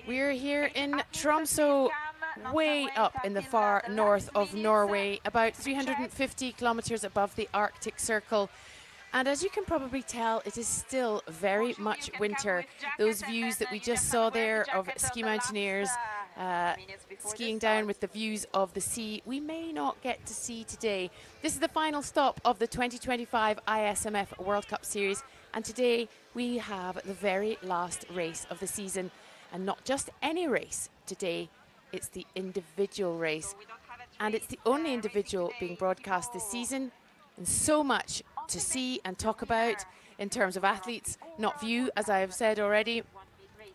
We're here in Tromso, way up in the far north of Norway, about 350 kilometers above the Arctic Circle. And as you can probably tell, it is still very much winter. Those views that we just saw there of ski mountaineers skiing down with the views of the sea, we may not get to see today. This is the final stop of the 2025 ISMF World Cup Series, and today we have the very last race of the season. And not just any race today, it's the individual race. And it's the only individual being broadcast this season, and so much to see and talk about in terms of athletes, not view, as I have said already.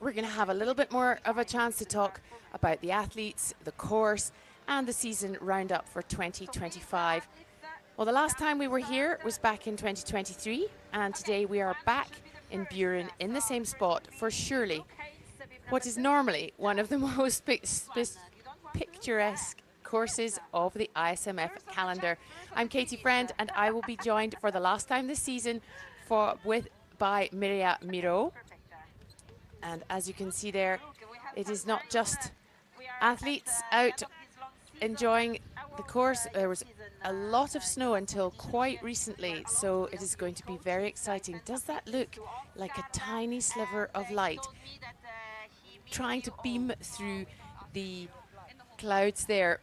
We're going to have a little bit more of a chance to talk about the athletes, the course, and the season roundup for 2025. Well, the last time we were here was back in 2023, and today we are back in Buren in the same spot for surely what is normally one of the most picturesque courses of the ISMF calendar. I'm Katie Friend, and I will be joined for the last time this season by Mireia Miro. And as you can see there, it is not just athletes out enjoying the course. There was a lot of snow until quite recently, so it is going to be very exciting. Does that look like a tiny sliver of light trying to beam through the clouds there?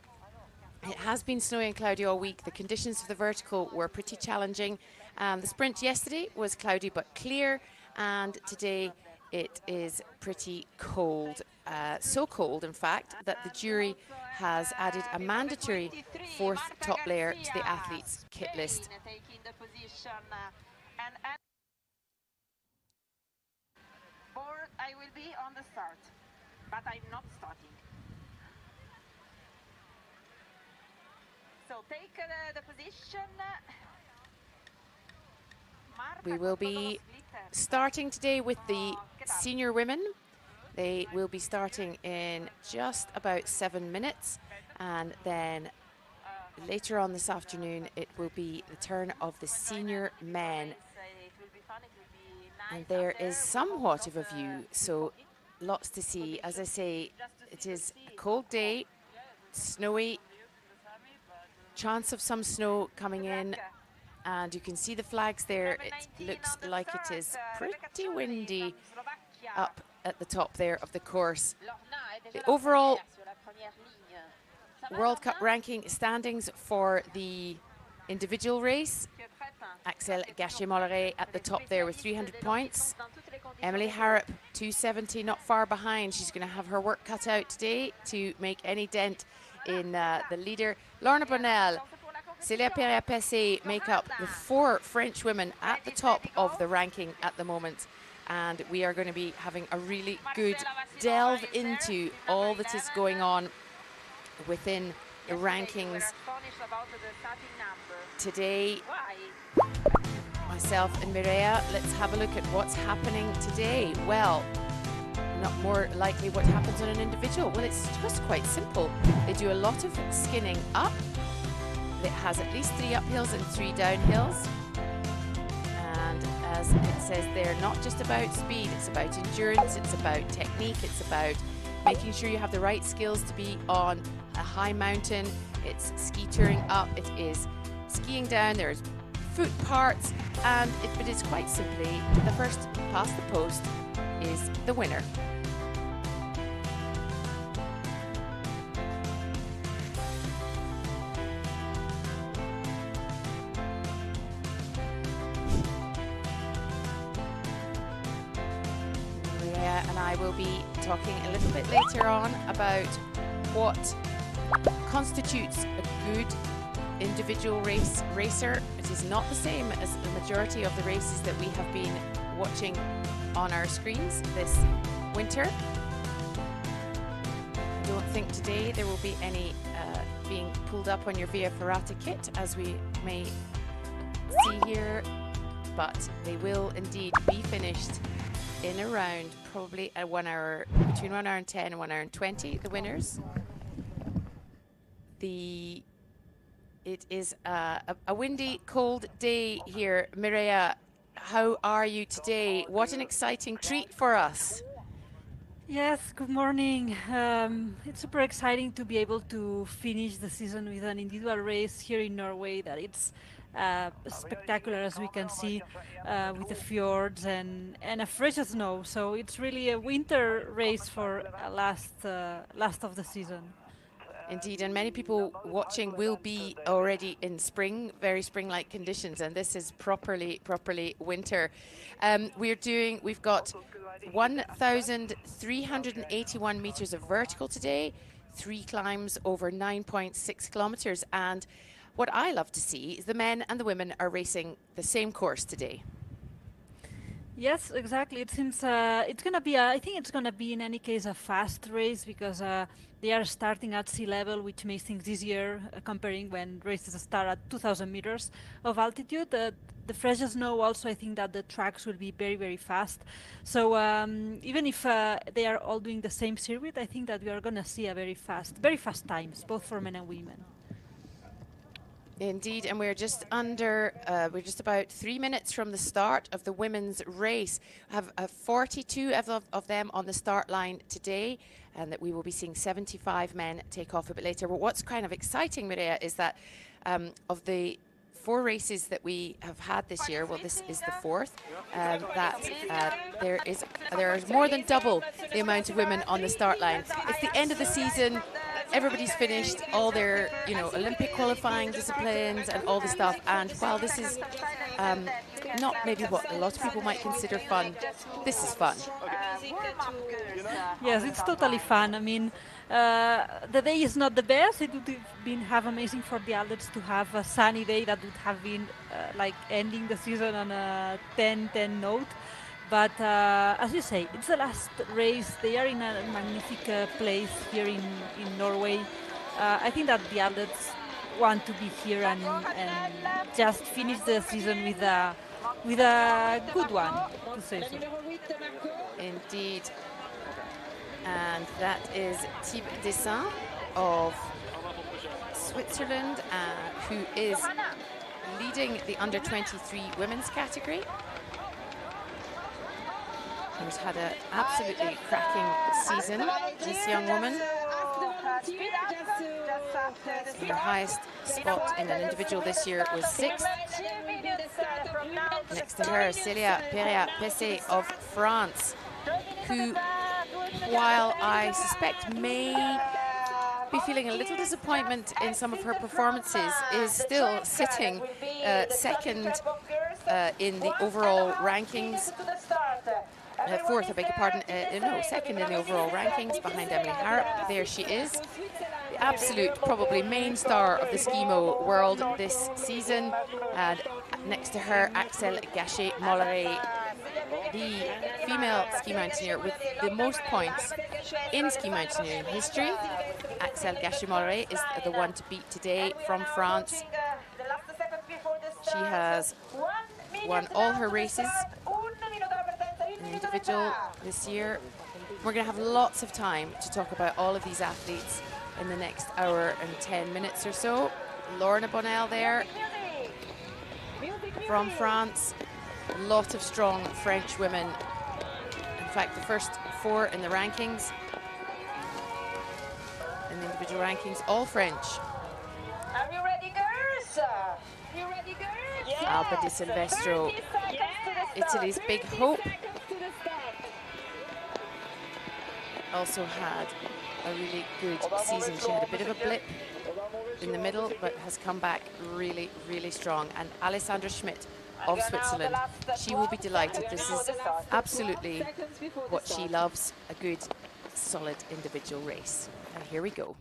It has been snowy and cloudy all week. The conditions for the vertical were pretty challenging. The sprint yesterday was cloudy but clear, and today it is pretty cold. So cold, in fact, that the jury has added a mandatory fourth top layer to the athletes' kit list. I will be on the start, but I'm not starting. So take the position. We will be starting today with the senior women. They will be starting in just about 7 minutes, and then later on this afternoon it will be the turn of the senior men. And there is somewhat of a view, so lots to see. As I say, it is a cold day, snowy, chance of some snow coming in, and you can see the flags there. It looks like it is pretty windy up at the top there of the course. The overall World Cup ranking standings for the individual race: Axel Gachet-Molleret at the top there with 300 points. Emily Harrop, 270, not far behind. She's going to have her work cut out today to make any dent in the leader. Lorna Bonnell, Célia Perret-Pessé make up the 4 French women at the top of the ranking at the moment. And we are going to be having a really good delve into all that is going on within the rankings today. Myself and Mireia, let's have a look at what's happening today. Well, not more likely what happens on an individual. Well, it's just quite simple. They do a lot of skinning up. It has at least 3 uphills and 3 downhills. And as it says there, not just about speed, it's about endurance, it's about technique, it's about making sure you have the right skills to be on a high mountain. It's ski touring up, it is skiing down, there's foot parts, and it is quite simply the first past the post is the winner. Mireia and I will be talking a little bit later on about what constitutes a good individual racer. It is not the same as the majority of the races that we have been watching on our screens this winter. I don't think today there will be any being pulled up on your Via Ferrata kit, as we may see here, but they will indeed be finished in around probably a 1 hour, between 1 hour and 10 and 1 hour and 20, the winners. It is a windy, cold day here. Mireia, how are you today? What an exciting treat for us. Yes, good morning. It's super exciting to be able to finish the season with an individual race here in Norway that it's spectacular as we can see with the fjords and a fresh snow. So it's really a winter race for last of the season. Indeed, and many people watching will be already in spring, very spring-like conditions, and this is properly winter. We've got 1,381 meters of vertical today, 3 climbs over 9.6 kilometers, and what I love to see is the men and the women are racing the same course today. Yes, exactly. It seems it's gonna be. I think it's gonna be in any case a fast race because they are starting at sea level, which makes things easier comparing when races start at 2,000 meters of altitude. The fresh snow also, I think that the tracks will be very fast. So even if they are all doing the same circuit, I think that we are gonna see a very fast times, both for men and women. Indeed, and we're just about 3 minutes from the start of the women's race. We have 42 of them on the start line today, and that we will be seeing 75 men take off a bit later. But what's kind of exciting, Maria, is that of the 4 races that we have had this year, well, this is the 4th, there is more than double the amount of women on the start line. It's the end of the season. Everybody's finished all their, Olympic qualifying disciplines and all the stuff. And while this is not maybe what a lot of people might consider fun, this is fun. Yes, it's totally fun. I mean, the day is not the best. It would have amazing for the athletes to have a sunny day that would have been like ending the season on a 10-10 note. But as you say, it's the last race. They are in a magnificent place here in Norway. I think that the athletes want to be here and just finish the season with a good one, to say so. Indeed. And that is Thibaut Dessin of Switzerland, who is leading the under-23 women's category. Who's had an absolutely cracking season, this young woman. Her highest spot in an individual this year was 6th. Next to her, Célia Perea-Pessé of France, who, while I suspect may be feeling a little disappointment in some of her performances, is still sitting second in the overall rankings. 4th, I beg your pardon, second in the overall rankings behind Emily Harrop. There she is, the absolute probably main star of the SkiMo world this season. And next to her, Axel Gachet-Molleret, the female ski mountaineer with the most points in ski mountaineering history. Axel Gachet-Molleret is the one to beat today from France. She has won all her races in individual this year. We're going to have lots of time to talk about all of these athletes in the next hour and 10 minutes or so. Lorna Bonnell there from France. A lot of strong French women. In fact, the first 4 in the rankings, in the individual rankings, all French. Are you ready, girls? You ready, girls? Yes. Alba Di Silvestro, Italy's big hope, also had a really good season. She had a bit of a blip in the middle, but has come back really strong. And Alessandra Schmidt of Switzerland, she will be delighted. This is absolutely what she loves, a good, solid individual race. And here we go.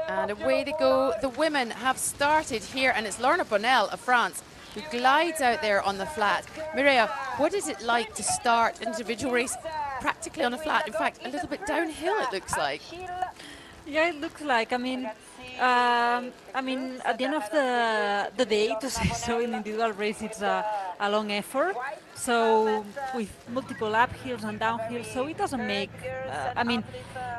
And away they go. The women have started here, and it's Lorna Bonnell of France who glides out there on the flat. Mireia, what is it like to start an individual race practically on a flat? In fact, a little bit downhill, it looks like. Yeah, it looks like. I mean, at the end of the day, to say so, in individual race, it's a long effort. so with multiple uphills and downhills, so it doesn't make. I mean,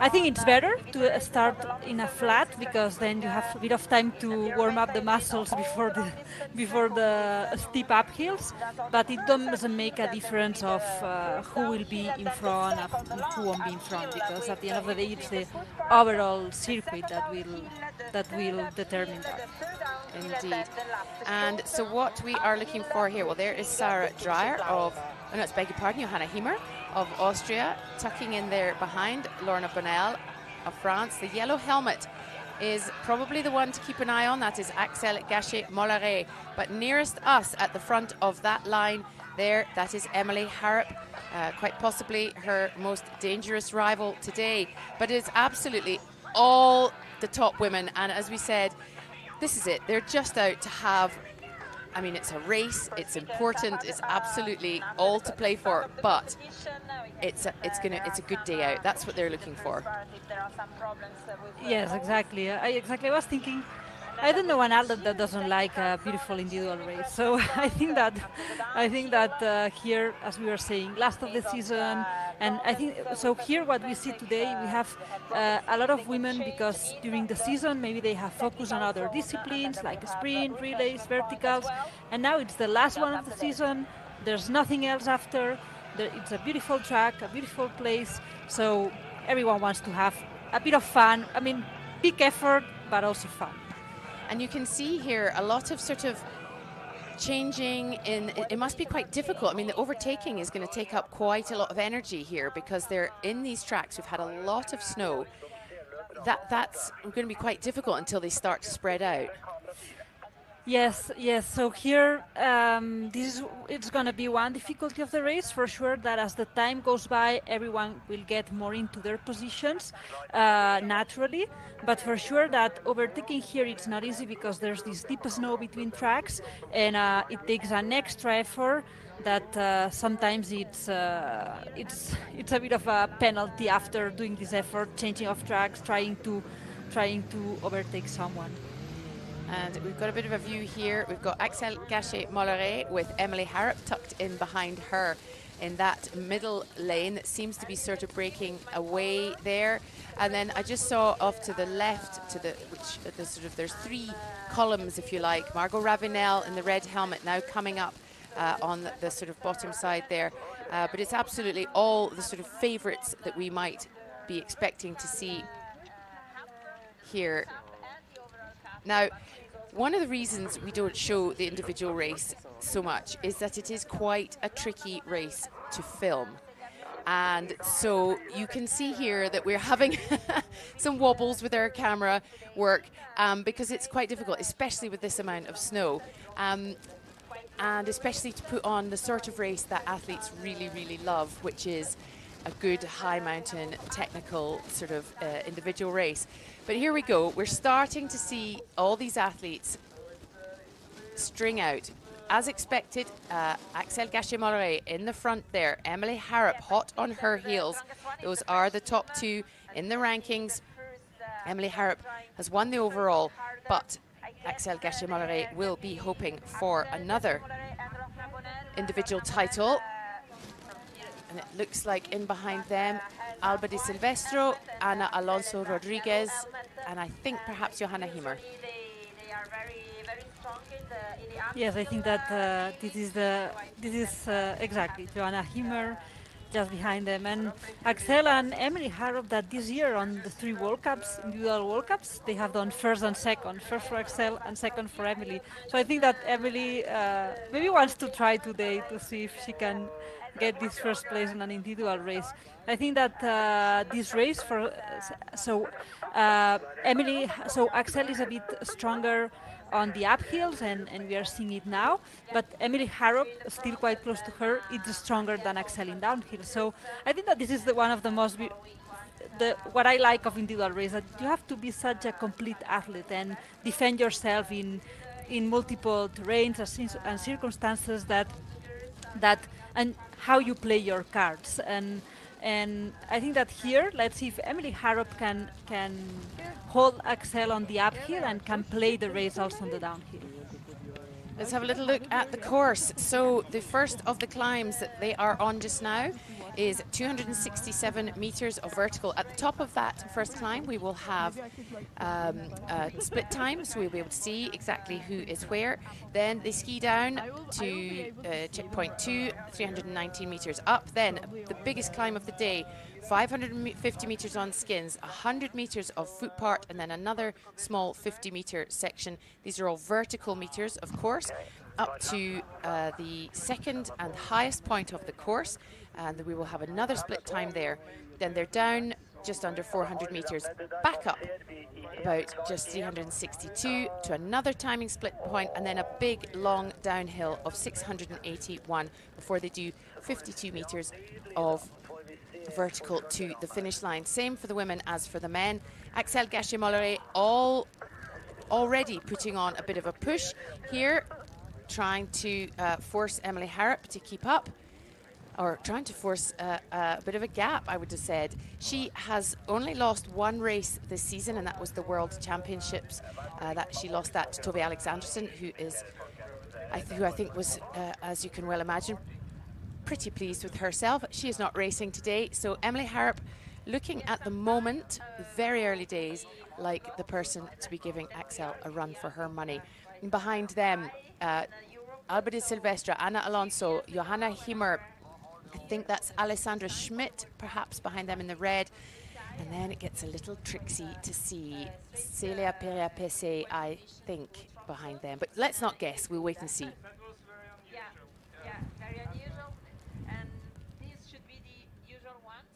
I think it's better to start in a flat because then you have a bit of time to warm up the muscles before the before the steep uphills. But it doesn't make a difference of who will be in front and who won't be in front because at the end of the day, it's the overall circuit that will determine that. Indeed. And so what we are looking for here, well, there is Sarah Dreyer of, oh no, it's beg your pardon, Johanna Hiemer of Austria, tucking in there behind Lorna Bonnell of France. The yellow helmet is probably the one to keep an eye on. That is Axel Gachet-Molleret. But nearest us at the front of that line there, that is Emily Harrop, quite possibly her most dangerous rival today. But it's absolutely all the top women. And as we said, this is it. They're just out to have, I mean, it's a race, it's important, it's absolutely all to play for, but it's a good day out. That's what they're looking for. Yes, exactly. I was thinking, I don't know an athlete that doesn't like a beautiful individual race. So I think that here, as we were saying, last of the season, and I think so. Here, what we see today, we have a lot of women because during the season maybe they have focused on other disciplines like sprint, relays, verticals, and now it's the last one of the season. There's nothing else after. It's a beautiful track, a beautiful place. So everyone wants to have a bit of fun. I mean, big effort, but also fun. And you can see here a lot of sort of changing in, it must be quite difficult. I mean, the overtaking is going to take up quite a lot of energy here because they're in these tracks. We've had a lot of snow. That's going to be quite difficult until they start to spread out. Yes. So here, it's going to be one difficulty of the race for sure. That as the time goes by, everyone will get more into their positions naturally. But for sure, that overtaking here it's not easy because there's this deep snow between tracks, and it takes an extra effort. That sometimes it's a bit of a penalty after doing this effort, changing of tracks, trying to overtake someone. And we've got a bit of a view here. We've got Axel Gachet-Molleret with Emily Harrop tucked in behind her in that middle lane that seems to be sort of breaking away there. And then I just saw off to the left, there's three columns, if you like. Margot Ravenel in the red helmet now coming up on the sort of bottom side there. But it's absolutely all the sort of favourites that we might be expecting to see here. Now, one of the reasons we don't show the individual race so much is that it is quite a tricky race to film. And so you can see here that we're having some wobbles with our camera work because it's quite difficult, especially with this amount of snow. And especially to put on the sort of race that athletes really, really love, which is a good high mountain technical sort of individual race. But here we go. We're starting to see all these athletes string out. As expected, Axel Gachet-Molleret in the front there. Emily Harrop hot on her heels. Those are the top two in the rankings. Emily Harrop has won the overall, but Axel Gachet-Molleret will be hoping for another individual title. And it looks like in behind them, Alba Di Silvestro, Ana Alonso Rodriguez, and I think perhaps Johanna Hiemer. Yes, I think that this is exactly Johanna Hiemer just behind them, and Axel and Emily Harrop that this year on the 3 World Cups, individual World Cups, they have done first and second, first for Axel and second for Emily. So I think that Emily maybe wants to try today to see if she can get this first place in an individual race. I think that this race for Axel is a bit stronger on the uphills, and we are seeing it now. But Emily Harrop, still quite close to her, is stronger than Axel in downhill. So I think that this is one of the most what I like of individual race, that you have to be such a complete athlete and defend yourself in multiple terrains and circumstances that and how you play your cards. And I think that here, let's see if Emily Harrop can hold Axel on the uphill and can play the race also on the downhill. Let's have a little look at the course. So the first of the climbs that they are on just now is 267 meters of vertical. At the top of that first climb, we will have a split time, so we'll be able to see exactly who is where. Then they ski down to checkpoint 2, 319 meters up. Then the biggest climb of the day, 550 meters on skins, 100 meters of foot part, and then another small 50-meter section. These are all vertical meters, of course, up to the second and highest point of the course, and we will have another split time there. Then they're down just under 400 meters, back up about just 362 to another timing split point, and then a big long downhill of 681 before they do 52 meters of vertical to the finish line. Same for the women as for the men. Axel Gachet-Molleret already putting on a bit of a push here, trying to force Emily Harrop to keep up, or trying to force a bit of a gap, I would have said. She has only lost one race this season, and that was the World Championships. That she lost that to Tove Alexanderson, who I think was, as you can well imagine, pretty pleased with herself. She is not racing today, so Emily Harrop looking at the moment, very early days, like the person to be giving Axel a run for her money. And behind them, Alba de Silvestre, Anna Alonso, Johanna Himmer, I think that's Alessandra Schmidt, perhaps behind them in the red. And then it gets a little tricksy to see Celia Perea-Pese, I think, behind them. But let's not guess, we'll wait and see. Yeah, very unusual. And these should be the usual ones.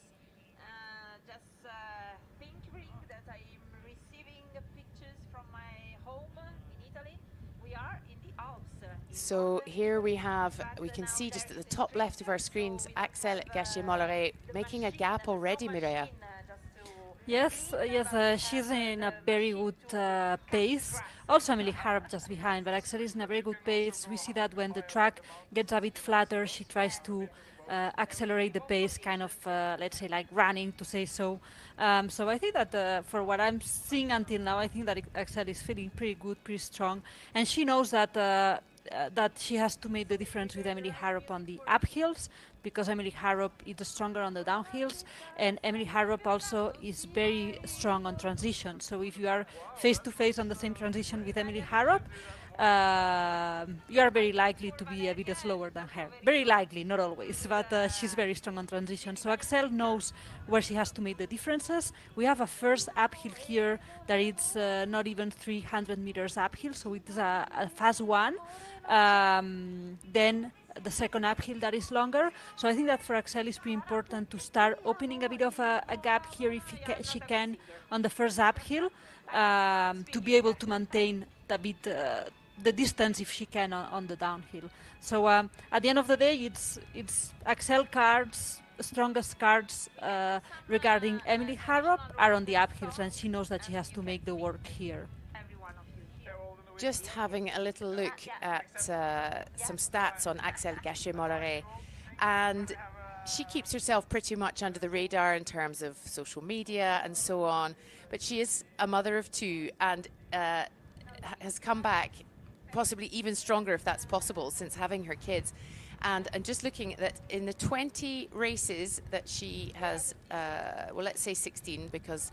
Just thinking that I'm receiving pictures from my home in Italy. We are in the Alps. So here we can see just at the top left of our screens, Axel Gachet-Molleret making a gap already, Mireia. Yes, she's in a very good pace. Also, Emily Harrop just behind, but Axel is in a very good pace. We see that when the track gets a bit flatter, she tries to accelerate the pace, kind of, let's say, like running, to say so. So I think that for what I'm seeing until now, I think that Axel is feeling pretty good, pretty strong. And she knows that that she has to make the difference with Emily Harrop on the uphills, because Emily Harrop is stronger on the downhills, and Emily Harrop also is very strong on transition. So if you are face to face on the same transition with Emily Harrop, you are very likely to be a bit slower than her. Very likely, not always, but she's very strong on transition. So Axel knows where she has to make the differences. We have a first uphill here that is not even 300 meters uphill, so it's a fast one. Then the second uphill that is longer. So I think that for Axel it's pretty important to start opening a bit of a gap here if she can on the first uphill, to be able to maintain a bit the distance if she can on the downhill. So at the end of the day, it's Axel cards, strongest cards regarding Emily Harrop are on the uphills, and she knows that she has to make the work here. Just having a little look at some stats on Axel Gachet-Molleret, and she keeps herself pretty much under the radar in terms of social media and so on, but she is a mother of two and has come back possibly even stronger, if that's possible, since having her kids. And just looking at that, in the 20 races that she has, well, let's say 16, because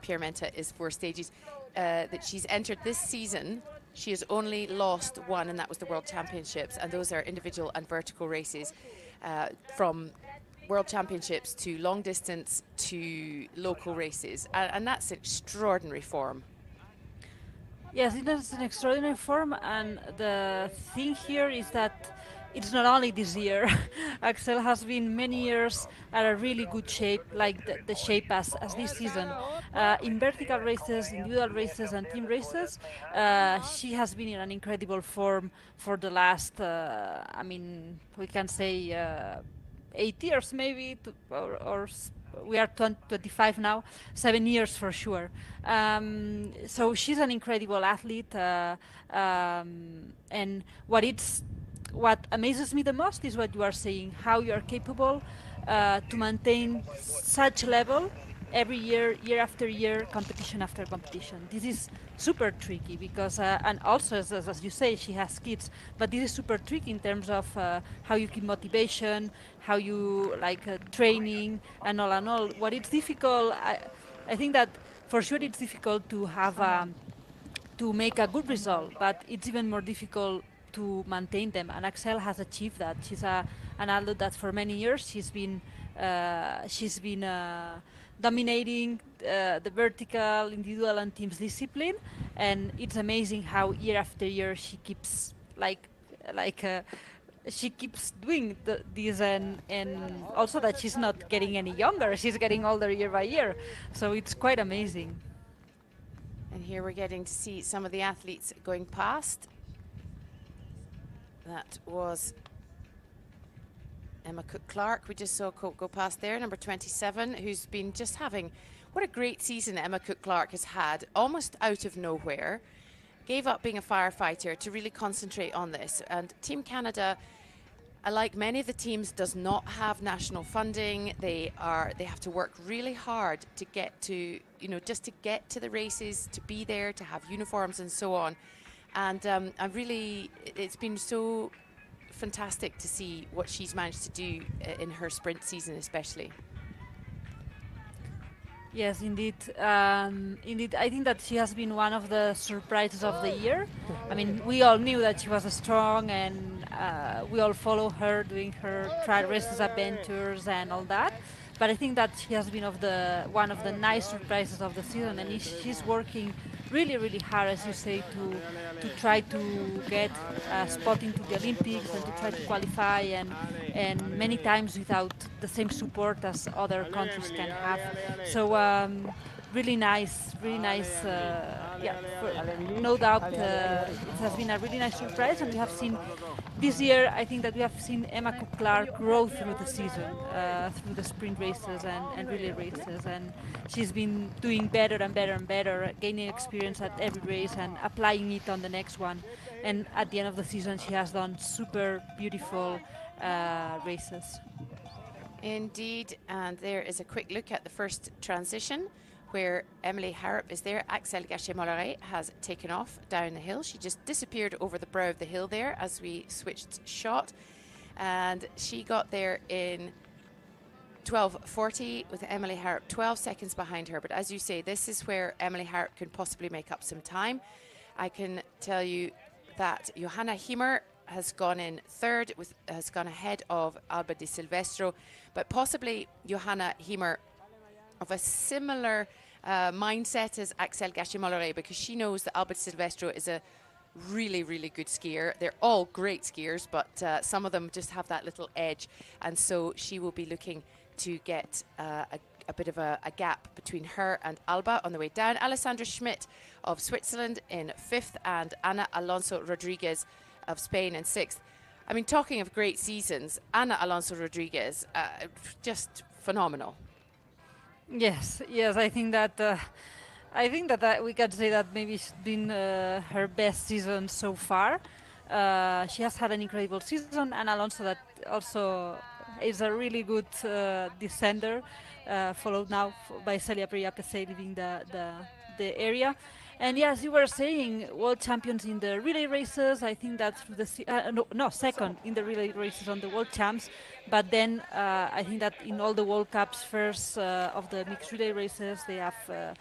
Pierre Menta is 4 stages, that she's entered this season, she has only lost one, and that was the World Championships, and those are individual and vertical races, from World Championships to long distance to local races, and that's extraordinary form. Yes, it is an extraordinary form, and the thing here is that it's not only this year. Axel has been many years at a really good shape, like the shape as this season. In vertical races, individual races, and team races, she has been in an incredible form for the last, I mean, we can say 8 years maybe, or we are 25 now, 7 years for sure. So she's an incredible athlete, and what amazes me the most is what you are saying, how you are capable to maintain such level every year, year after year, competition after competition. This is super tricky because, and also as you say, she has kids, but this is super tricky in terms of how you keep motivation, how you like training, and all and all. What it's difficult, I think that for sure it's difficult to have to make a good result, but it's even more difficult to maintain them. And Axel has achieved that. She's an athlete that for many years she's been dominating the vertical, individual, and teams discipline, and it's amazing how year after year she keeps like. She keeps doing this, and also that she's not getting any younger, she's getting older year by year, so it's quite amazing. And here we're getting to see some of the athletes going past. That was Emma Cook-Clark. We just saw go past there, number 27, who's been just having, what a great season Emma Cook-Clark has had, almost out of nowhere. Gave up being a firefighter to really concentrate on this. And Team Canada, like many of the teams, does not have national funding. They have to work really hard to get to, just to get to the races, to be there, to have uniforms and so on. And it's been so fantastic to see what she's managed to do in her sprint season, especially. Yes, indeed. Indeed, I think that she has been one of the surprises of the year. I mean, we all knew that she was strong, and we all follow her doing her trial races, adventures, and all that. But I think that she has been one of the nice surprises of the season, and she's working really, really hard, as you say, to try to get a spot into the Olympics and to try to qualify, and many times without the same support as other countries can have. So really nice, really nice. Yeah, no doubt, it has been a really nice surprise, and we have seen this year. I think that we have seen Emma Cook-Clark grow through the season, through the sprint races and relay races, and she's been doing better and better and better, gaining experience at every race and applying it on the next one. And at the end of the season, she has done super beautiful races. Indeed, and there is a quick look at the first transition where Emily Harrop is there. Axel Gachet-Molleret has taken off down the hill. She just disappeared over the brow of the hill there as we switched shot, and she got there in 12:40 with Emily Harrop 12 seconds behind her. But as you say, this is where Emily Harrop can possibly make up some time. I can tell you that Johanna Hiemer has gone in third, has gone ahead of Alba Di Silvestro, but possibly Johanna Hiemer of a similar mindset as Axel Gachet-Molleret, because she knows that Alba Di Silvestro is a really, really good skier. They're all great skiers, but some of them just have that little edge, and so she will be looking to get a bit of a gap between her and Alba on the way down. Alessandra Schmidt of Switzerland in fifth, and Ana Alonso Rodriguez of Spain in sixth. I mean, talking of great seasons, Ana Alonso Rodriguez, just phenomenal. Yes, I think that we can say that maybe it's been her best season so far. She has had an incredible season, and Alonso that also is a really good descender, followed now by Celia Priapese leaving the area. And yes, you were saying world champions in the relay races. I think that through the second in the relay races on the world champs. But then I think that in all the World Cups, first of the mixed relay races, they have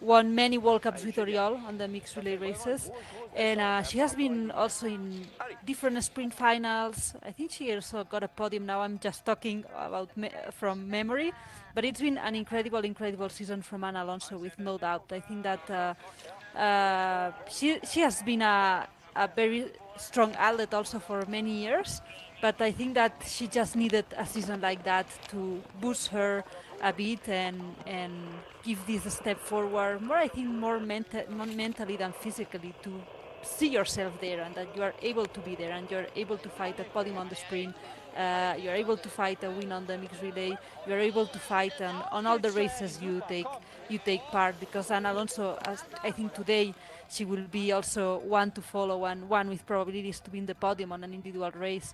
won many World Cups with Oriol on the mixed relay races. And she has been also in different sprint finals. I think she also got a podium. Now I'm just talking about from memory. But it's been an incredible season from Ana Alonso, with no doubt. I think that she has been a very strong athlete also for many years. But I think that she just needed a season like that to boost her a bit and give this a step forward. I think more mentally than physically, to see yourself there and that you are able to be there and you're able to fight a podium on the sprint. You're able to fight a win on the mixed relay. You're able to fight on all the races you take part. Because Ana Alonso, I think today, she will be also one to follow and one with probabilities to win the podium on an individual race.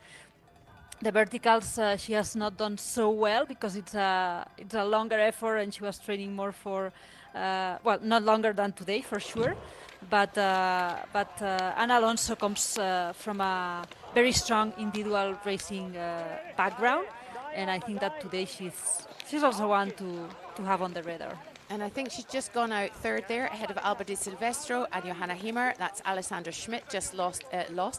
The verticals she has not done so well because it's a longer effort, and she was training more for well, not longer than today for sure. But Ana Alonso comes from a very strong individual racing background, and I think that today she's also one to have on the radar. And I think she's just gone out third there, ahead of Alba Di Silvestro and Johanna Hiemer. That's Alessandra Schmidt, just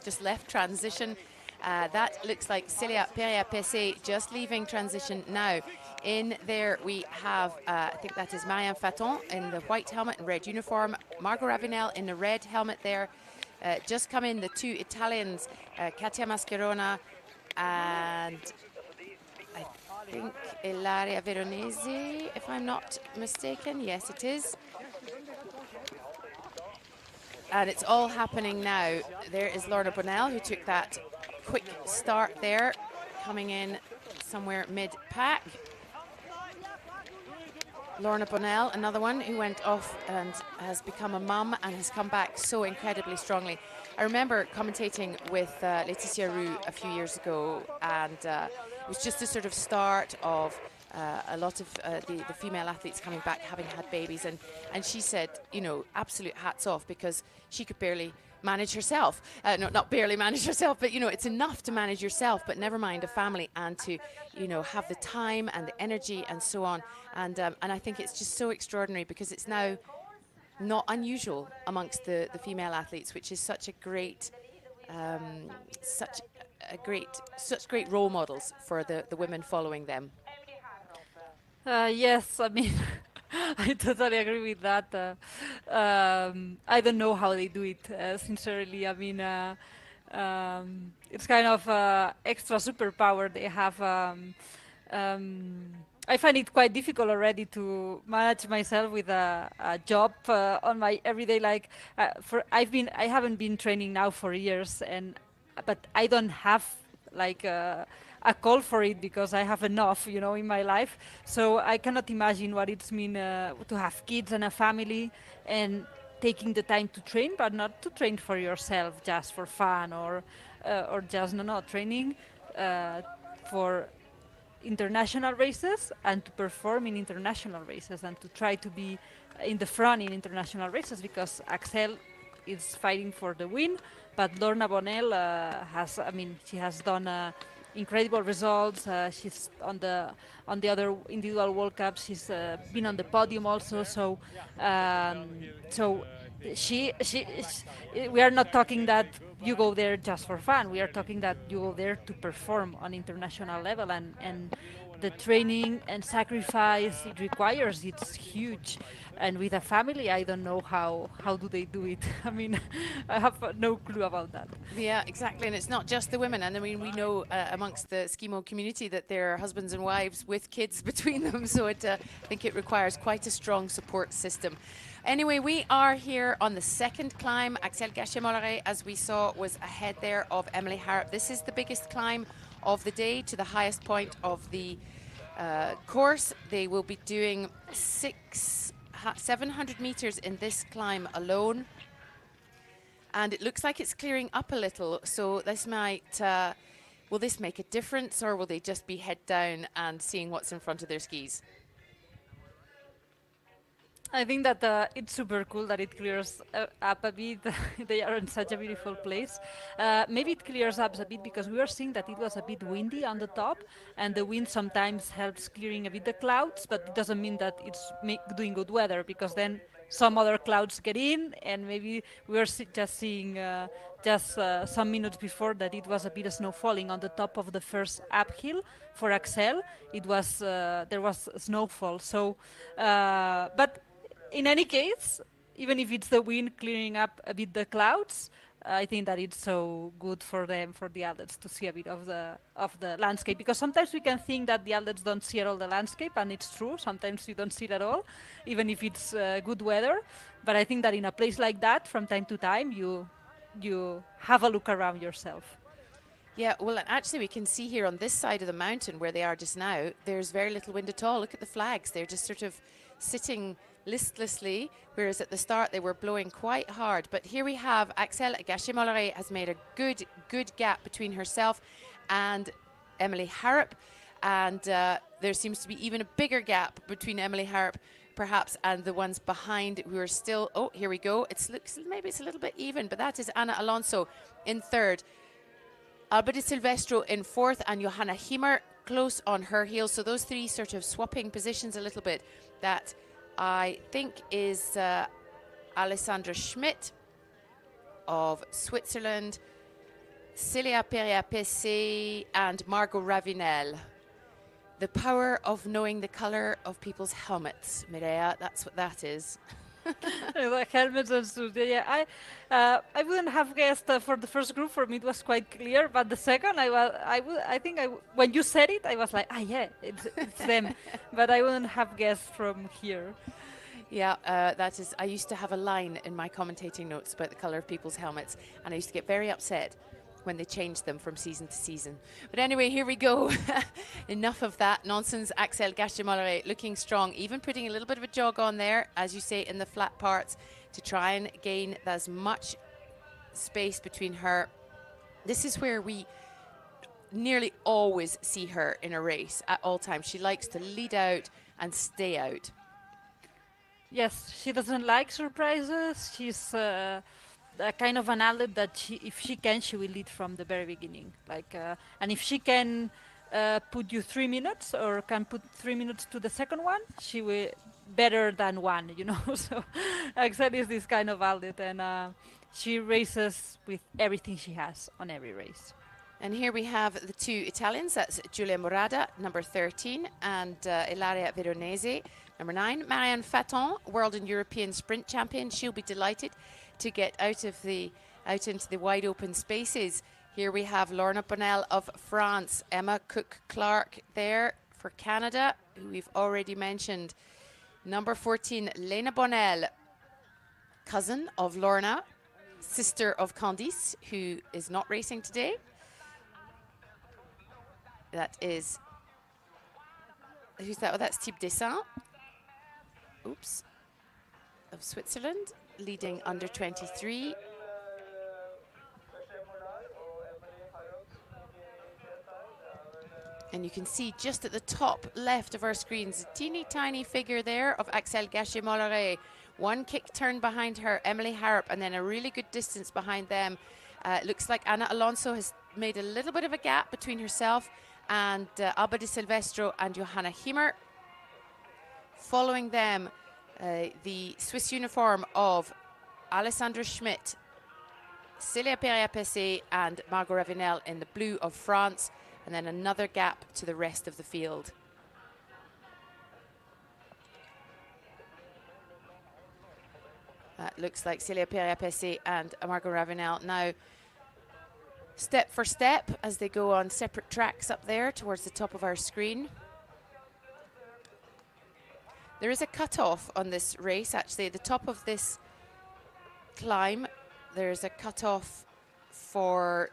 just left transition. That looks like Celia Perea Pese just leaving transition now. In there we have, I think that is Marianne Faton in the white helmet and red uniform, Margot Ravinel in the red helmet there. Just come in the two Italians, Katia Mascherona and I think Ilaria Veronese, if I'm not mistaken. Yes, it is. And it's all happening now. There is Lorna Bonnell, who took that quick start there, coming in somewhere mid-pack. Lorna Bonnell, another one who went off and has become a mum and has come back so incredibly strongly. I remember commentating with Laetitia Roux a few years ago, and it was just the sort of start of a lot of the female athletes coming back, having had babies, and she said, you know, absolute hats off, because she could barely manage herself. No, not barely manage herself, but, you know, it's enough to manage yourself, but never mind a family, and to, you know, have the time and the energy and so on. And I think it's just so extraordinary, because it's now not unusual amongst the female athletes, which is such a great, such great role models for the women following them. Yes, I mean, I totally agree with that. I don't know how they do it, sincerely. I mean, it's kind of extra superpower they have. I find it quite difficult already to manage myself with a job on my everyday. Like, I haven't been training now for years, but I don't have like a call for it because I have enough, you know, in my life. So I cannot imagine what it's mean to have kids and a family and taking the time to train, but not to train for yourself just for fun or just training for international races and to perform in international races and to try to be in the front in international races, because Axel is fighting for the win, but Lorna Bonnell she has done incredible results. She's on the other individual World Cups. She's been on the podium also. So we are not talking that you go there just for fun. We are talking that you go there to perform on international level, and the training and sacrifice it requires, it's huge. And with a family, I don't know how do they do it. I mean, I have no clue about that. Yeah, exactly. And it's not just the women. And I mean, we know amongst the SkiMo community that there are husbands and wives with kids between them. So I think it requires quite a strong support system. Anyway, we are here on the second climb. Axel Gachet-Molleret, as we saw, was ahead there of Emily Harrop. This is the biggest climb of the day to the highest point of the course. They will be doing 700 meters in this climb alone. And it looks like it's clearing up a little. So this might, will this make a difference, or will they just be head down and seeing what's in front of their skis? I think that it's super cool that it clears up a bit. They are in such a beautiful place. Maybe it clears up a bit because we were seeing that it was a bit windy on the top, and the wind sometimes helps clearing a bit the clouds, but it doesn't mean that it's doing good weather, because then some other clouds get in, and maybe we were just seeing some minutes before that it was a bit of snow falling on the top of the first uphill for Axel. It was there was snowfall. So, but in any case, even if it's the wind clearing up a bit the clouds, I think that it's so good for them, for the athletes, to see a bit of the landscape. Because sometimes we can think that the athletes don't see at all the landscape, and it's true. Sometimes you don't see it at all, even if it's good weather. But I think that in a place like that, from time to time, you have a look around yourself. Yeah, well, actually, we can see here on this side of the mountain where they are just now, there's very little wind at all. Look at the flags. They're just sort of sitting listlessly, whereas at the start they were blowing quite hard. But here we have Axel Gachet-Molleret has made a good gap between herself and Emily Harrop, and there seems to be even a bigger gap between Emily Harrop perhaps and the ones behind who are still, oh, here we go. Looks maybe it's a little bit even, but that is Anna Alonso in third. Alba Di Silvestro in fourth, and Johanna Hiemer close on her heels. So those three sort of swapping positions a little bit. That I think is Alessandra Schmidt of Switzerland, Celia Perea-Pessé, and Margot Ravinel. The power of knowing the colour of people's helmets, Mireia, that's what that is. The helmets and suits. Yeah, I wouldn't have guessed for the first group. For me, it was quite clear. But the second, when you said it, I was like, yeah, it's them. But I wouldn't have guessed from here. Yeah, that is. I used to have a line in my commentating notes about the colour of people's helmets, and I used to get very upset when they changed them from season to season. But anyway, here we go. Enough of that nonsense. Axel Gachemolere looking strong, even putting a little bit of a jog on there, as you say, in the flat parts to try and gain as much space between her. This is where we nearly always see her in a race at all times. She likes to lead out and stay out. Yes, she doesn't like surprises. She's kind of an athlete that if she can, she will lead from the very beginning. And if she can put you 3 minutes or can put 3 minutes to the second one, she will better than one, So Axel is this kind of athlete, and she races with everything she has on every race. And here we have the two Italians. That's Giulia Morada, number 13, and Ilaria Veronese, number 9. Marianne Faton, World and European Sprint Champion. She'll be delighted to get out into the wide open spaces. Here we have Lorna Bonnell of France, Emma Cook-Clark there for Canada, who we've already mentioned. Number 14, Lena Bonnell, cousin of Lorna, sister of Candice, who is not racing today. That is, who's that? Oh, that's Thibaut Dessin. Oops. Of Switzerland, leading under 23. And you can see just at the top left of our screens, a teeny tiny figure there of Axel Gachemolere. One kick turn behind her, Emily Harrop, and then a really good distance behind them. Looks like Anna Alonso has made a little bit of a gap between herself and Alba Di Silvestro and Johanna Hiemer. Following them, the Swiss uniform of Alessandra Schmidt, Celia Perea-Pessé, and Margot Ravinel in the blue of France, and then another gap to the rest of the field. That looks like Celia Perea-Pessé and Margot Ravinel now step for step as they go on separate tracks up there towards the top of our screen. There is a cut-off on this race, actually. At the top of this climb, there's a cut-off for,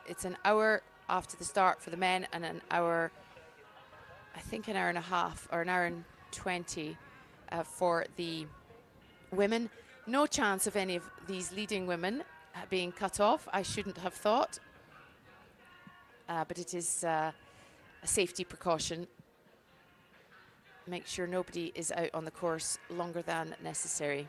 it's an hour after the start for the men and an hour, I think an hour and a half or an hour and 20 for the women. No chance of any of these leading women being cut off, I shouldn't have thought. But it is a safety precaution. Make sure nobody is out on the course longer than necessary.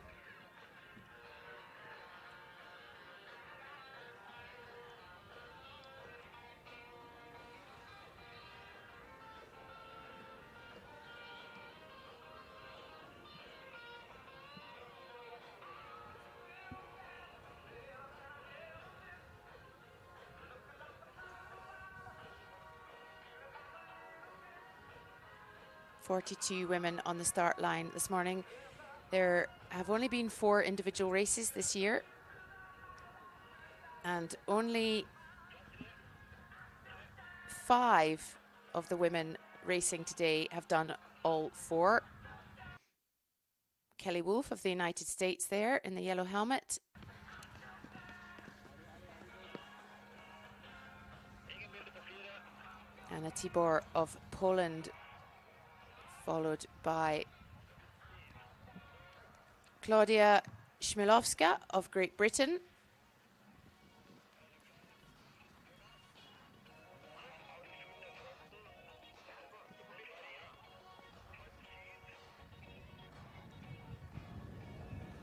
.42 women on the start line this morning. There have only been 4 individual races this year, and only 5 of the women racing today have done all 4. Kelly Wolf of the United States there in the yellow helmet. Anna Tibor of Poland, followed by Claudia Chmielowska of Great Britain.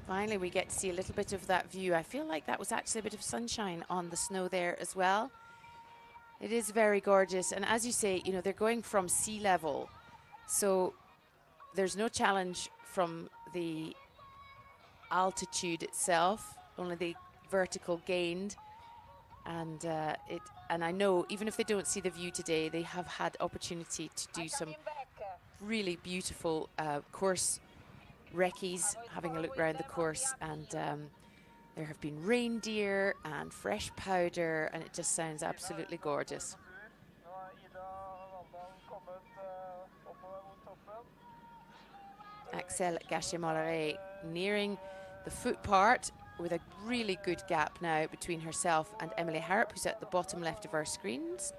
Finally, we get to see a little bit of that view. I feel like that was actually a bit of sunshine on the snow there as well. It is very gorgeous. And as you say, you know, they're going from sea level. So there's no challenge from the altitude itself, only the vertical gained. And and I know even if they don't see the view today, they have had opportunity to do some really beautiful course recce's, having a look around the course, and there have been reindeer and fresh powder, and it just sounds absolutely gorgeous. Axel Gachet-Molleret nearing the foot part with a really good gap now between herself and Emily Harrop, who's at the bottom left of our screens.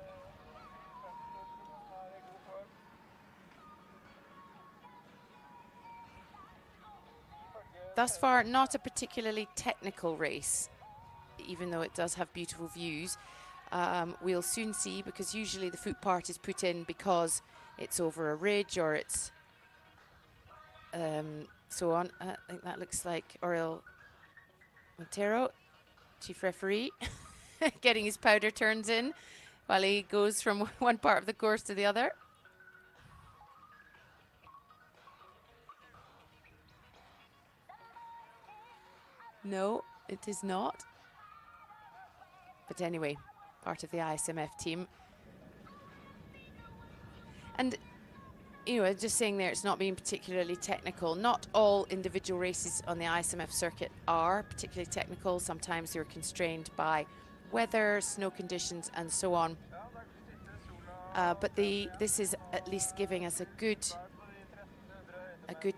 Thus far, not a particularly technical race, even though it does have beautiful views. We'll soon see, because usually the foot part is put in because it's over a ridge or it's so on. I think that looks like Oriol Montero, chief referee, getting his powder turns in while he goes from one part of the course to the other. No, it is not. But anyway, part of the ISMF team. And, you know, just saying there, it's not being particularly technical. Not all individual races on the ISMF circuit are particularly technical. Sometimes they're constrained by weather, snow conditions, and so on. But this is at least giving us a good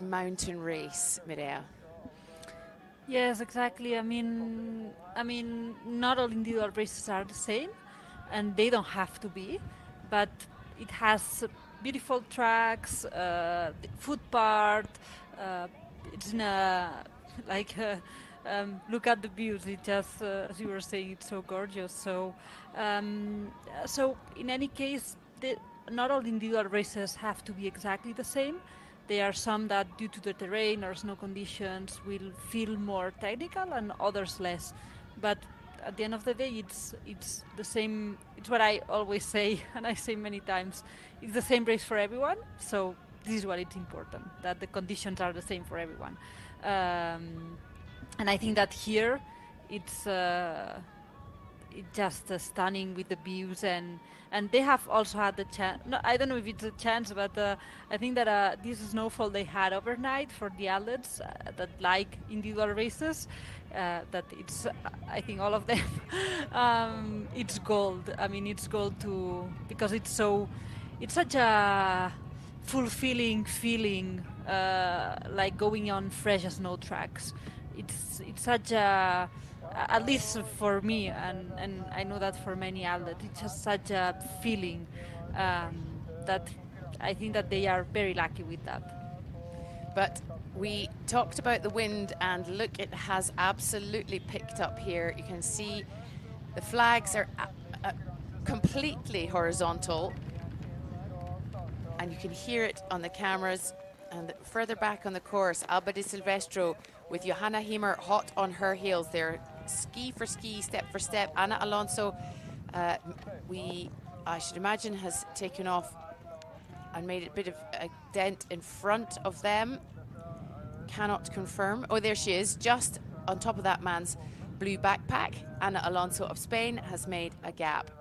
mountain race, Mireia. Yes, exactly. I mean, not all individual races are the same, and they don't have to be, but it has beautiful tracks, foot part. It's in a look at the views. It just, as you were saying, it's so gorgeous. So, so in any case, not all individual races have to be exactly the same. There are some that, due to the terrain or snow conditions, will feel more technical, and others less. But at the end of the day, it's the same. It's what I always say, and I say many times. It's the same race for everyone. So this is what it's important, that the conditions are the same for everyone. And I think that here, it's just stunning with the views, and they have also had the chance. No, I don't know if it's a chance, but I think that this snowfall they had overnight for the athletes that like individual races, that it's I think all of them it's gold. I mean, it's gold because it's such a fulfilling feeling, like going on fresh snow tracks. It's such a, at least for me, and I know that for many athletes, it's just such a feeling, that I think that they are very lucky with that. But we talked about the wind, and look, it has absolutely picked up here. You can see the flags are completely horizontal, and you can hear it on the cameras. And further back on the course, Alba Di Silvestro with Johanna Hiemer hot on her heels. They're ski for ski, step for step. Ana Alonso, I should imagine, has taken off and made a bit of a dent in front of them. Cannot confirm. Oh, there she is, just on top of that man's blue backpack. Ana Alonso of Spain has made a gap.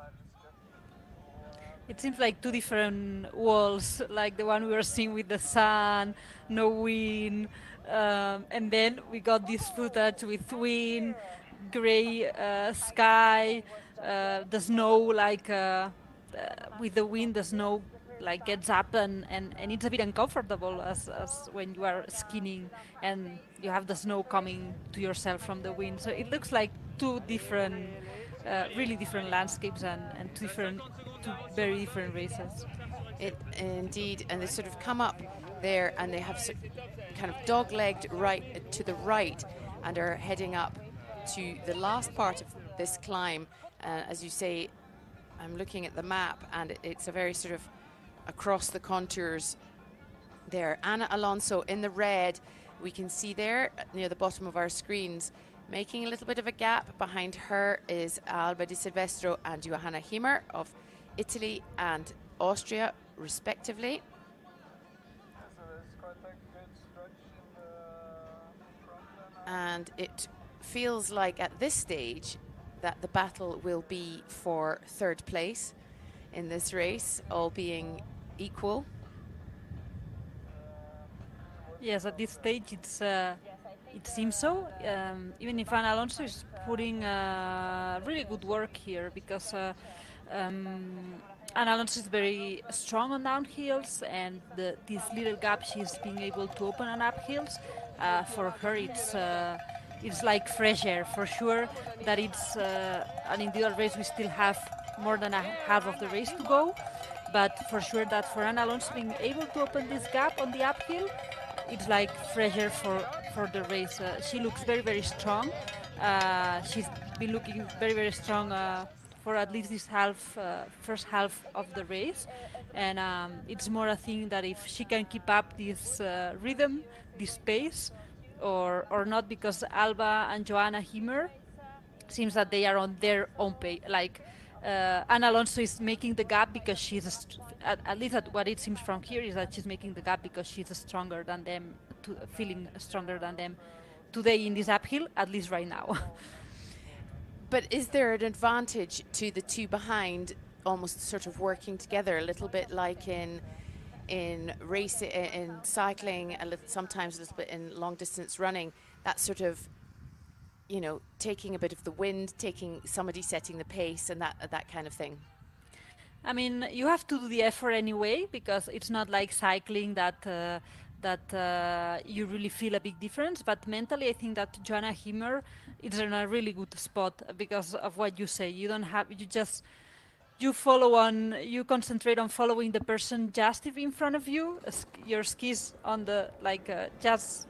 It seems like two different walls, like the one we were seeing with the sun, no wind, and then we got this footage with wind, gray sky, the snow, like with the wind, the snow like gets up, and it's a bit uncomfortable as when you are skiing and you have the snow coming to yourself from the wind. So it looks like two different, really different landscapes, and two very different races. Indeed, and they sort of come up there, and they have kind of dog-legged right to the right, and are heading up to the last part of this climb. As you say, I'm looking at the map, and it's a very sort of across the contours there. Ana Alonso in the red, We can see there near the bottom of our screens, making a little bit of a gap. Behind her is Alba Di Silvestro and Johanna Hiemer of Italy and Austria, respectively. And it feels like at this stage that the battle will be for third place in this race, all being equal. Yes, at this stage it seems so. Even if Ana Alonso is putting really good work here, because Ana Alonso is very strong on downhills, and this little gap she's being able to open on uphills, for her it's like fresh air for sure. That it's an individual race, we still have more than a half of the race to go, but for sure that for Ana Alonso being able to open this gap on the uphill, it's like fresh air for the race. She looks very, very strong. She's been looking very, very strong for at least this first half of the race. And it's more a thing that if she can keep up this rhythm, this pace, or not, because Alba and Joanna Himmer seems that they are on their own pace. Like Ana Alonso is making the gap because at least what it seems from here is that she's making the gap because she's stronger than them, feeling stronger than them today in this uphill, at least right now. But is there an advantage to the two behind almost sort of working together, a little bit like in racing, in cycling, sometimes a little bit in long distance running, that sort of, you know, taking a bit of the wind, taking somebody setting the pace, and that kind of thing? I mean, you have to do the effort anyway, because it's not like cycling that you really feel a big difference. But mentally, I think that Joanna Himmer is in a really good spot because of what you say. You concentrate on following the person just in front of you. Your skis on the just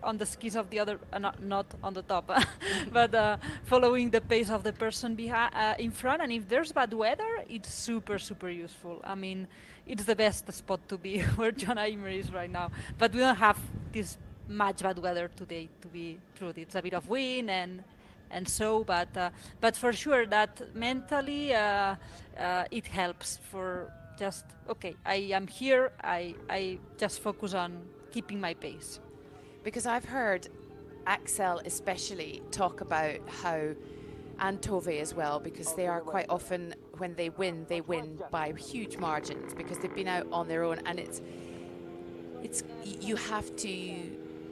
on the skis of the other, not on the top, but following the pace of the person in front. And if there's bad weather, it's super, super useful. I mean, it's the best spot to be where John Eimer is right now. But we don't have this much bad weather today, to be true. It's a bit of wind and so, but for sure that mentally it helps for just, okay, I am here, I just focus on keeping my pace. Because I've heard Axel especially talk about how, and Tove as well, because they are quite often, when they win by huge margins because they've been out on their own, and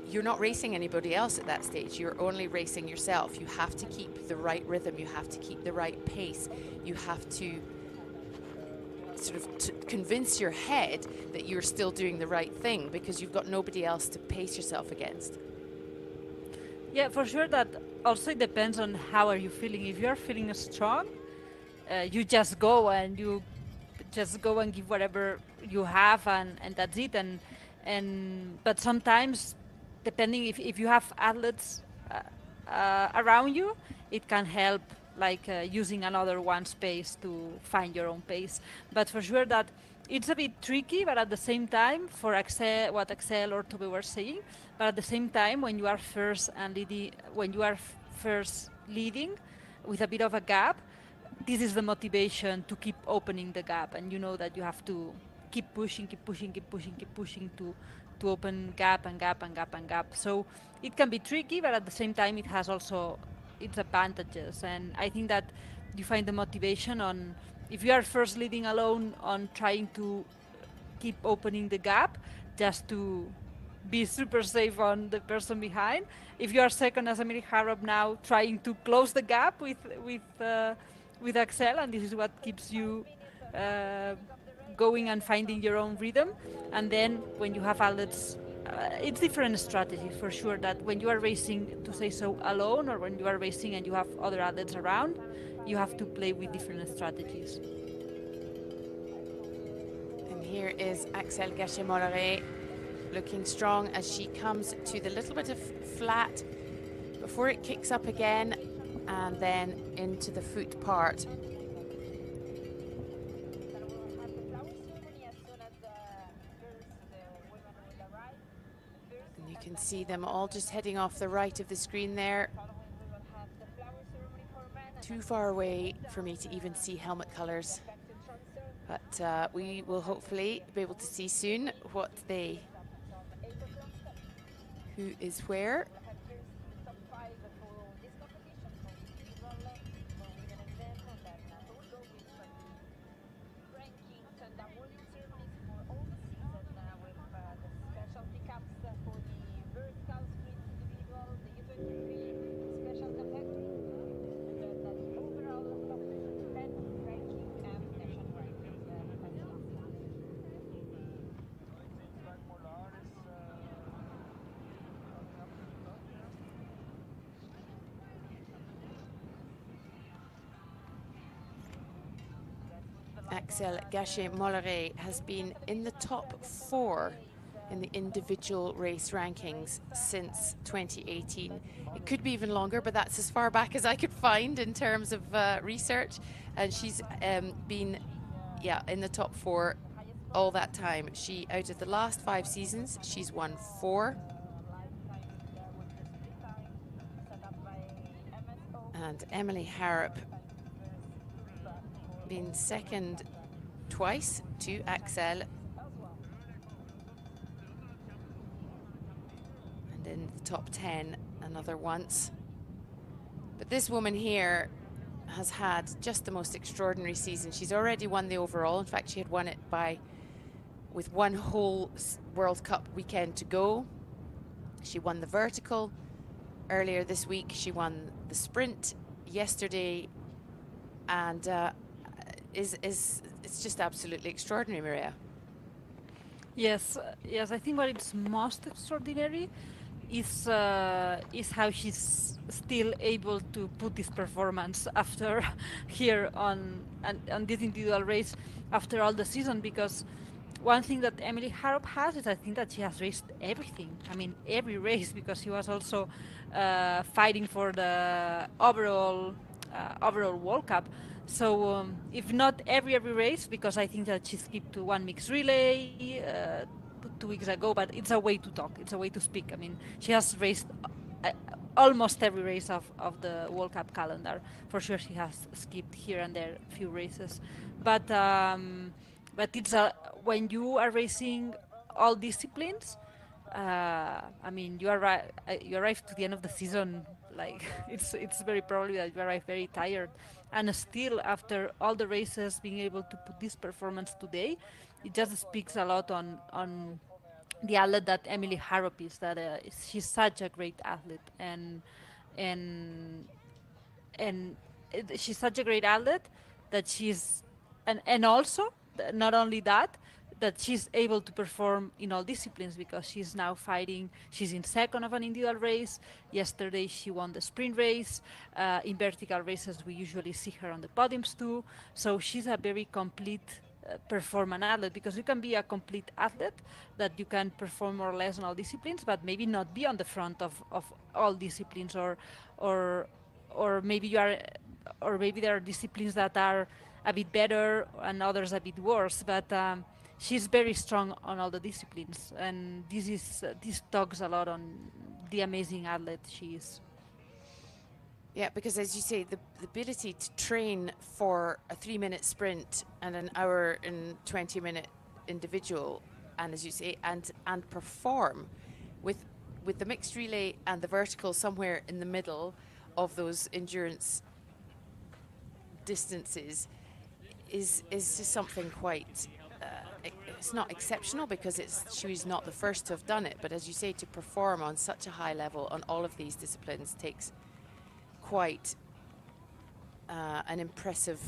you're not racing anybody else at that stage. You're only racing yourself. You have to keep the right rhythm. You have to keep the right pace. You have to sort of convince your head that you're still doing the right thing because you've got nobody else to pace yourself against. Yeah, for sure. That also depends on how are you feeling. If you're feeling strong, you just go and give whatever you have, and that's it. And but sometimes, depending if you have athletes around you, it can help, like using another one's pace to find your own pace. But for sure that it's a bit tricky, but at the same time, for what Axel or Tobe were saying, but at the same time, when you are first leading with a bit of a gap, this is the motivation to keep opening the gap, and you know that you have to keep pushing to open gap and gap and gap and gap. So it can be tricky, but at the same time, it has also its advantages. And I think that you find the motivation on, if you are first leading alone, on trying to keep opening the gap just to be super safe on the person behind. If you are second as Emily Harrop now, trying to close the gap with Axel, and this is what keeps you going and finding your own rhythm. And then when you have athletes, it's different strategies for sure, that when you are racing, to say so, alone, or when you are racing and you have other athletes around, you have to play with different strategies. And here is Axel Gachet-Molleret looking strong as she comes to the little bit of flat before it kicks up again and then into the foot part. And you can see them all just heading off the right of the screen there. Too far away for me to even see helmet colours. But we will hopefully be able to see soon who is where. Axel Gachet-Molleret has been in the top 4 in the individual race rankings since 2018. It could be even longer, but that's as far back as I could find in terms of research. And she's been, in the top 4 all that time. Out of the last 5 seasons, she's won 4. And Emily Harrop been second twice to Axel, and in the top 10 another once. But this woman here has had just the most extraordinary season. She's already won the overall. In fact, she had won it with one whole World Cup weekend to go. She won the vertical earlier this week. She won the sprint yesterday, and it's just absolutely extraordinary, Maria. Yes, I think what is most extraordinary is how she's still able to put this performance after here on this individual race after all the season, because one thing that Emily Harrop has is I think that she has raced everything. I mean, every race, because she was also fighting for the overall World Cup. So if not every race, because I think that she skipped to one mixed relay 2 weeks ago, but it's a way to talk, it's a way to speak. I mean, she has raced almost every race of the World Cup calendar. For sure she has skipped here and there a few races. But it's when you are racing all disciplines, I mean, you arrive to the end of the season, like it's very probably that you arrive very tired, and still after all the races being able to put this performance today, it just speaks a lot on the athlete that Emily Harrop is. That she's such a great athlete, and she's such a great athlete that she's and also not only that she's able to perform in all disciplines, because she's now fighting. She's in second of an individual race. Yesterday she won the sprint race. In vertical races we usually see her on the podiums too. So she's a very complete performance athlete, because you can be a complete athlete that you can perform more or less on all disciplines, but maybe not be on the front of all disciplines, or maybe you are, or maybe there are disciplines that are a bit better and others a bit worse, but she's very strong on all the disciplines, and this talks a lot on the amazing athlete she is. Yeah, because as you say, the ability to train for a 3-minute sprint and an hour and 20-minute individual, and as you say, and perform with the mixed relay and the vertical somewhere in the middle of those endurance distances is just something quite. It's not exceptional, because she's not the first to have done it, but as you say, to perform on such a high level on all of these disciplines takes quite an impressive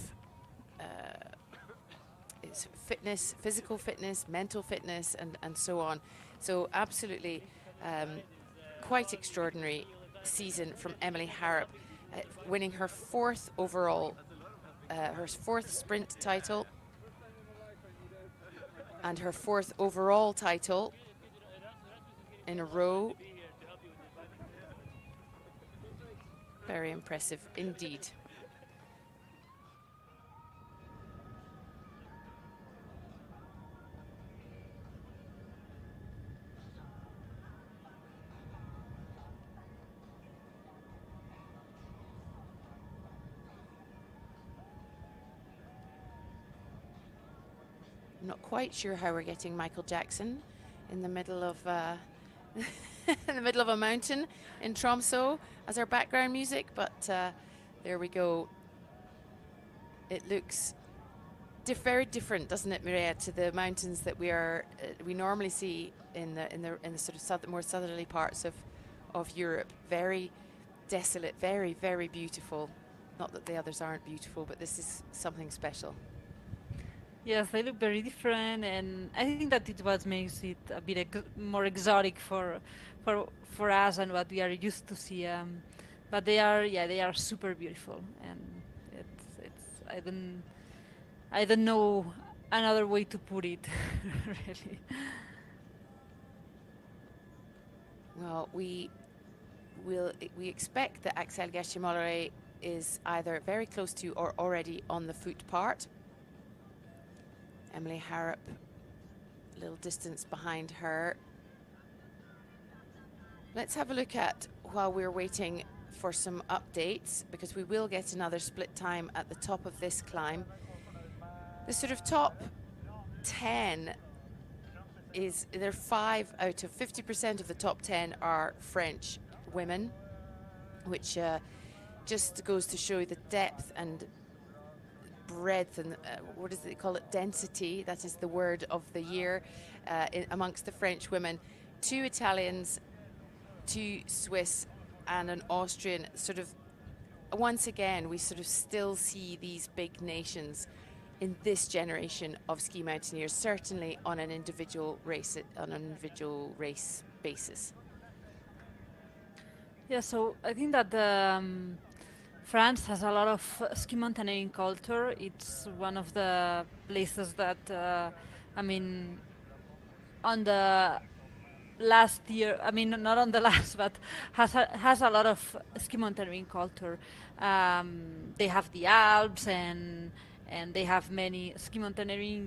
it's fitness, physical fitness, mental fitness, and so on. So absolutely quite extraordinary season from Emily Harrop, winning her 4th overall, her 4th sprint title, and her 4th overall title in a row. Very impressive indeed. I'm not quite sure how we're getting Michael Jackson in the middle of in the middle of a mountain in Tromso as our background music, but there we go. It looks very different, doesn't it, Mireia, to the mountains that we normally see in the sort of more southerly parts of Europe. Very desolate, very, very beautiful. Not that the others aren't beautiful, but this is something special. Yes, they look very different, and I think that it what makes it a bit more exotic for us and what we are used to see. But they are super beautiful, and it's I don't know another way to put it, really. Well, we expect that Axel Gershimollere is either very close to or already on the foot part. Emily Harrop, a little distance behind her. Let's have a look at, while we're waiting for some updates, because we will get another split time at the top of this climb. The sort of top 10 there are 5 out of 50% of the top 10 are French women, which just goes to show you the depth and breadth and what is it they call it, density, that is the word of the year amongst the French women. 2 Italians, 2 Swiss and an Austrian. Sort of once again we sort of still see these big nations in this generation of ski mountaineers, certainly on an individual race basis. Yeah, so I think that France has a lot of ski mountaineering culture. It's one of the places that, I mean, on the last year, I mean, not on the last, but has a lot of ski mountaineering culture. They have the Alps and they have many ski mountaineering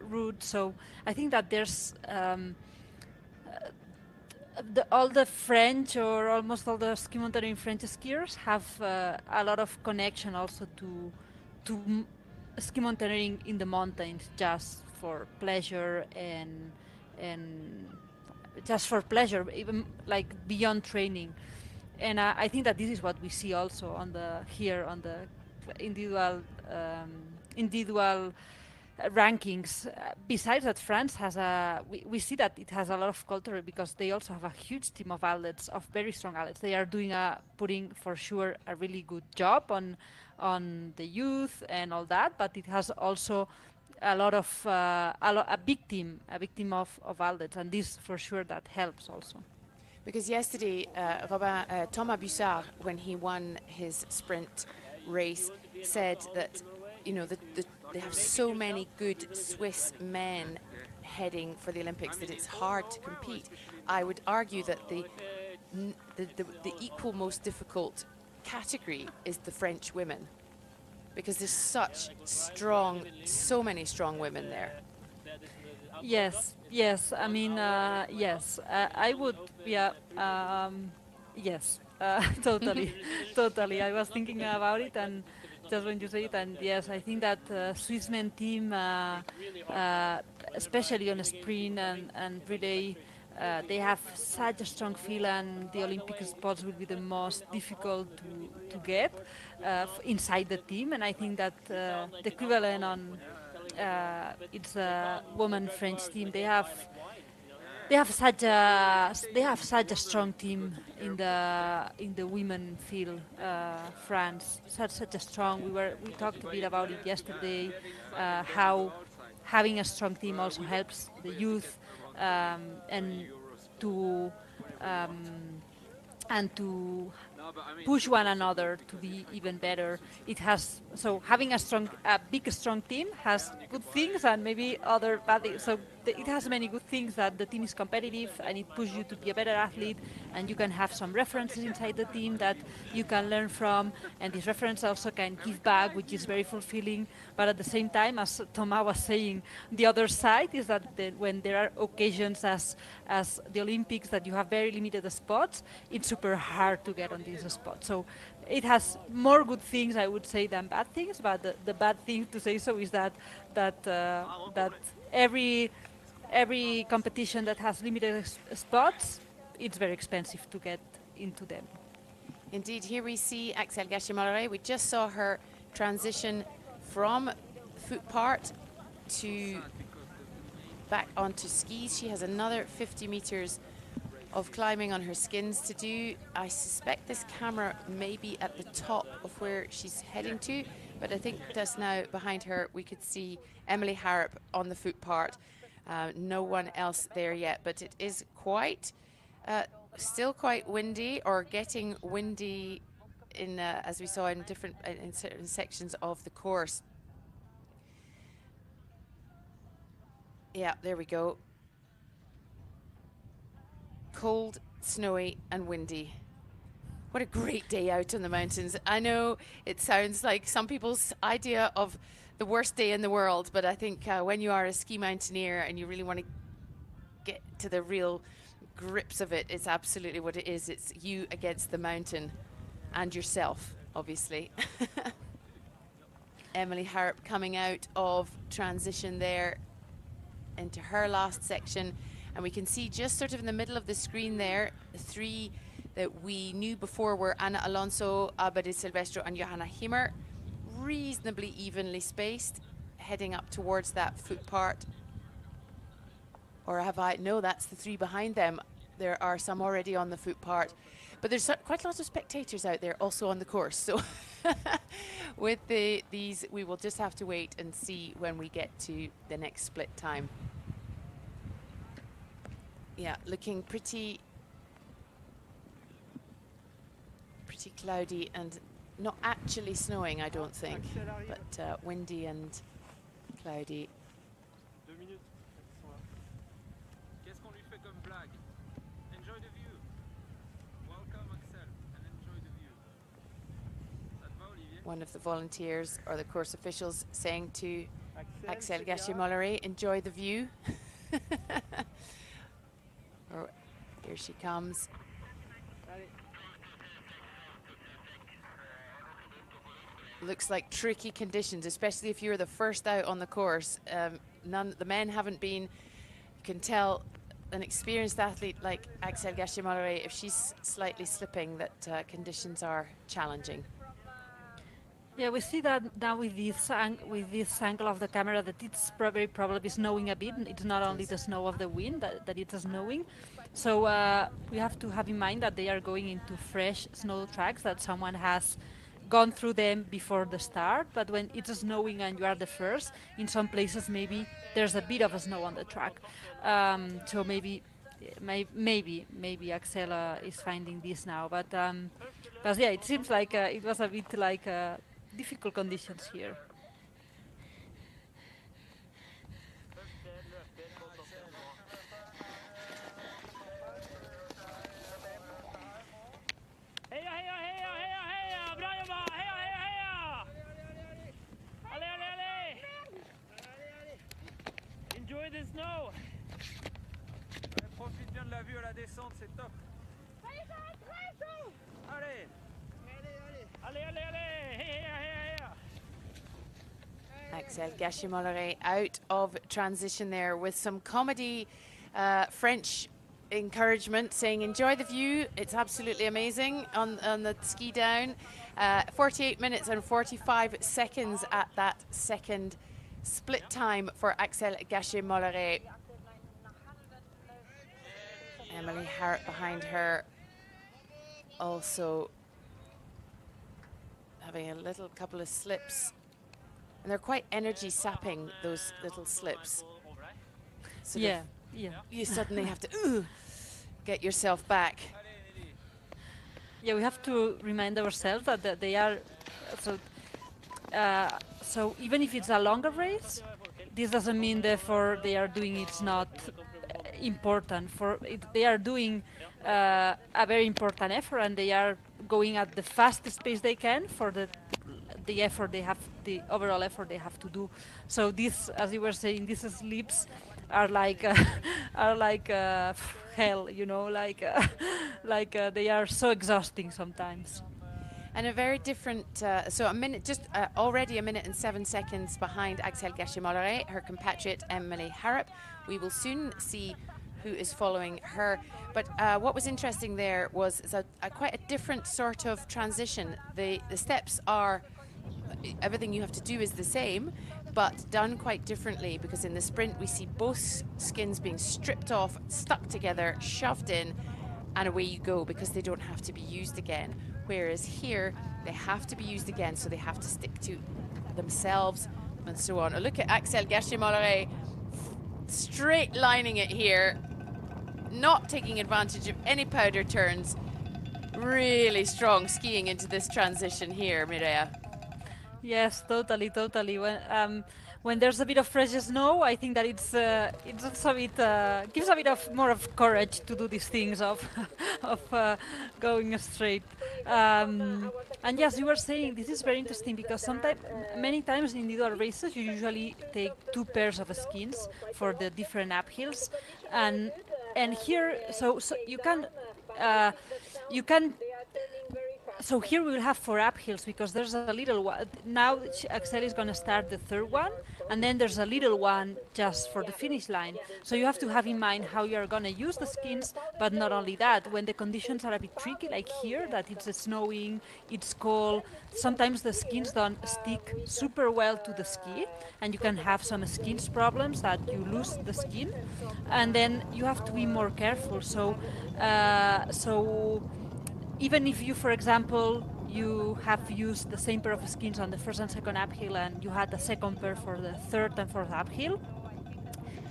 routes. So I think that there's all the French, or almost all the ski mountaineering French skiers, have a lot of connection also to ski mountaineering in the mountains, just for pleasure and just for pleasure, even like beyond training. And I think that this is what we see also on the individual rankings. Besides that, France has we see that it has a lot of culture, because they also have a huge team of athletes, of very strong athletes. They are putting for sure a really good job on the youth and all that, but it has also a lot of a big team of athletes, and this for sure that helps also. Because yesterday, Thomas Bussard, when he won his sprint race, said that, you know, they have so many good Swiss men heading for the Olympics that it's hard to compete. I would argue that the equal most difficult category is the French women, because there's so many strong women there. Yes. I mean, yes. I would, yeah. Yes. Totally, totally. I was thinking about it, and just when you say it, and yes, I think that Swiss men team, especially on sprint and relay, they have such a strong feel, and the Olympic spots will be the most difficult to get inside the team. And I think that the equivalent on it's a women French team. They have such a strong team in the women field. France, such a strong. We talked a bit about it yesterday. How having a strong team also helps the youth and to push one another to be even better. It has, so having a big strong team has good things and maybe other bad things. So it has many good things, that the team is competitive and it pushes you to be a better athlete, and you can have some references inside the team that you can learn from, and this reference also can give back, which is very fulfilling. But at the same time, as Thomas was saying, the other side is that when there are occasions as the Olympics that you have very limited spots, it's super hard to get on these spots. So it has more good things, I would say, than bad things. But the bad thing to say so is that every every competition that has limited spots, it's very expensive to get into them. Indeed, here we see Axel Gachimare. We just saw her transition from foot part to back onto skis. She has another 50 meters of climbing on her skins to do. I suspect this camera may be at the top of where she's heading to, but I think just now behind her we could see Emily Harrop on the foot part. No one else there yet, but it is quite still quite windy, or getting windy in as we saw in different in certain sections of the course. Yeah, there we go. Cold, snowy and windy. What a great day out on the mountains. I know it sounds like some people's idea of the worst day in the world, but I think when you are a ski mountaineer and you really want to get to the real grips of it, it's absolutely what it is. It's you against the mountain and yourself, obviously. Emily Harrop coming out of transition there into her last section, and we can see just sort of in the middle of the screen there, the three that we knew before were Anna Alonso, Alba Di Silvestro and Johanna Himmer, reasonably evenly spaced, heading up towards that foot part. Or have I? No, that's the three behind them. There are some already on the foot part, but there's quite a lot of spectators out there also on the course. So with these, we will just have to wait and see when we get to the next split time. Yeah, looking pretty cloudy and not actually snowing, I don't think, but windy and cloudy. One of the volunteers or the course officials saying to Axel Gachimare, enjoy the view. Oh, here she comes. Looks like tricky conditions, especially if you're the first out on the course. The men haven't been. You can tell an experienced athlete like Axel Gachimare, if she's slightly slipping, that conditions are challenging. Yeah, we see that now with this angle of the camera that it's probably snowing a bit. It's not only the snow of the wind that it's snowing. So we have to have in mind that they are going into fresh snow tracks, that someone has gone through them before the start. But when it's snowing and you are the first, in some places maybe there's a bit of snow on the track. So maybe Axel is finding this now. But yeah, it seems like it was a bit like difficult conditions here. Enjoy the snow. Profite bien de la vue à la descente, c'est top. Allez. Axel Gachimare out of transition there with some comedy French encouragement, saying enjoy the view, it's absolutely amazing on the ski down. 48 minutes and 45 seconds at that second split time for Axel Gachimare. Emily Harrop behind her, also having a little couple of slips, and they're quite energy sapping, those little slips. Yeah. You suddenly have to get yourself back. Yeah, we have to remind ourselves that they are so even if it's a longer race, this doesn't mean therefore they are doing it's not important. They are doing a very important effort, and they are going at the fastest pace they can for the effort they have, the overall effort they have to do. So this, as you were saying, these slips are like hell, you know, like they are so exhausting sometimes. And a very different, so a minute, just already a minute and 7 seconds behind Axel Gachet-Molleret, her compatriot Emily Harrop. We will soon see who is following her. But what was interesting there was quite a different sort of transition. The steps are, everything you have to do is the same, but done quite differently, because in the sprint we see both skins being stripped off, stuck together, shoved in, and away you go, because they don't have to be used again. Whereas here, they have to be used again, so they have to stick to themselves and so on. Look at Axel Gachet-Molleret straight lining it here, not taking advantage of any powder turns. Really strong skiing into this transition here, Mireia. Yes, totally, totally. When there's a bit of fresh snow, I think that it's also a bit gives a bit of more of courage to do these things of of going straight. And yes, you were saying this is very interesting because sometimes, many times in individual races, you usually take two pairs of skins for the different uphills, and here, so you can so here we will have four uphills because there's a little one. Now Axel is going to start the third one, and then there's a little one just for the finish line. So you have to have in mind how you are going to use the skins, but not only that, when the conditions are a bit tricky, like here, that it's snowing, it's cold, sometimes the skins don't stick super well to the ski, and you can have some skins problems that you lose the skin, and then you have to be more careful. So even if you, for example, you have used the same pair of skins on the first and second uphill, and you had the second pair for the third and fourth uphill,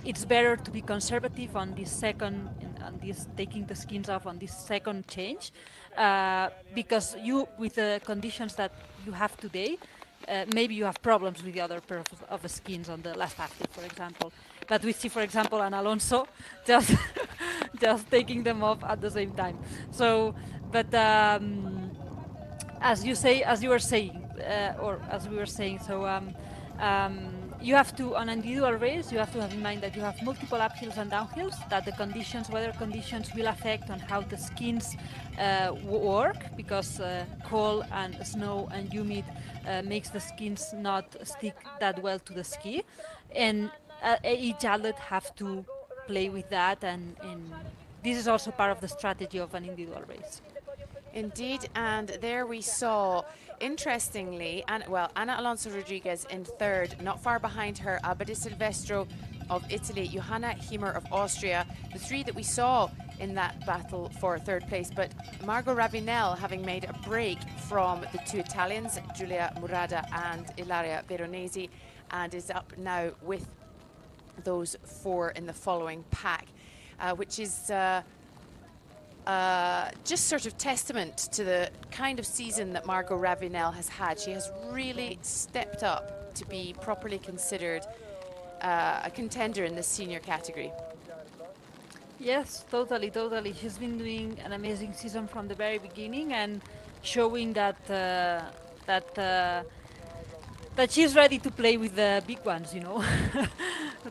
it's better to be conservative on this second, on this taking the skins off on this second change, because you, with the conditions that you have today, maybe you have problems with the other pair of skins on the last uphill, for example. But we see, for example, an Alonso just just taking them off at the same time. So, but as you say, as you were saying, or as we were saying, so you have to, on an individual race, you have to have in mind that you have multiple uphills and downhills, that the conditions, weather conditions, will affect on how the skins work, because cold and snow and humid makes the skins not stick that well to the ski, and each athlete have to play with that, and this is also part of the strategy of an individual race. Indeed, and there we saw, interestingly, Anna Alonso Rodriguez in third, not far behind her, Alba Di Silvestro of Italy, Johanna Hiemer of Austria, the three that we saw in that battle for third place. But Margot Ravinel, having made a break from the two Italians, Giulia Murada and Ilaria Veronesi, and is up now with those four in the following pack, which is just sort of testament to the kind of season that Margot Ravinel has had. She has really stepped up to be properly considered a contender in the senior category. Yes, totally, totally. She's been doing an amazing season from the very beginning, and showing that that she's ready to play with the big ones, you know,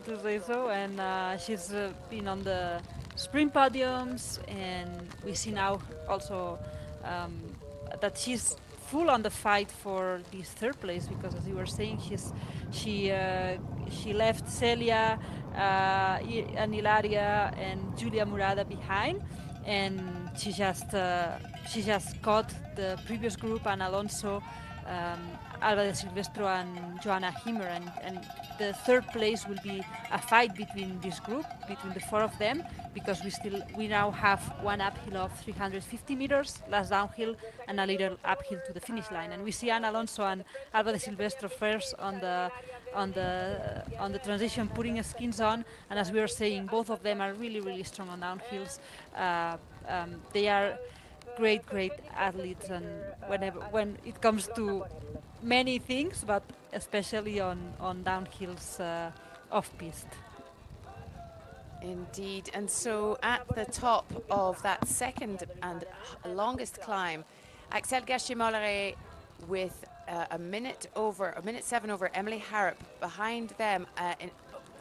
to say so. And she's been on the sprint podiums, and we see now also that she's full on the fight for this third place, because, as you were saying, she left Celia and Ilaria and Giulia Murada behind, and she just caught the previous group, and Alonso, Alba de Silvestro and Johanna Hiemer, and the third place will be a fight between this group, between the four of them, because we now have one uphill of 350 meters, last downhill, and a little uphill to the finish line. And we see Ana Alonso and Alba de Silvestro first on the transition, putting skins on, and as we were saying, both of them are really, really strong on downhills. They are great athletes, and when it comes to many things, but especially on downhills off piste. Indeed, and so at the top of that second and longest climb, Axel Gachet-Molleret with a minute 7 over Emily Harrop. Behind them,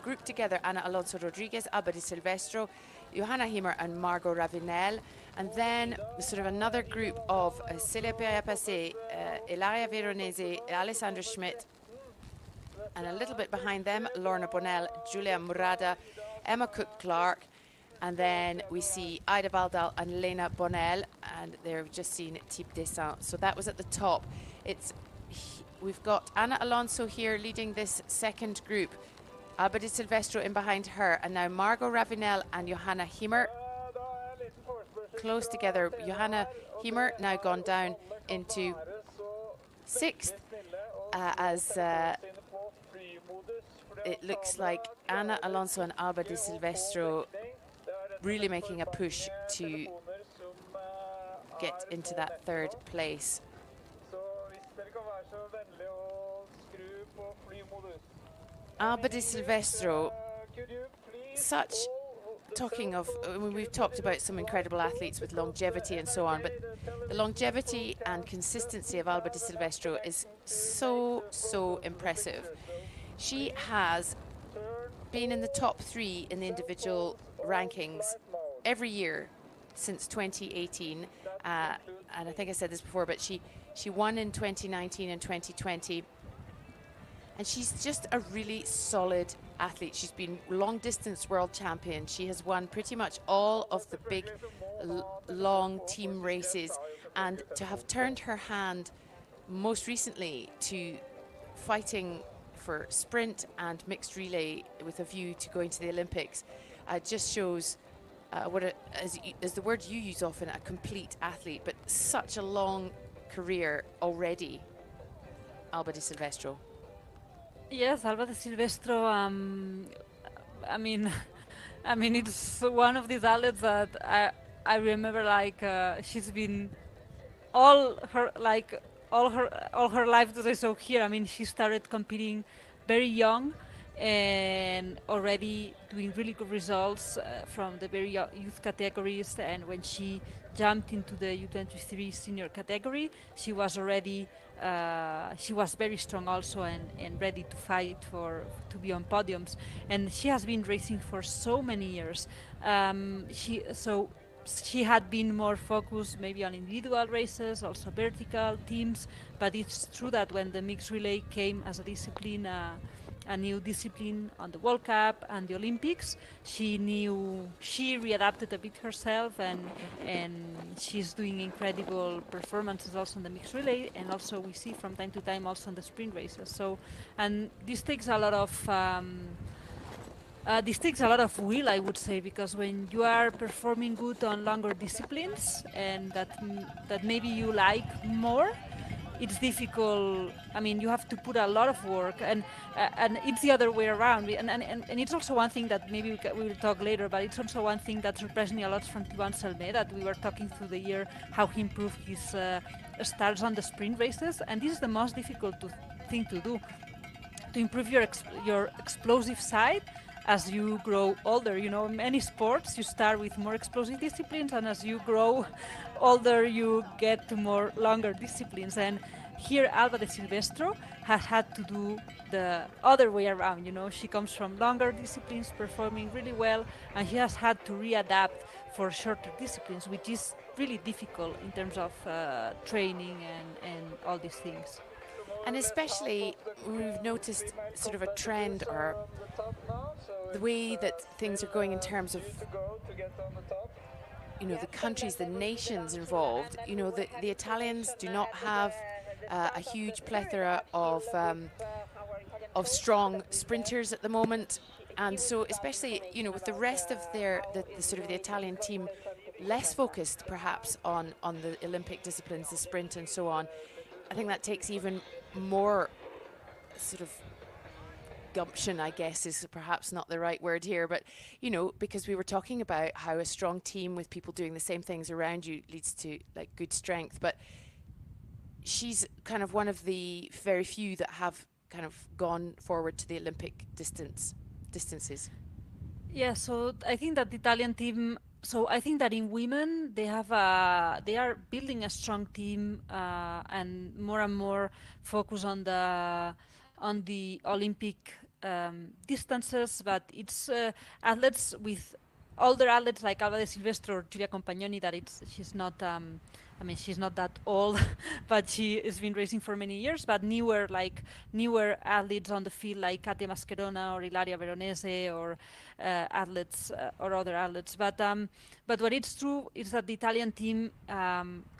grouped together, Ana Alonso Rodriguez, Alba Di Silvestro, Johanna Hiemer and Margot Ravinel. And then sort of another group of Celia Passé, Ilaria Veronese, Alessandra Schmidt, and a little bit behind them, Lorna Bonnell, Julia Murada, Emma Cook-Clark, and then we see Ida Baldal and Lena Bonnell, and they've just seen Type Dessin. So that was at the top. We've got Anna Alonso here leading this second group, Alba Di Silvestro in behind her, and now Margot Ravinel and Johanna Himmer close together. Johanna Himmer now gone down into sixth as it looks like Anna Alonso and Alba Di Silvestro really making a push to get into that third place. Alba Di Silvestro, talking of, we've talked about some incredible athletes with longevity and so on, but the longevity and consistency of Alba Di Silvestro is so impressive. She has been in the top 3 in the individual rankings every year since 2018, and I think I said this before, but she won in 2019 and 2020, and she's just a really solid athlete. She's been long distance world champion. She has won pretty much all of the big long team races, and to have turned her hand most recently to fighting for sprint and mixed relay with a view to going to the Olympics just shows as the word you use often, a complete athlete, but such a long career already, Alba Di Silvestro. Yes, Alba Di Silvestro. I mean, it's one of these athletes that I remember. Like she's been all her life. That I saw here. I mean, she started competing very young and already doing really good results from the very youth categories. And when she jumped into the U23 senior category, she was already she was very strong also and ready to fight to be on podiums. And she has been racing for so many years. She had been more focused maybe on individual races, also vertical teams, but it's true that when the mixed relay came as a discipline, a new discipline on the World Cup and the Olympics, she readapted a bit herself, and she's doing incredible performances also in the mixed relay, and also we see from time to time also in the sprint races. So, and this takes a lot of will, I would say, because when you are performing good on longer disciplines and that maybe you like more, it's difficult. I mean, you have to put a lot of work, and it's the other way around. And it's also one thing that maybe we will talk later, but it's also one thing that surprised me a lot from Thibaut Salmet, that we were talking through the year how he improved his starts on the sprint races, and this is the most difficult thing to do, to improve your explosive side as you grow older. You know, in many sports you start with more explosive disciplines, and as you grow older you get to more longer disciplines. And here Alba Di Silvestro has had to do the other way around. You know, she comes from longer disciplines performing really well, and she has had to readapt for shorter disciplines, which is really difficult in terms of training and all these things. And especially we've noticed sort of a trend, or the way that things are going in terms of, you know, the countries, the nations involved. You know, the Italians do not have a huge plethora of strong sprinters at the moment, and so especially, you know, with the rest of the sort of the Italian team less focused perhaps on the Olympic disciplines, the sprint and so on, I think that takes even more sort of gumption, I guess is perhaps not the right word here, but, you know, because we were talking about how a strong team with people doing the same things around you leads to like good strength, but she's kind of one of the very few that have kind of gone forward to the Olympic distances. Yeah, so I think that the Italian team. So I think that in women they are building a strong team and more focus on the Olympic distances. But it's athletes with older athletes like Alba de Silvestre or Giulia Compagnoni, that she's not. I mean, she's not that old, but she has been racing for many years. But newer athletes on the field like Katia Mascherona or Ilaria Veronese or athletes or other athletes. But what is true is that the Italian team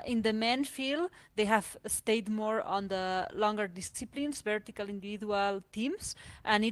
in the men field, they have stayed more on the longer disciplines, vertical individual teams, and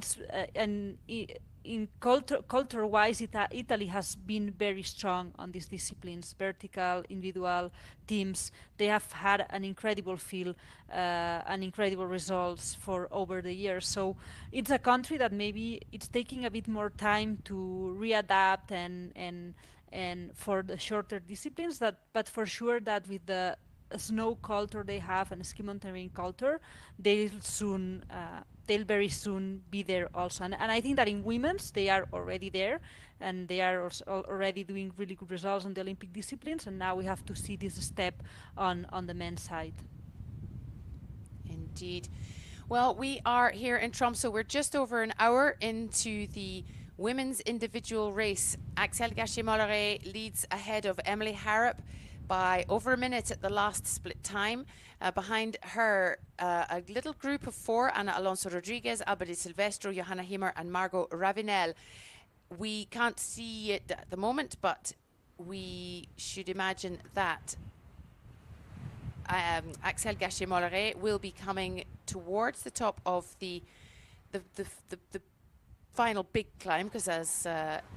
in culture-wise, Italy has been very strong on these disciplines, vertical, individual teams. They have had an incredible field and incredible results for over the years. So it's a country that maybe it's taking a bit more time to readapt and for the shorter disciplines. But for sure that with the snow culture they have and ski mountaineering culture, they'll very soon be there also. And I think that in women's they are already there, and they are also already doing really good results on the Olympic disciplines. And now we have to see this step on the men's side. Indeed. Well, we are here in Tromso. We're just over an hour into the women's individual race. Axel Gachet-Molleret leads ahead of Emily Harrop by over a minute at the last split time. Behind her, a little group of four: Ana Alonso Rodriguez, Alba de Silvestro, Johanna Himmer and Margot Ravinel. We can't see it at the moment, but we should imagine that Axel Gachet-Molleret will be coming towards the top of the final big climb, because as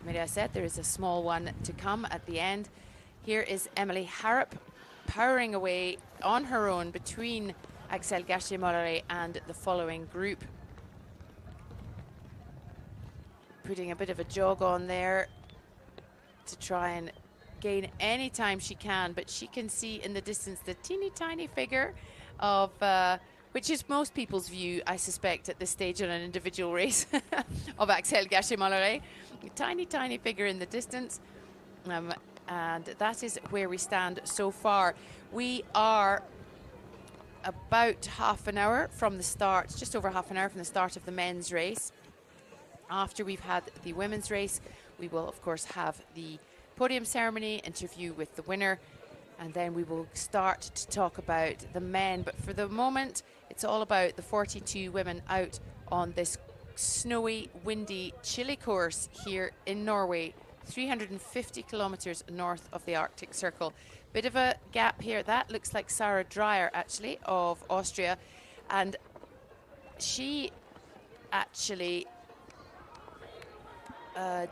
Mireia said, there is a small one to come at the end. Here is Emily Harrop powering away on her own between Axel Gachet-Molleret and the following group. Putting a bit of a jog on there to try and gain any time she can, but she can see in the distance the teeny tiny figure of which is most people's view, I suspect, at this stage on an individual race of Axel Gachet-Molleret. A tiny figure in the distance, and that is where we stand so far. We are about half an hour from the start, just over half an hour from the start of the men's race. After we've had the women's race, we will of course have the podium ceremony, interview with the winner, and then we will start to talk about the men. But for the moment, it's all about the 42 women out on this snowy, windy, chilly course here in Norway, 350 kilometers north of the Arctic Circle. Bit of a gap here. That looks like Sarah Dreyer, actually, of Austria. And she actually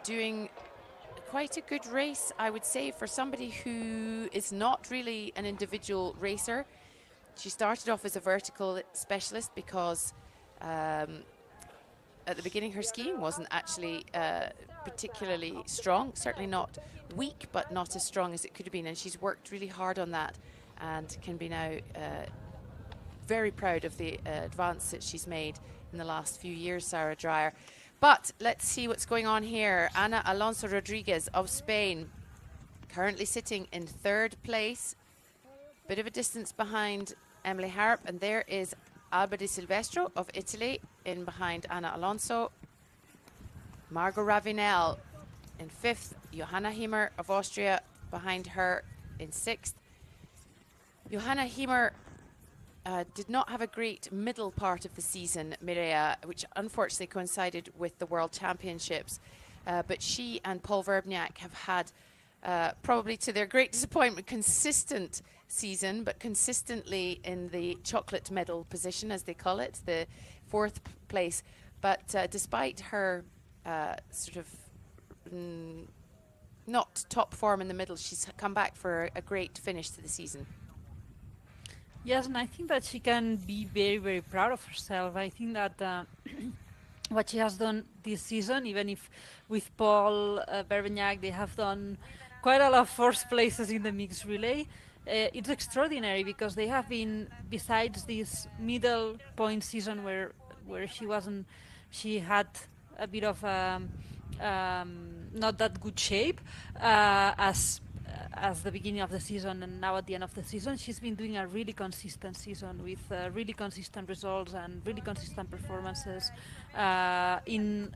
doing quite a good race, I would say, for somebody who is not really an individual racer. She started off as a vertical specialist because at the beginning her skiing wasn't actually particularly strong, certainly not weak, but not as strong as it could have been, and she's worked really hard on that and can be now very proud of the advance that she's made in the last few years, Sarah Dreyer. But let's see what's going on here. Ana Alonso Rodriguez of Spain, currently sitting in third place. Bit of a distance behind Emily Harrop. And there is Alba de Silvestro of Italy in behind Ana Alonso. Margot Ravinel in fifth. Johanna Himmer of Austria behind her in sixth. Johanna Himmer did not have a great middle part of the season, Mireia, which unfortunately coincided with the World Championships. But she and Paul Verbniak have had, probably to their great disappointment, consistent season, but consistently in the chocolate medal position, as they call it, the fourth place. But despite her sort of not top form in the middle, she's come back for a great finish to the season. Yes, and I think that she can be very, very proud of herself. I think that what she has done this season, even if with Paul Verbenjak, they have done quite a lot of first places in the mixed relay, it's extraordinary because they have been, besides this middle point season where she had a bit of not that good shape as the beginning of the season, and now at the end of the season, she's been doing a really consistent season with really consistent results and really consistent performances in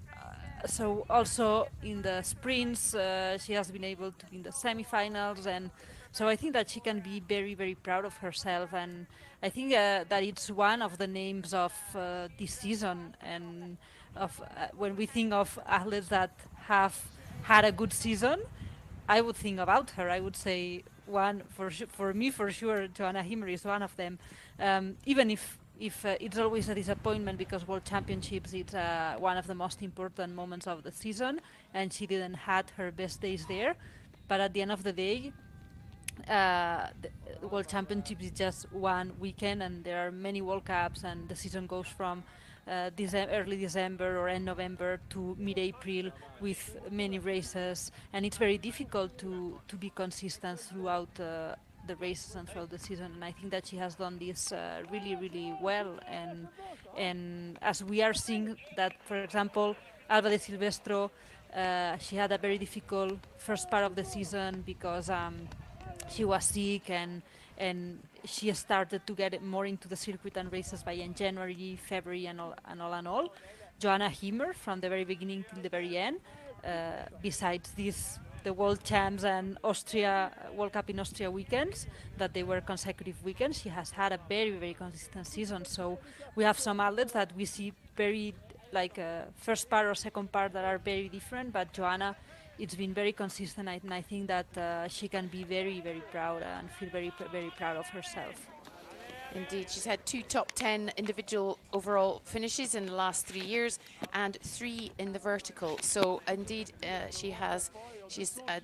So also in the sprints, she has been able to be in the semifinals, and so I think that she can be very, very proud of herself. And I think that it's one of the names of this season. And of when we think of athletes that have had a good season, I would think about her. I would say one for me for sure. Joanna Himmer is one of them. Even if it's always a disappointment because World Championships is one of the most important moments of the season, and she didn't had her best days there. But at the end of the day, the World Championships is just one weekend, and there are many World Cups, and the season goes from early December or end November to mid-April with many races, and it's very difficult to be consistent throughout the races and throughout the season. And I think that she has done this really, really well. And as we are seeing that, for example, Alba de Silvestro, she had a very difficult first part of the season because she was sick, and she started to get more into the circuit and races by in January, February, and all. Joanna Himmer from the very beginning till the very end. Besides this, the World Champs and Austria World Cup in Austria weekends, that they were consecutive weekends, she has had a very, very consistent season. So we have some athletes that we see very like first part or second part that are very different, but Joanna, it's been very consistent, and I think that she can be very, very proud and feel very, very proud of herself. Indeed, she's had 2 top 10 individual overall finishes in the last 3 years and 3 in the vertical. So indeed, she's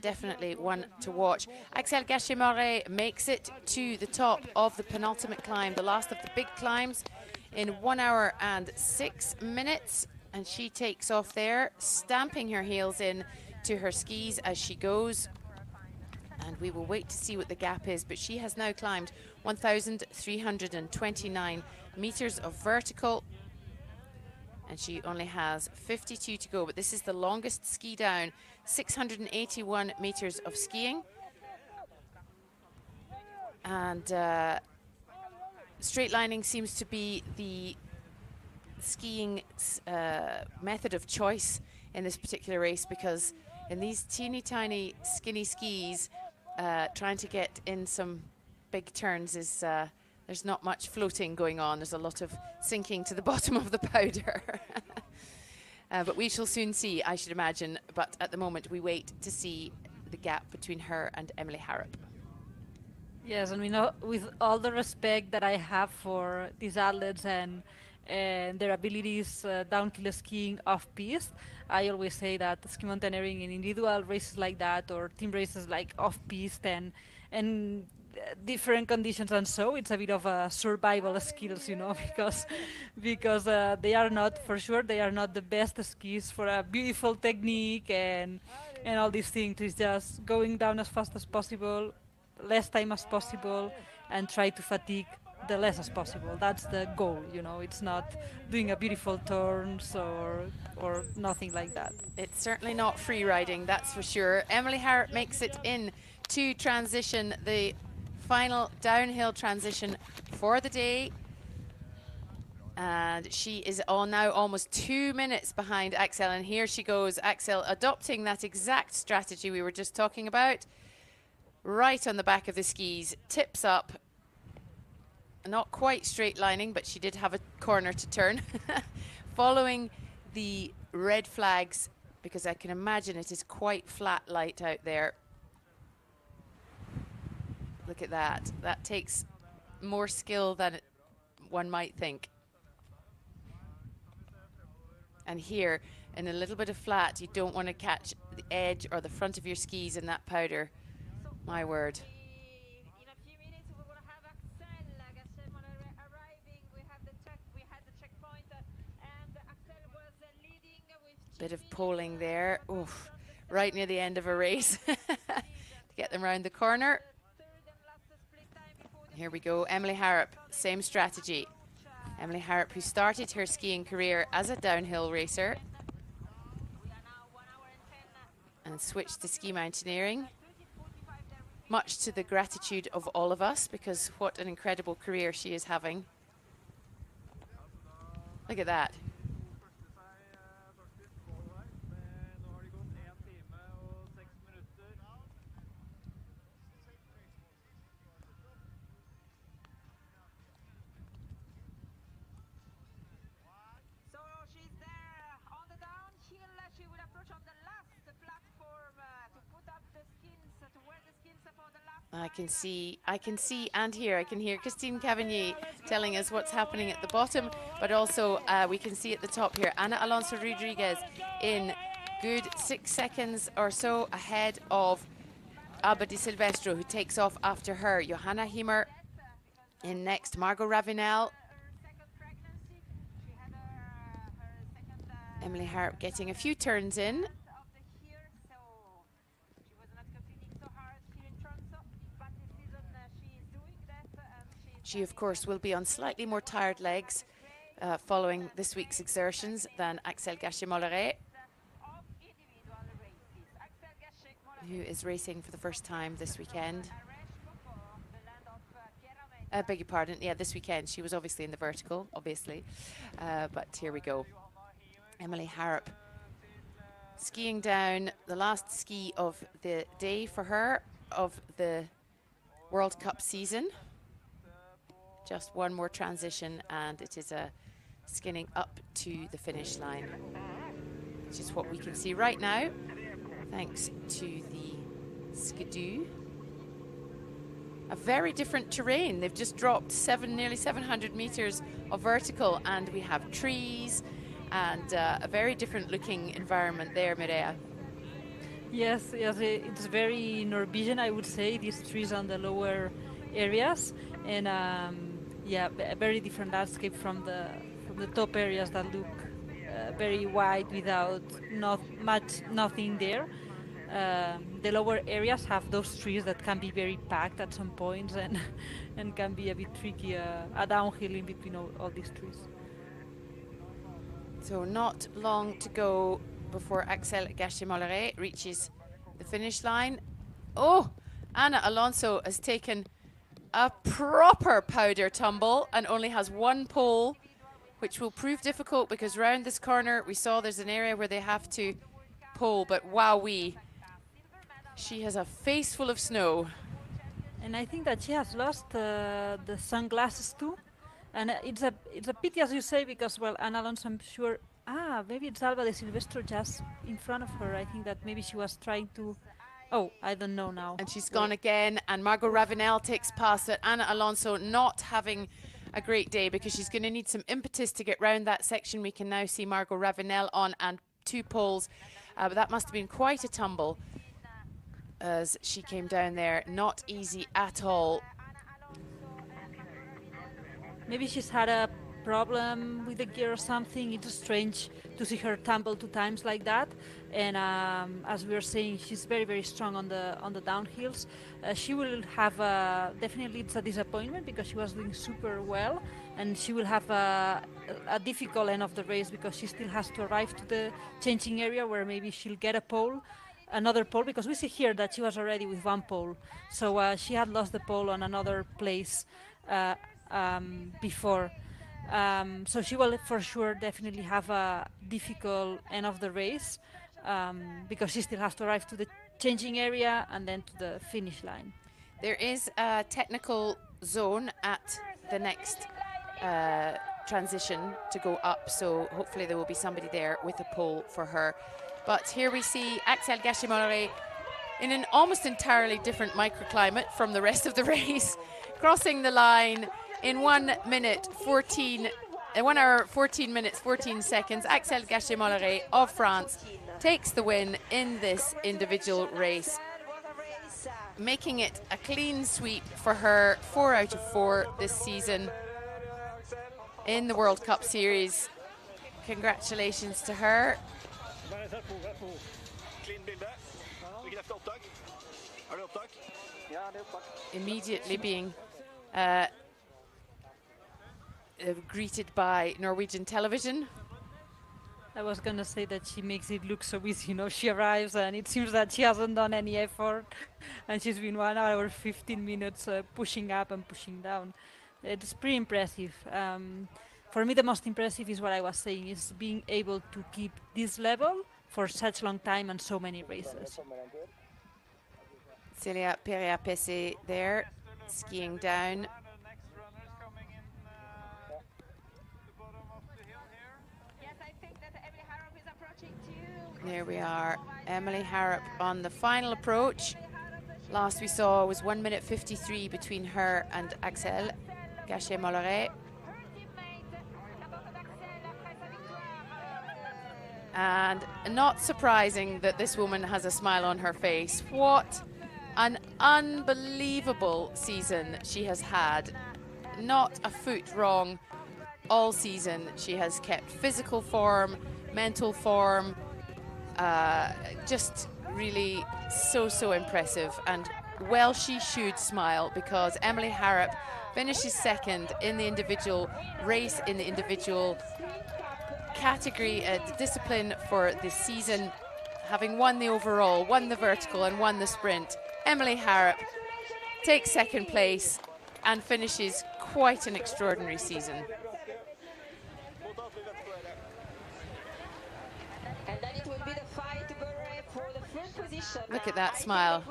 definitely one to watch. Axelle Gachet-Moret makes it to the top of the penultimate climb, the last of the big climbs, in 1 hour and 6 minutes. And she takes off there, stamping her heels in to her skis as she goes. And we will wait to see what the gap is, but she has now climbed 1,329 meters of vertical, and she only has 52 to go, but this is the longest ski down, 681 meters of skiing. And straight lining seems to be the skiing method of choice in this particular race, because in these teeny tiny skinny skis, trying to get in some big turns is there's not much floating going on. There's a lot of sinking to the bottom of the powder. But we shall soon see, I should imagine. But at the moment, we wait to see the gap between her and Emily Harrop. Yes, and we know, with all the respect that I have for these athletes and their abilities downhill skiing off-piste, I always say that ski mountaineering in individual races like that, or team races like off-piste and different conditions, and so it's a bit of a survival skills, because they are not, for sure, they are not the best skis for a beautiful technique and all these things. It's just going down as fast as possible, less time as possible, and try to fatigue the less as possible. That's the goal, It's not doing a beautiful turns or nothing like that. It's certainly not free riding, that's for sure. Emily Harrop makes it in to transition, the final downhill transition for the day. And she is now almost 2 minutes behind Axelle, and here she goes. Axelle adopting that exact strategy we were just talking about. Right on the back of the skis, tips up. Not quite straight lining, but she did have a corner to turn. Following the red flags, because I can imagine it is quite flat light out there. Look at that. That takes more skill than one might think. And here, in a little bit of flat, you don't want to catch the edge or the front of your skis in that powder. My word. In a few minutes, we will have Axelle Gachet-Moret arriving. We had the checkpoint, and Axelle was leading with. Bit of polling there. Oof, right near the end of a race. To get them around the corner. Here we go. Emily Harrop, same strategy. Emily Harrop, who started her skiing career as a downhill racer and switched to ski mountaineering. Much to the gratitude of all of us, because what an incredible career she is having. Look at that. I can see and hear. I can hear Christine Cavigny telling us what's happening at the bottom, but also we can see at the top here Ana Alonso Rodriguez in good 6 seconds or so ahead of Alba Di Silvestro, who takes off after her. Johanna Hiemer in next. Margot Ravenel. Emily Harp getting a few turns in. She, of course, will be on slightly more tired legs following this week's exertions than Axel Gachet-Molleret, who is racing for the first time this weekend. I beg your pardon, yeah, this weekend. She was obviously in the vertical, obviously, but here we go. Emily Harrop skiing down the last ski of the day for her of the World Cup season. Just one more transition and it is a skinning up to the finish line, which is what we can see right now, thanks to the skidoo. A very different terrain. They've just dropped nearly 700 meters of vertical, and we have trees and a very different looking environment there, Mireia. Yes, it's very Norwegian, I would say, these trees on the lower areas, and yeah, a very different landscape from the top areas that look very wide without nothing there. The lower areas have those trees that can be very packed at some points and can be a bit tricky, a downhill in between all these trees. So not long to go before Axel Gachet-Molleret reaches the finish line. Oh, Ana Alonso has taken a proper powder tumble and only has one pole, which will prove difficult because round this corner we saw there's an area where they have to pole, but wowee. She has a face full of snow. And I think that she has lost the sunglasses too. And it's a pity, as you say, because, well, Ana Alonso, I'm sure, maybe it's Alba de Silvestro just in front of her. I think that maybe she was trying to, I don't know now. And she's gone again, and Margot Ravenel takes past it. Ana Alonso not having a great day because she's going to need some impetus to get round that section. We can now see Margot Ravenel on and two poles, but that must have been quite a tumble as she came down there. Not easy at all. Maybe she's had a problem with the gear or something. It's strange to see her tumble 2 times like that. And as we were saying, she's very, very strong on the downhills. She will have definitely it's a disappointment because she was doing super well, and she will have a difficult end of the race because she still has to arrive to the changing area where maybe she'll get another pole, because we see here that she was already with 1 pole. So she had lost the pole on another place before. So she will for sure definitely have a difficult end of the race because she still has to arrive to the changing area and then to the finish line. There is a technical zone at the next transition to go up, so hopefully there will be somebody there with a pole for her. But here we see Axel Gachet-Molleret in an almost entirely different microclimate from the rest of the race, crossing the line in 1 hour 14 minutes 14 seconds. Axel Gachet-Molleret of France takes the win in this individual race, making it a clean sweep for her, 4 out of 4 this season in the World Cup series. Congratulations to her. Immediately being greeted by Norwegian television. I was gonna say that she makes it look so easy, she arrives and it seems that she hasn't done any effort and she's been 1 hour 15 minutes pushing up and pushing down. It's pretty impressive. For me the most impressive is what I was saying, is being able to keep this level for such long time and so many races. Celia Perea-Pessé there, skiing down. There we are, Emily Harrop on the final approach. Last we saw was 1 minute 53 between her and Axel Gachet-Molleret. And not surprising that this woman has a smile on her face. What an unbelievable season she has had. Not a foot wrong all season. She has kept physical form, mental form, just really so impressive. And well, she should smile, because Emily Harrop finishes second in the individual race, in the individual category, the discipline for this season, having won the overall, won the vertical and won the sprint. Emily Harrop takes second place and finishes quite an extraordinary season. And then it will be the fight for the first position. Look at that smile.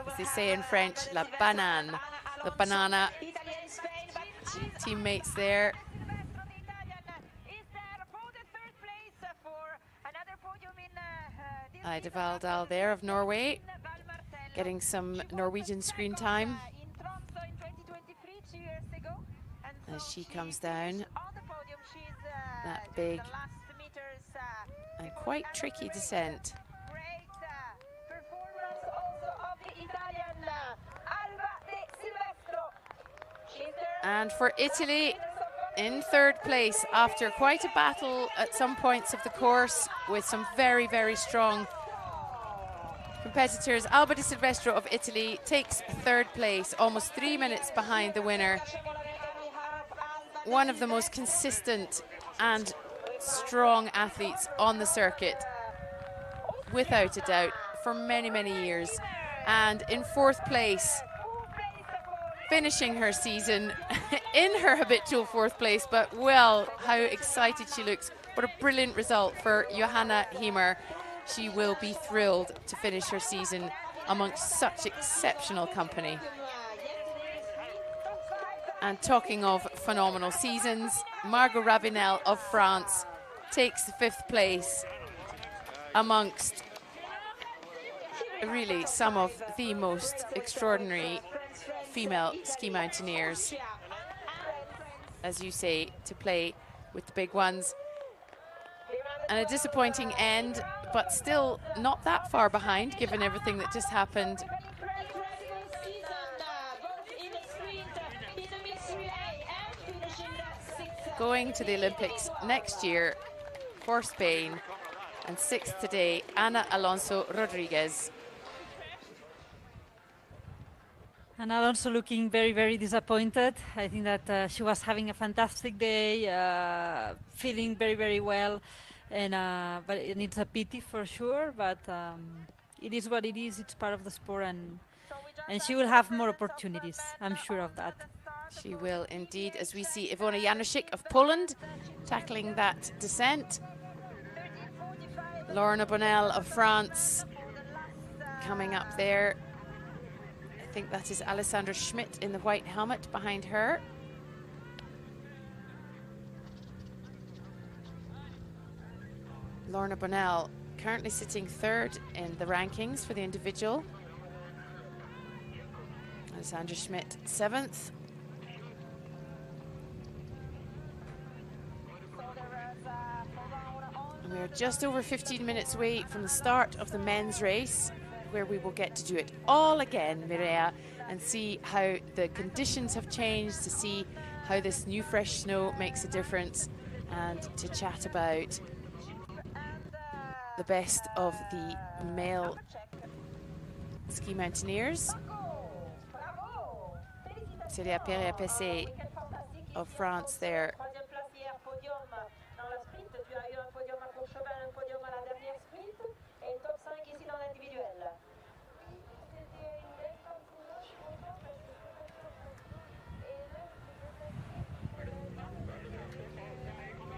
As they say in French, la banane, the banana. Teammates there. Ida Valdal there of Norway, getting some Norwegian screen time as she comes down that big and quite tricky descent. And for Italy, in third place after quite a battle at some points of the course with some very strong competitors. Alba Di Silvestro of Italy takes third place, almost 3 minutes behind the winner. One of the most consistent and strong athletes on the circuit, without a doubt, for many years. And in fourth place, finishing her season in her habitual fourth place, but well, how excited she looks. What a brilliant result for Johanna Hiemer. She will be thrilled to finish her season amongst such exceptional company. And talking of phenomenal seasons, Margot Ravenel of France takes fifth place amongst really some of the most extraordinary female ski mountaineers, as you say, to play with the big ones. And a disappointing end, but still not that far behind given everything that just happened. Going to the Olympics next year for Spain, and sixth today, Ana Alonso Rodriguez. And Alonso looking very disappointed. I think that she was having a fantastic day, feeling very well, and but it's a pity for sure. But it is what it is. It's part of the sport, and she will have more opportunities. I'm sure of that. She will indeed, as we see Iwona Janosik of Poland tackling that descent. Lorna Bonnell of France coming up there. I think that is Alessandra Schmidt in the white helmet behind her. Lorna Bonnell currently sitting third in the rankings for the individual. Alessandra Schmidt seventh. And we are just over 15 minutes away from the start of the men's race, where we will get to do it all again, Mireia, and see how the conditions have changed, to see how this new fresh snow makes a difference, and to chat about the best of the male ski mountaineers. Célia Perret-Pessé of France there.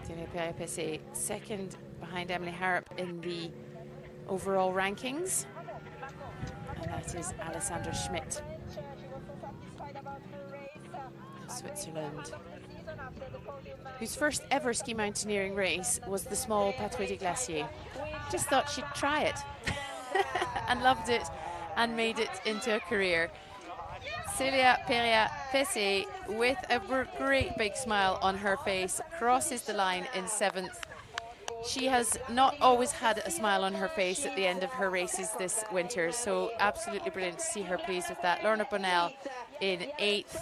Célia Perret-Pessé second behind Emily Harrop in the overall rankings, and that is Alessandra Schmidt of Switzerland, whose first ever ski mountaineering race was the small Patrouille des Glaciers. Just thought she'd try it and loved it, and made it into a career. Celia Perea-Pessé, with a great big smile on her face, crosses the line in 7th. She has not always had a smile on her face at the end of her races this winter, so absolutely brilliant to see her pleased with that. Lorna Bonnell in 8th.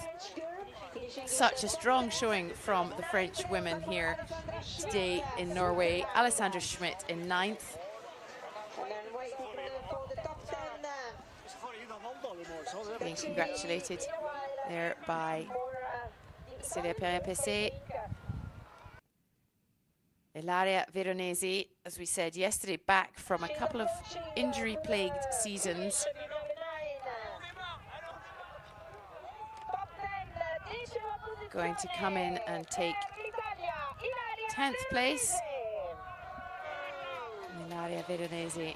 Such a strong showing from the French women here today in Norway. Alessandra Schmidt in 9th. Being congratulated there by Celia Perea-Pessé. Ilaria Veronesi, as we said yesterday, back from a couple of injury-plagued seasons. Going to come in and take 10th place. Ilaria Veronesi.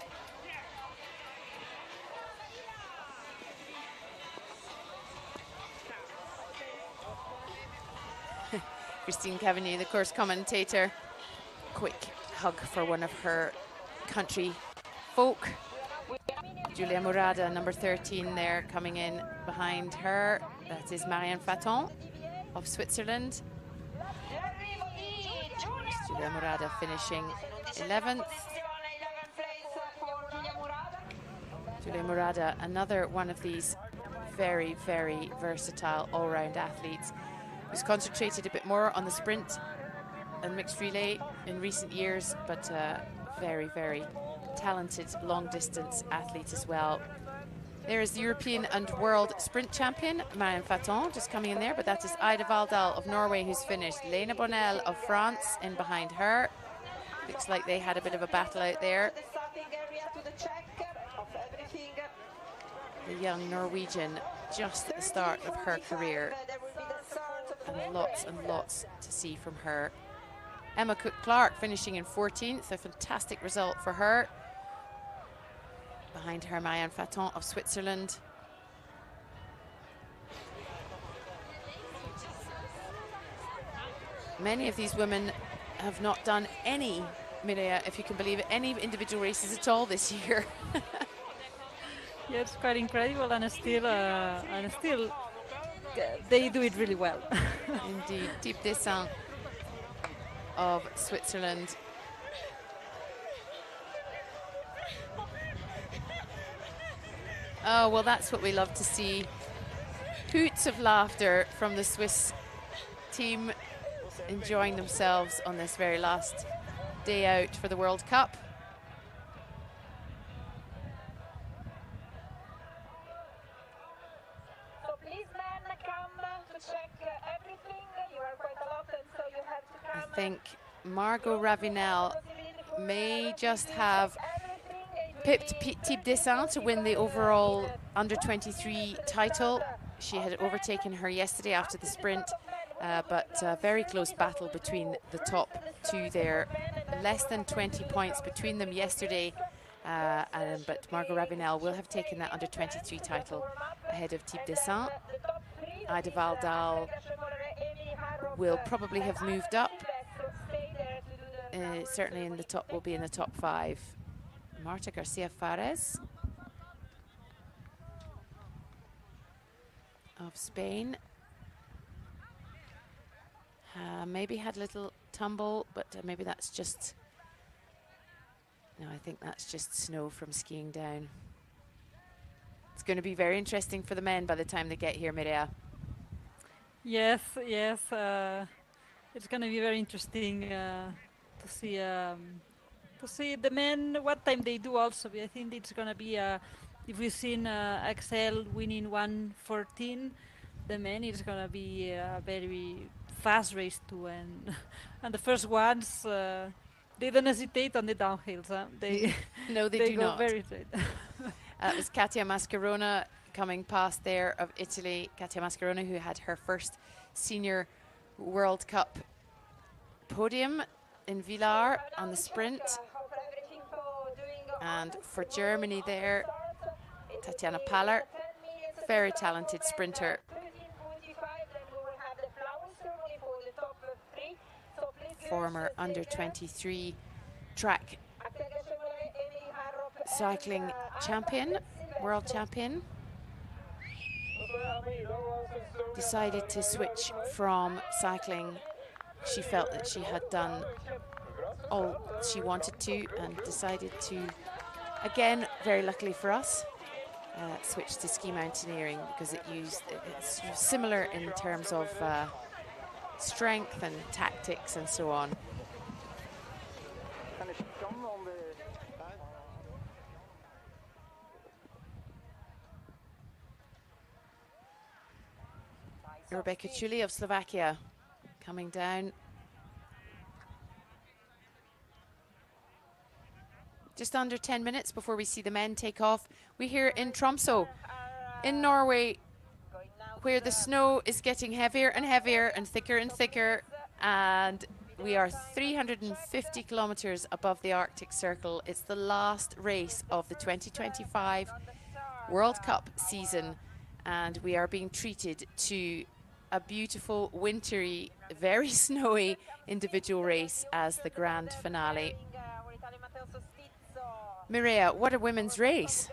Christine Cavigny, the course commentator. Quick hug for one of her country folk. Julia Murada, number 13 there, coming in behind her. That is Marianne Faton of Switzerland. Julia Murada finishing 11th. Julia Murada, another one of these very, very versatile all-round athletes who's concentrated a bit more on the sprint and mixed relay in recent years, but very, very talented long-distance athlete as well. There is the European and World Sprint Champion, Marianne Faton, just coming in there, but that is Ida Valdal of Norway who's finished. Lena Bonnell of France in behind her. Looks like they had a bit of a battle out there. The young Norwegian, just at the start of her career. And lots to see from her. Emma Cook-Clark finishing in 14th, a fantastic result for her. Behind her, Marianne Faton of Switzerland. Many of these women have not done any, Mireia, if you can believe it, any individual races at all this year. Yeah, it's quite incredible, and still they do it really well. Indeed. Type Dessin of Switzerland. Oh, well, that's what we love to see. Hoots of laughter from the Swiss team, enjoying themselves on this very last day out for the World Cup. So please, men, come to check everything. You are quite a lot, and so you have to come. I think Margot Ravinel may just have pipped Type Dessin to win the overall under-23 title. She had overtaken her yesterday after the sprint, but a very close battle between the top two there. Less than 20 points between them yesterday, but Margot Ravinel will have taken that under-23 title ahead of Type Dessin. Ida Valdal will probably have moved up. Certainly in the top, will be in the top 5. Marta Garcia Fares of Spain. Maybe had a little tumble, but maybe that's just, no, I think that's just snow from skiing down. It's going to be very interesting for the men by the time they get here, Mireia. Yes, it's going to be very interesting to see the men, what time they do also. I think it's going to be, if we've seen Axel winning 1:14, the men, it's going to be a very fast race too. And, and the first ones, they don't hesitate on the downhills. Huh? They No, they do go not. very straight. It was Katia Mascherona coming past there of Italy. Katia Mascherona, who had her first senior World Cup podium in Villars on the sprint. And for Germany there, Tatjana Paller, very talented sprinter. Former under-23 track cycling champion. world champion, decided to switch from cycling. She felt that she had done all she wanted to and decided to, again, very luckily for us, switch to ski mountaineering because it's sort of similar in terms of strength and tactics and so on. Rebecca Chuli of Slovakia coming down. Just under 10 minutes before we see the men take off. We're here in Tromso, in Norway, where the snow is getting heavier and heavier and thicker, and we are 350 kilometers above the Arctic Circle. It's the last race of the 2025 World Cup season, and we are being treated to a beautiful, wintry, very snowy individual race as the grand finale. Mireia, what a women's race.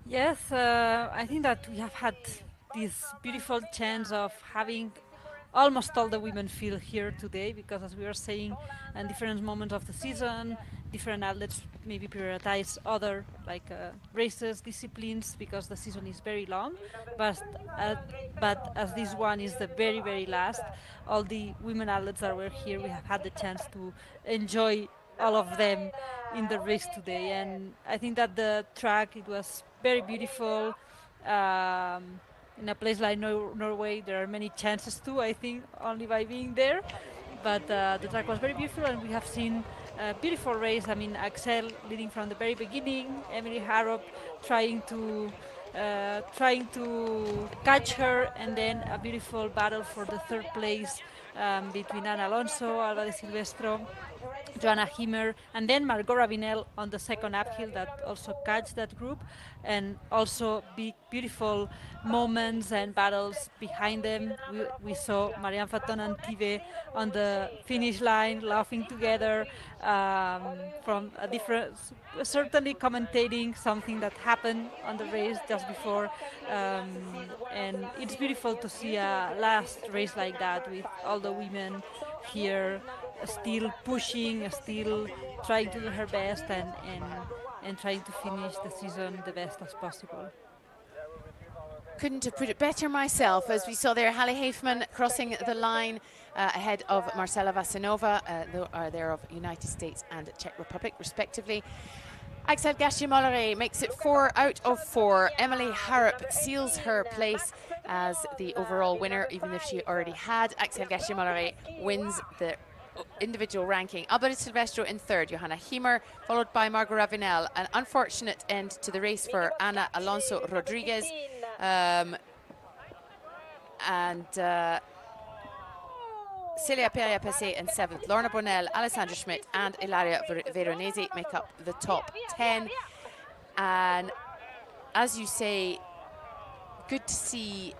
Yes, I think that we have had this beautiful chance of having almost all the women feel here today, because as we were saying, in different moments of the season, different athletes maybe prioritize other races, disciplines, because the season is very long. But as this one is the very, very last, all the women athletes that were here, we have had the chance to enjoy all of them in the race today. And I think that the track, it was very beautiful. In a place like Norway, there are many chances too, I think, only by being there. But the track was very beautiful, and we have seen a beautiful race. I mean, Axel leading from the very beginning, Emily Harrop trying to catch her, and then a beautiful battle for the third place between Ana Alonso, Alba de Silvestro, Joanna Himmer, and then Margot Ravinel on the second uphill that also catch that group, and also big, beautiful moments and battles behind them. We saw Marianne Faton and Tive on the finish line laughing together from a different, certainly commentating something that happened on the race just before. And it's beautiful to see a last race like that with all the women here still pushing, still trying to do her best, and trying to finish the season the best as possible. Couldn't have put it better myself, as we saw there Halle Hafman crossing the line ahead of Marcela Vasinova, they're of United States and Czech Republic respectively. Axel Gachie-Molleret makes it 4 out of 4. Emily Harrop seals her place as the overall winner, even if she already had. Axel Gachie-Molleret wins the individual ranking. Alba de Silvestro in third, Johanna Himmer, followed by Margot Ravinel. An unfortunate end to the race for Ana Alonso Rodriguez. Celia Peria-Pessé in seventh. Lorna Bonnell, Alessandra Schmidt and Ilaria Veronese make up the top 10. And as you say, good to see,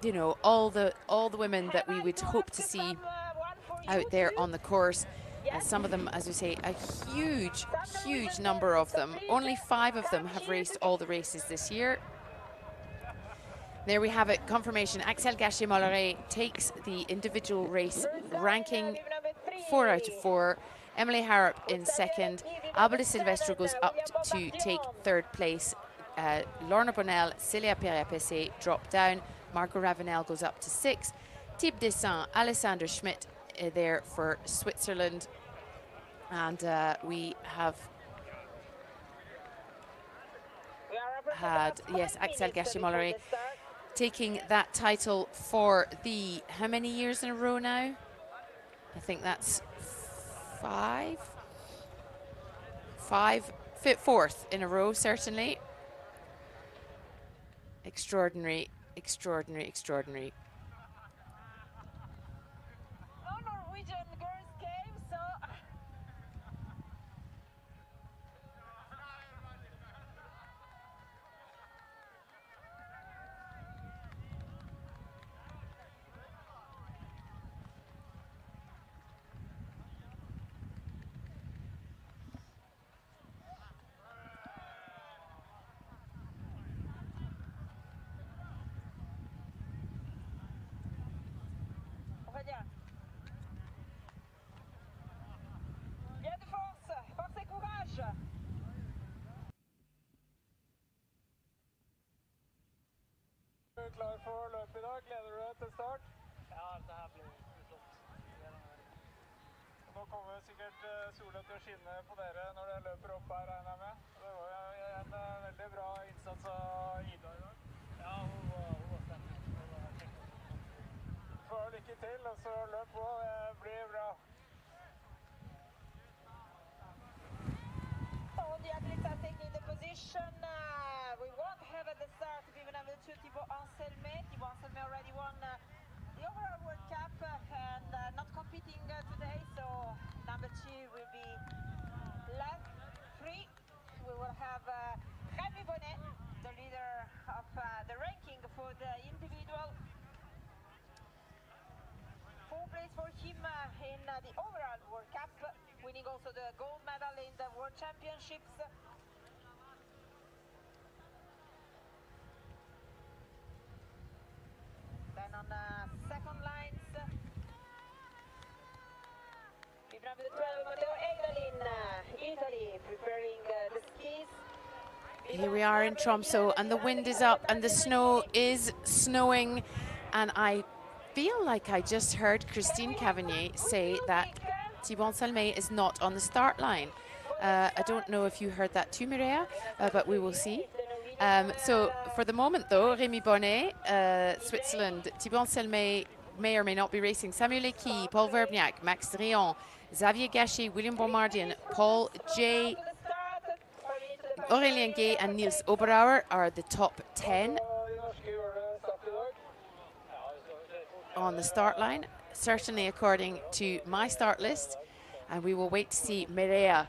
you know, all the women that we would hope to see out there on the course. And some of them, as we say, a huge number of them. Only 5 of them have raced all the races this year. There we have it, confirmation. Axel Gachie-Molleret takes the individual race ranking, 4 out of 4. Emily Harrop in second. Alba de Silvestro goes up to take third place. Lorna Bonnell, Celia Peria-Pessé drop down. Margot Ravinel goes up to 6. Thibaut Descent, Alessandra Schmidt there for Switzerland. And we have had, yes, Axel Gachie-Molleret taking that title for the, how many years in a row now? I think that's 4th in a row, certainly. Extraordinary. No Norwegian girls came, so du klar for løpet i dag? Gleder du deg til start? Ja, det her blir flott. Nå kommer sikkert sola til å skinne på dere når dere løper opp her, regner jeg med. Det var jo en veldig bra innsats av Ida i dag. Ja, hun var sterk. Får lykke til, og så løp på. Det blir bra. All the athletes are taking the position. We won't have at the start even number 2 Thibaut Anselmet. Thibaut Anselmet already won the overall World Cup and not competing today, so number 2 will be left free. We will have Rémi Bonnet, the leader of the ranking for the individual. 4 place for him in the overall World Cup, winning also the gold medal in the World Championships. Then on second lines, number 12, Matteo Eidalin, Italy, preparing the skis. Here we are in Tromso, and the wind is up and the snow is snowing, and I feel like I just heard Christine Cavagnier say that Thibaut Anselmet is not on the start line. I don't know if you heard that too, Mireia, but we will see. So for the moment, though, Rémi Bonnet, Switzerland, Thibaut Anselmet may or may not be racing. Samuel Eki, Paul Verbniak, Max Drian, Xavier Gachet, William Bomardian, Paul J, Aurélien Gay and Niels Oberauer are the top 10 on the start line, certainly according to my start list, and we will wait to see Mireia.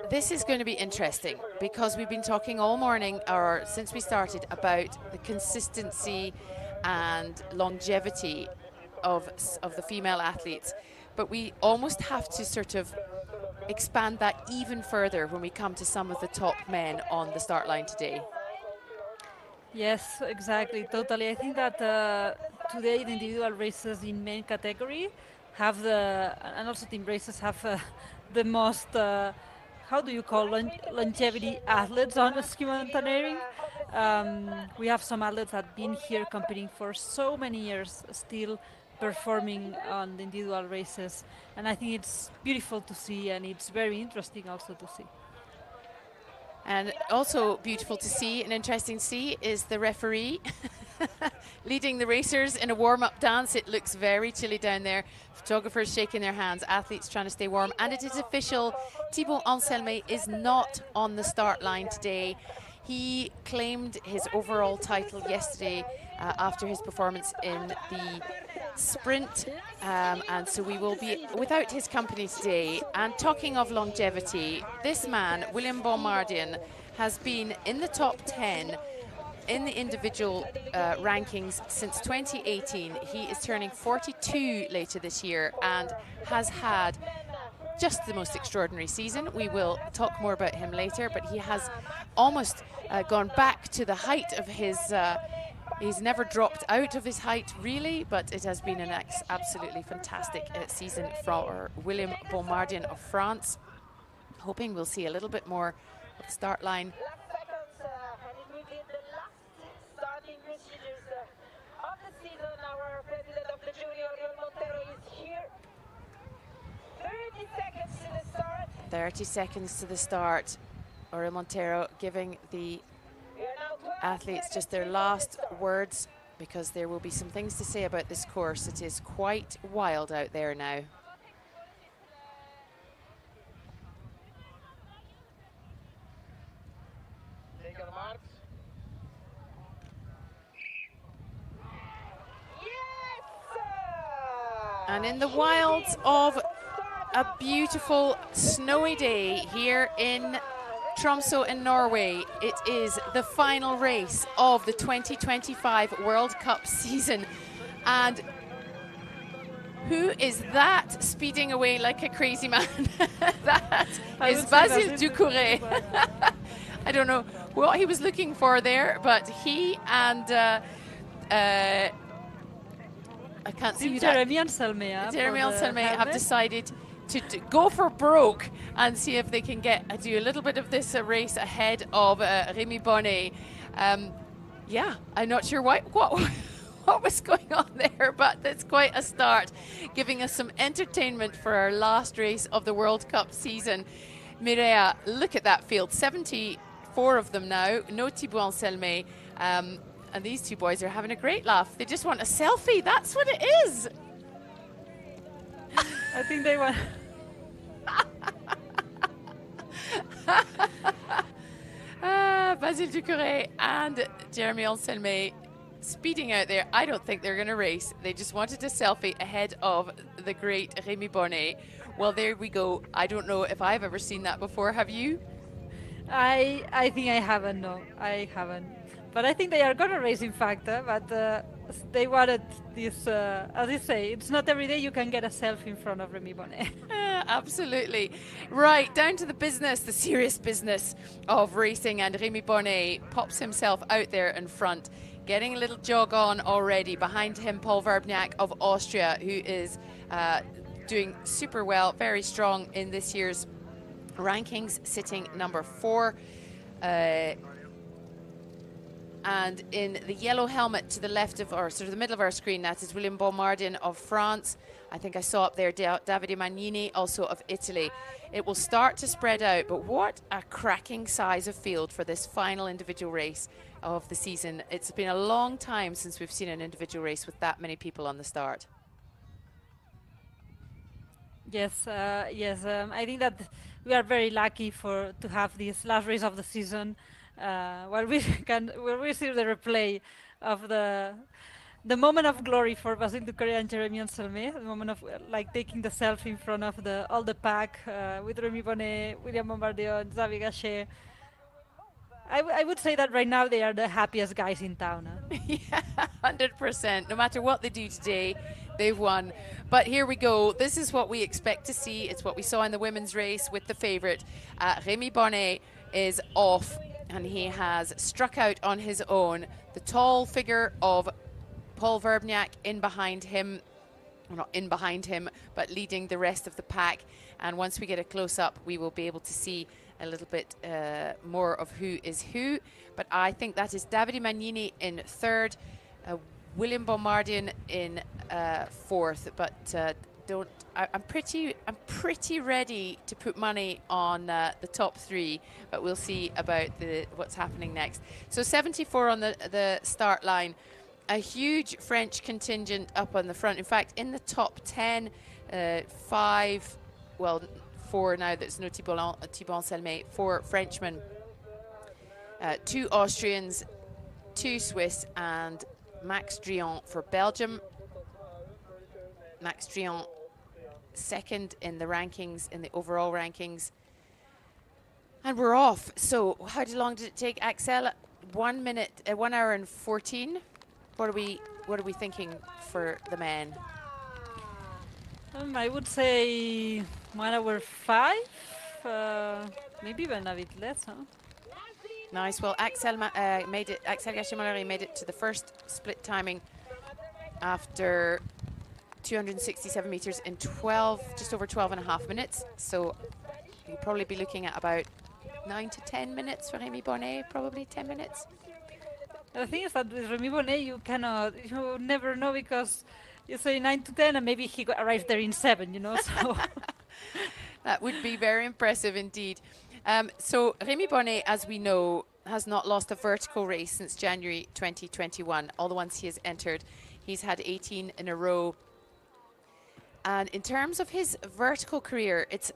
This is going to be interesting because we've been talking all morning, or since we started, about the consistency and longevity of the female athletes, but we almost have to sort of expand that even further when we come to some of the top men on the start line today. Yes, exactly, totally. I think that today the individual races in main category have and also team races have the most, how do you call longevity athletes on ski mountaineering. We have some athletes that have been here competing for so many years, still performing on the individual races, and I think it's beautiful to see, and it's very interesting also to see. And also beautiful to see and interesting to see is the referee leading the racers in a warm-up dance. It looks very chilly down there. Photographers shaking their hands, athletes trying to stay warm. And it is official, Thibaut Anselmet is not on the start line today. He claimed his overall title yesterday after his performance in the sprint, and so we will be without his company today. And talking of longevity, this man, William Bomardian, has been in the top 10 in the individual rankings since 2018. He is turning 42 later this year and has had just the most extraordinary season. We will talk more about him later, but he has almost gone back to the height of his he's never dropped out of his height, really, but it has been an absolutely fantastic season for William Bomardian of France. Hoping we'll see a little bit more of the start line. Last seconds, and it will be the last starting procedures of the season. Our president of the jury, Oriol Montero, is here. 30 seconds to the start. 30 seconds to the start. Oriol Montero giving the athletes just their last words, because there will be some things to say about this course. It is quite wild out there now. And in the wilds of a beautiful snowy day here in Tromso in Norway, it is the final race of the 2025 World Cup season. And who is that speeding away like a crazy man? That is Basile Ducouré. I don't know what he was looking for there, but he and I can't see who that. Jérémy Anselmet have decided to go for broke and see if they can do a little bit of this race ahead of Rémi Bonnet. Yeah, I'm not sure what what was going on there, but it's quite a start, giving us some entertainment for our last race of the World Cup season. Mireia, look at that field, 74 of them now, no Thibaut Anselme, and these two boys are having a great laugh. They just want a selfie, that's what it is. I think they want. Basile Ducouré and Jeremy Anselme speeding out there. I don't think they're going to race. They just wanted a selfie ahead of the great Rémi Bonnet. Well, there we go. I don't know if I've ever seen that before. Have you? I think I haven't. No, I haven't. But I think they are gonna race, in fact. But they wanted this. As you say, it's not every day you can get a selfie in front of Rémi Bonnet. Absolutely. Right, down to the business, the serious business of racing, and Rémi Bonnet pops himself out there in front, getting a little jog on already. Behind him, Paul Verbniak of Austria, who is doing super well, very strong in this year's rankings, sitting number 4. And in the yellow helmet to the left of, or sort of the middle of our screen, that is William Boumardin of France. I think I saw up there Davide Magnini, also of Italy. It will start to spread out, but what a cracking size of field for this final individual race of the season. It's been a long time since we've seen an individual race with that many people on the start. Yes, yes. I think that we are very lucky to have this last race of the season, where we see the replay of the moment of glory for Basile Ducouré and Jeremy Anselme, the moment of like taking the selfie in front of all the pack with Rémi Bonnet, William Bombardier, Xavier Gachet. I would say that right now they are the happiest guys in town. Yeah, 100%. No matter what they do today, they've won. But here we go. This is what we expect to see. It's what we saw in the women's race with the favourite. Rémi Bonnet is off, and he has struck out on his own. The tall figure of Paul Verbniak in behind him. Well, not in behind him, but leading the rest of the pack. And once we get a close-up, we will be able to see a little bit more of who is who. But I think that is Davide Magnini in 3rd, William Boumardin in 4th. But I'm pretty ready to put money on the top 3, but we'll see about what's happening next. So 74 on the start line. A huge French contingent up on the front. In fact, in the top 10, 4 now, there's no Thibaut Anselme, 4 Frenchmen, 2 Austrians, 2 Swiss, and Max Drian for Belgium. Max Drian 2nd in the rankings, in the overall rankings. And we're off. So how long did it take, Axel? 1 hour and 14. What are we thinking for the men? I would say 1 hour 5, maybe even a bit less, huh? Nice. Well, Axel Gachet-Mallory made it to the first split timing after 267 meters in just over 12 and a half minutes. So you'll probably be looking at about 9 to 10 minutes for Rémi Bonnet, probably 10 minutes. The thing is that with Rémi Bonnet, you never know, because you say 9 to 10 and maybe he arrives there in 7, so. That would be very impressive indeed. So Rémi Bonnet, as we know, has not lost a vertical race since January 2021. All the ones he has entered, he's had 18 in a row. And in terms of his vertical career, it's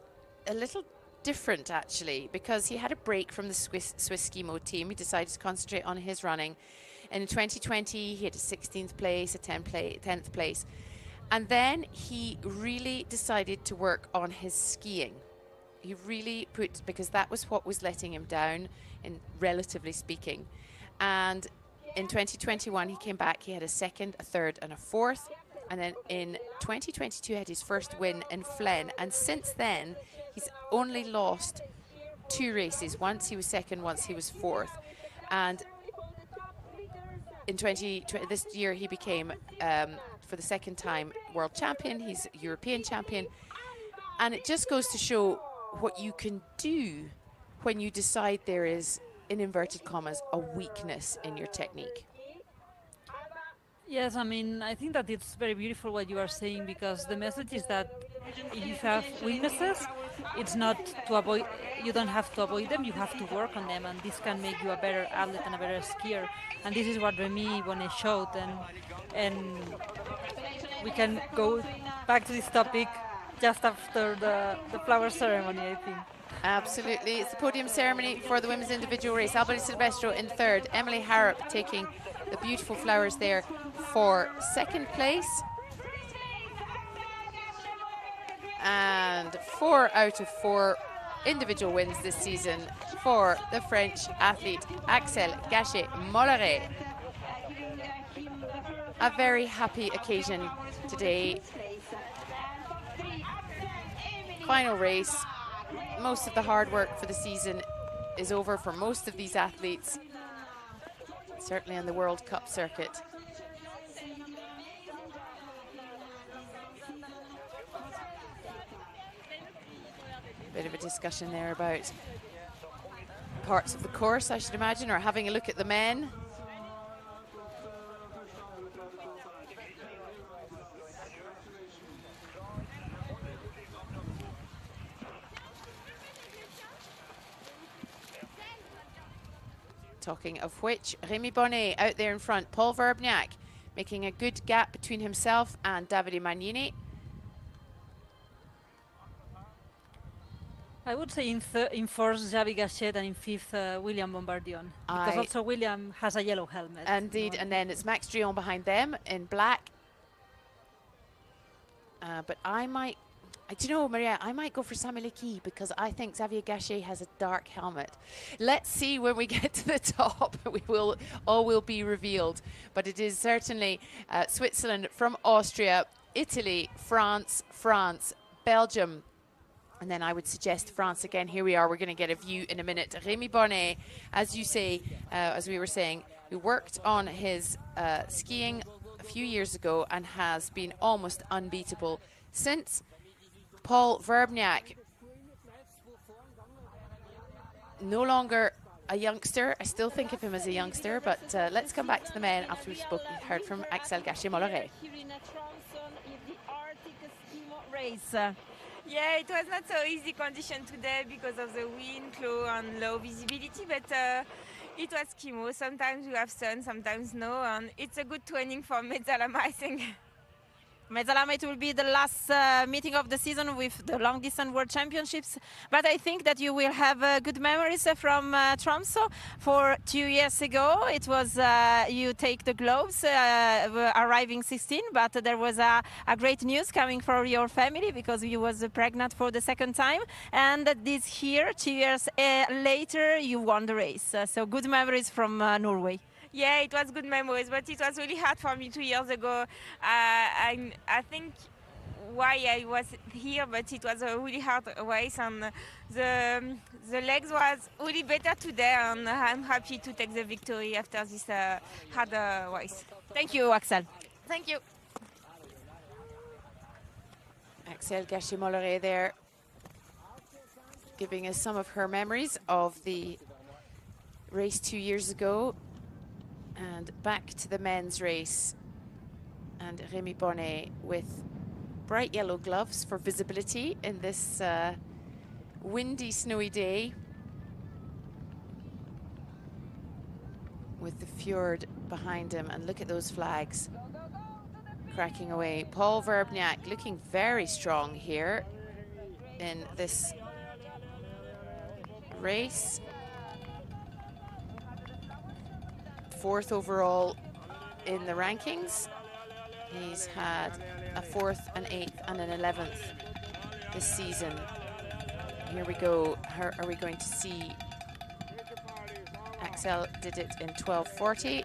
a little different actually, because he had a break from the Swiss SkiMo team. He decided to concentrate on his running. And in 2020, he had a 16th place, a 10th place. And then he really decided to work on his skiing. He really because that was what was letting him down, relatively speaking. And in 2021, he came back. He had a 2nd, a 3rd, and a 4th. And then in 2022, he had his first win in Flaine. And since then, he's only lost 2 races. Once he was 2nd, once he was 4th. And in this year, he became, for the 2nd time, world champion. He's European champion. And it just goes to show what you can do when you decide there is in inverted commas, a weakness in your technique? Yes, I mean, I think that it's very beautiful what you are saying, because the message is that if you have weaknesses, it's not to avoid, you don't have to avoid them, you have to work on them, and this can make you a better athlete and a better skier. And this is what Remy Bonnet showed, and we can go back to this topic just after the flower ceremony, I think. Absolutely. It's the podium ceremony for the women's individual race. Albany Silvestro in third. Emily Harrop taking the beautiful flowers there for second place. And 4 out of 4 individual wins this season for the French athlete Axel Gachet-Molleret. A very happy occasion today. Final race. Most of the hard work for the season is over for most of these athletes, certainly on the World Cup circuit. Bit of a discussion there about parts of the course, I should imagine, or having a look at the men. Talking of which, Remy Bonnet out there in front. Paul Verbniak making a good gap between himself and Davide Magnini. I would say in fourth, Xavi Gachet, and in fifth, William Bombardier. Because also William has a yellow helmet. Indeed, and then it's Max Drion behind them in black. But do you know, Maria, I might go for Samuel Lecky because I think Xavier Gachet has a dark helmet. Let's see when we get to the top. All will be revealed. But it is certainly Switzerland from Austria, Italy, France, Belgium. And then I would suggest France again. Here we are. We're going to get a view in a minute. Remy Bonnet, as you say, as we were saying, who worked on his skiing a few years ago and has been almost unbeatable since. Paul Verbniak, no longer a youngster. I still think of him as a youngster, but let's come back to the men after we've heard from Axel Gachet-Molleret. Here in Tromso is the Arctic SkiMo race. Yeah, it was not so easy condition today because of the wind, and low visibility, but it was SkiMo. Sometimes you have sun, sometimes no, and it's a good training for Mezzalama, I think. Mezzalama, it will be the last meeting of the season with the long distance world championships, but I think that you will have good memories from Tromso. For 2 years ago it was you take the gloves arriving 16, but there was a great news coming from your family because you was pregnant for the second time, and this year 2 years later you won the race, so good memories from Norway. Yeah, it was good memories, but it was really hard for me 2 years ago. I think why I was here, but it was a really hard race, and the legs was really better today, and I'm happy to take the victory after this hard race. Thank you, Axel. Thank you. Axel Gachet-Molleret there, giving us some of her memories of the race 2 years ago. And back to the men's race, and Remy Bonnet with bright yellow gloves for visibility in this windy, snowy day, with the fjord behind him. And look at those flags cracking away. Paul Verbniak looking very strong here in this race. 4th overall in the rankings. He's had a 4th, an 8th and an 11th this season. Here we go. How are we going to see? Axel did it in 12:40.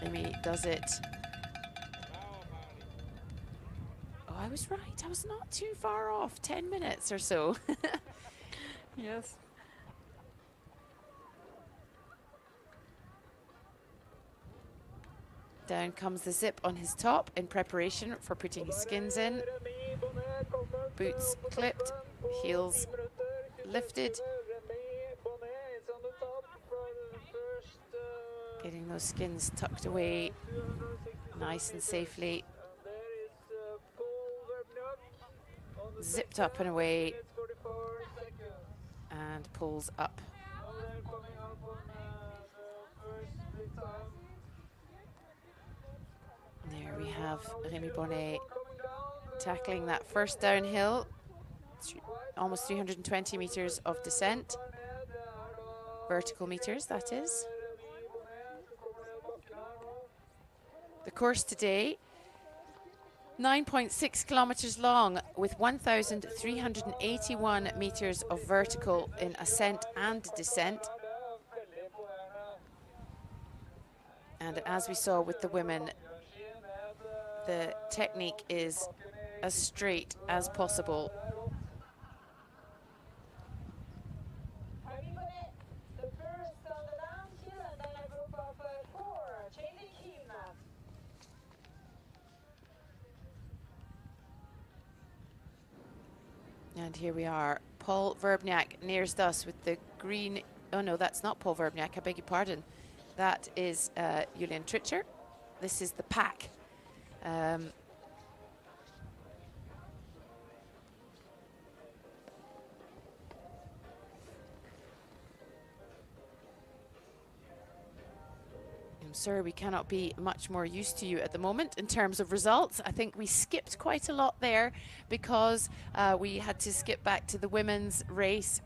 Remy does it. Oh, I was right. I was not too far off. 10 minutes or so. Yes. Down comes the zip on his top in preparation for putting his skins in. Boots clipped, heels lifted. Getting those skins tucked away nice and safely. Zipped up and away. And pulls up. There we have Remy Bonnet tackling that first downhill. Almost 320 meters of descent. Vertical meters, that is. The course today, 9.6 kilometers long with 1,381 meters of vertical in ascent and descent. And as we saw with the women, the technique is as straight as possible. And here we are. Paul Verbniak nearest us with the green. Oh no, that's not Paul Verbniak, I beg your pardon. That is Julian Tritcher. This is the pack. I'm sorry, we cannot be much more used to you at the moment in terms of results. I think we skipped quite a lot there because we had to skip back to the women's race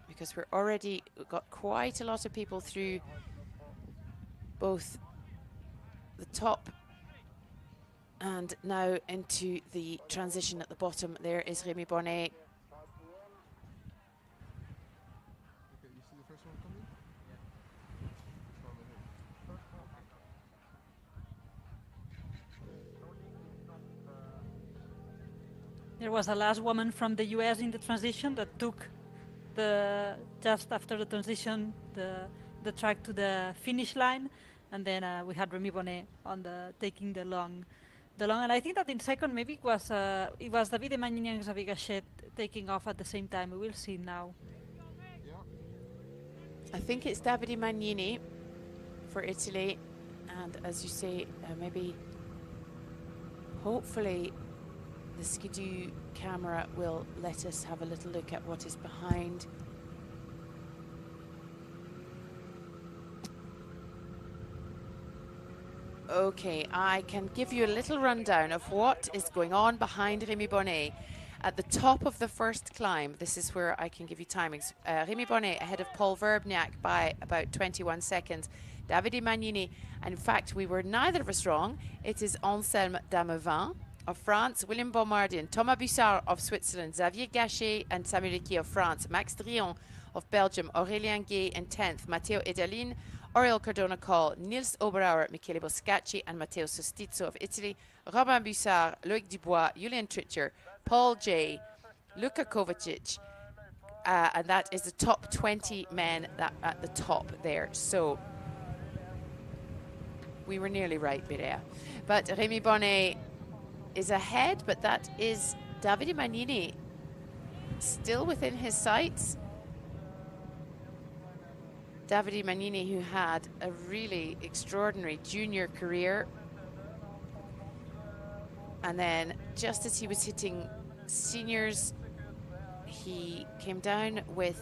because we're already got quite a lot of people through both the top and now into the transition at the bottom. There is Remy Bonnet. There was a last woman from the US in the transition that took the just after the transition the track to the finish line, and then we had Remy Bonnet on the taking the long, and I think that in second maybe it was Davide Magnini and Xavier Gachet taking off at the same time. We will see now. I think it's Davide Magnini for Italy, and as you say, maybe hopefully the Skidoo camera will let us have a little look at what is behind. Okay, I can give you a little rundown of what is going on behind Remy Bonnet. At the top of the first climb, this is where I can give you timings. Remy Bonnet ahead of Paul Verbniak by about 21 seconds. Davide Magnini, and in fact, we were neither of us wrong. It is Anselme Damevin of France, William Bombardier, Thomas Bussard of Switzerland, Xavier Gachet and Samuel Leckie of France, Max Drion of Belgium, Aurélien Gay in 10th, Matteo Edalin, Oriol Cardona-Call, Nils Oberauer, Michele Boscacci and Matteo Sostizzo of Italy, Robin Bussard, Loic Dubois, Julian Tritcher, Paul J, Luka Kovacic, and that is the top 20 men that at the top there. So we were nearly right, Mireia. But Remy Bonnet is ahead, but that is Davide Magnini still within his sights. Davide Magnini, who had a really extraordinary junior career, and then just as he was hitting seniors, he came down with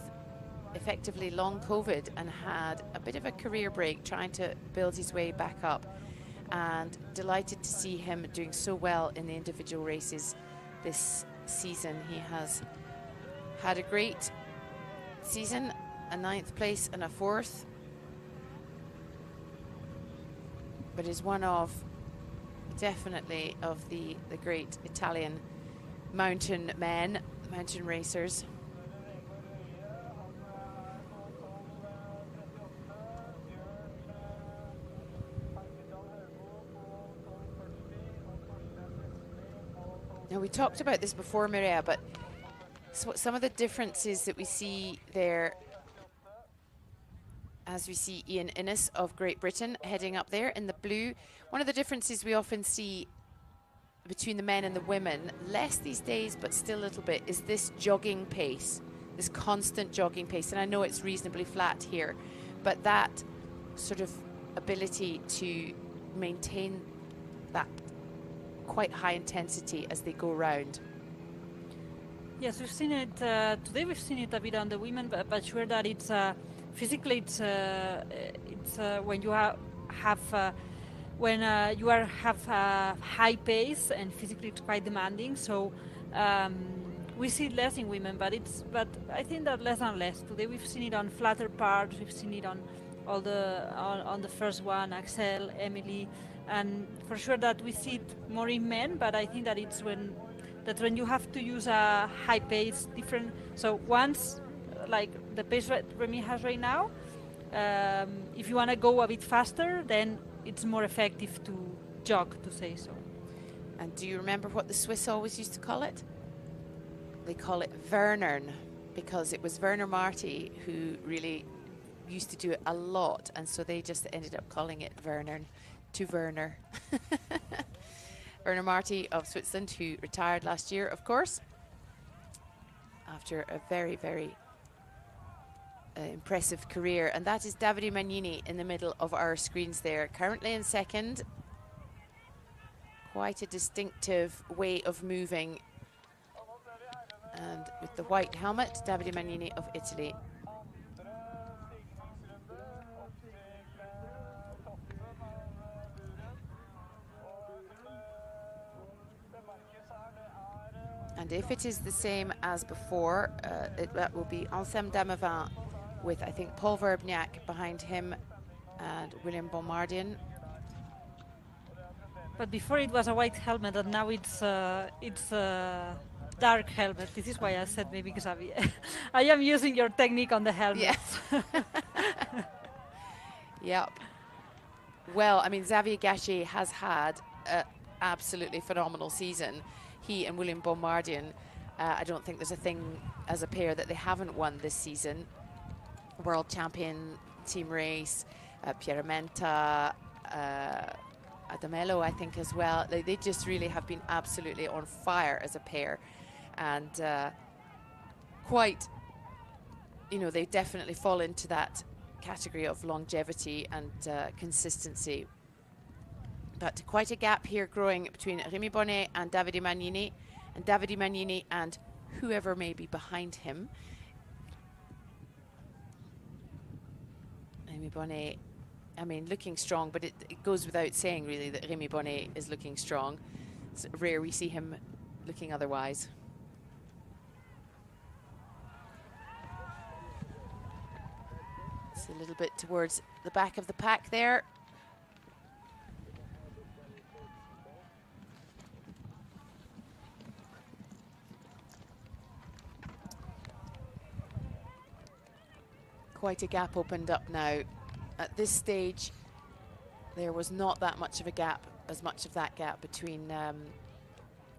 effectively long COVID and had a bit of a career break trying to build his way back up. And delighted to see him doing so well in the individual races this season. He has had a great season, a 9th place and a 4th, but is one of definitely of the great Italian mountain men, mountain racers. Now, we talked about this before, Mireia, but some of the differences that we see there, as we see Ian Innes of Great Britain heading up there in the blue. One of the differences we often see between the men and the women, less these days, but still a little bit, is this jogging pace, this constant jogging pace. And I know it's reasonably flat here, but that sort of ability to maintain that quite high intensity as they go round? Yes, we've seen it today. We've seen it a bit on the women, but sure that it's physically it's when you have when you have a high pace, and physically it's quite demanding. So we see it less in women, but I think that less and less. Today we've seen it on flatter parts. We've seen it on all the on the first one, Axel, Emily, and for sure that we see it more in men. But I think that it's when you have to use a high pace, different. So once, like the pace that Remy has right now, if you want to go a bit faster, then it's more effective to jog, to say so. And do you remember what the Swiss always used to call it? They call it Wernern, because it was Werner Marti who really used to do it a lot, and so they just ended up calling it Wernern to Werner. Werner Marti of Switzerland, who retired last year, of course, after a very, very impressive career. And that is Davide Magnini in the middle of our screens there, currently in second. Quite a distinctive way of moving. And with the white helmet, Davide Magnini of Italy. And if it is the same as before, that will be Anselme Damavin with, I think, Paul Verbniak behind him and William Bomardian. But before it was a white helmet, and now it's dark helmet. This is why I said maybe Xavier. I am using your technique on the helmet. Yeah. Yep. Well, I mean, Xavier Gachet has had an absolutely phenomenal season. He and William Bomardian, I don't think there's a thing as a pair that they haven't won this season. World champion team race, Pierramenta, Adamello, I think, as well. They just really have been absolutely on fire as a pair. And quite, you know, they definitely fall into that category of longevity and consistency. But quite a gap here growing between Rémi Bonnet and Davide Magnini, and whoever may be behind him. Rémi Bonnet, I mean, looking strong, but it goes without saying, really, that Rémi Bonnet is looking strong. It's rare we see him looking otherwise. It's a little bit towards the back of the pack there. Quite a gap opened up now. At this stage, there was not that much of a gap, as much of that gap between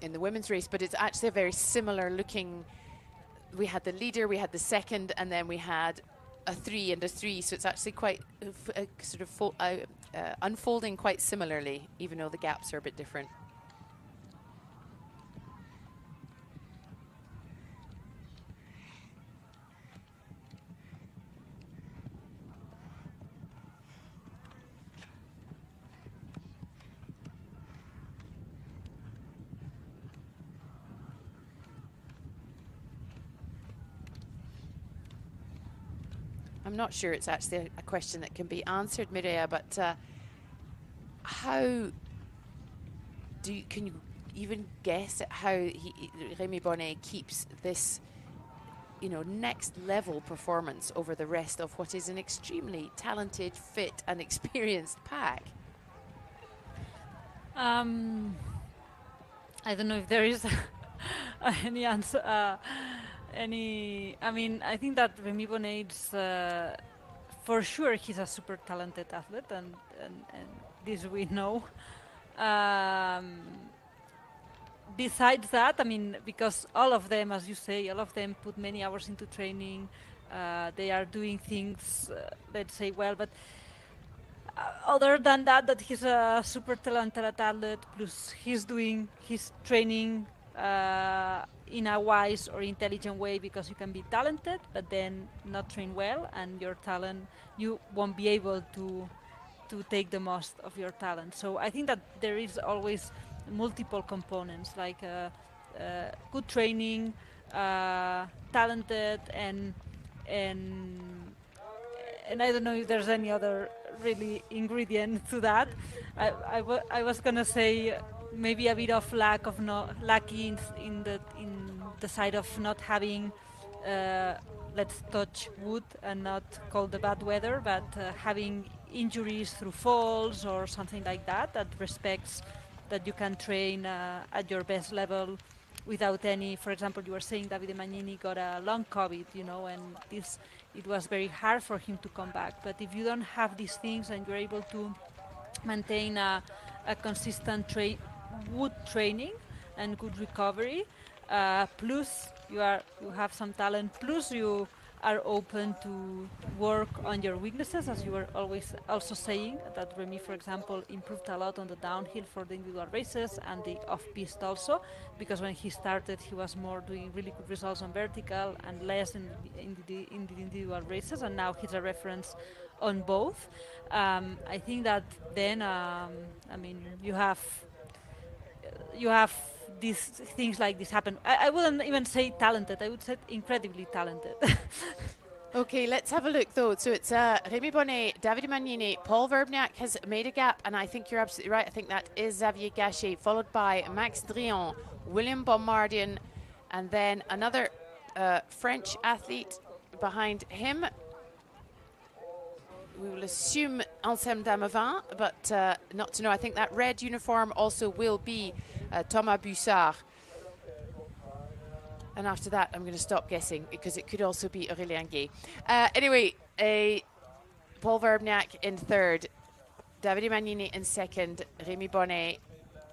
in the women's race, but it's actually a very similar looking. We had the leader, we had the second, and then we had a 3 and a 3, so it's actually quite sort of unfolding quite similarly, even though the gaps are a bit different. I'm not sure it's actually a question that can be answered, Mireia, but can you even guess at how Rémi Bonnet keeps this, you know, next level performance over the rest of what is an extremely talented, fit and experienced pack? I don't know if there is any answer. I mean, I think that Rémi Bonnet's, for sure, he's a super talented athlete, and this we know. Besides that, I mean, because all of them, as you say, all of them put many hours into training. They are doing things, let's say, well, but other than that he's a super talented athlete, plus he's doing his training in a wise or intelligent way, because you can be talented but then not train well, and your talent, you won't be able to take the most of your talent. So I think that there is always multiple components, like good training, talented, and and I don't know if there's any other really ingredient to that. I was gonna say maybe a bit of lack of no lucky in the side of not having, let's touch wood and not call the bad weather, but having injuries through falls or something like that, that respects that you can train at your best level without any. For example, you were saying Davide Magnini got a long COVID, you know, and this, it was very hard for him to come back. But if you don't have these things and you're able to maintain a consistent wood training and good recovery, plus you have some talent, plus you are open to work on your weaknesses, as you were always also saying that Remy, for example, improved a lot on the downhill for the individual races and the off-piste also, because when he started he was more doing really good results on vertical and less in the individual races, and now he's a reference on both. I think that then, I mean, you have these things like this happen. I wouldn't even say talented. I would say incredibly talented. Okay, let's have a look though. So it's Remy Bonnet, Davide Magnini, Paul Verbniak has made a gap, and I think you're absolutely right. I think that is Xavier Gachet, followed by Max Drian, William Bombardier, and then another French athlete behind him. We will assume Anselme Damavin, but not to know. I think that red uniform also will be Thomas Bussard. And after that, I'm going to stop guessing, because it could also be Aurélien Gay. Anyway, Paul Verbniak in third, Davide Magnini in second, Remy Bonnet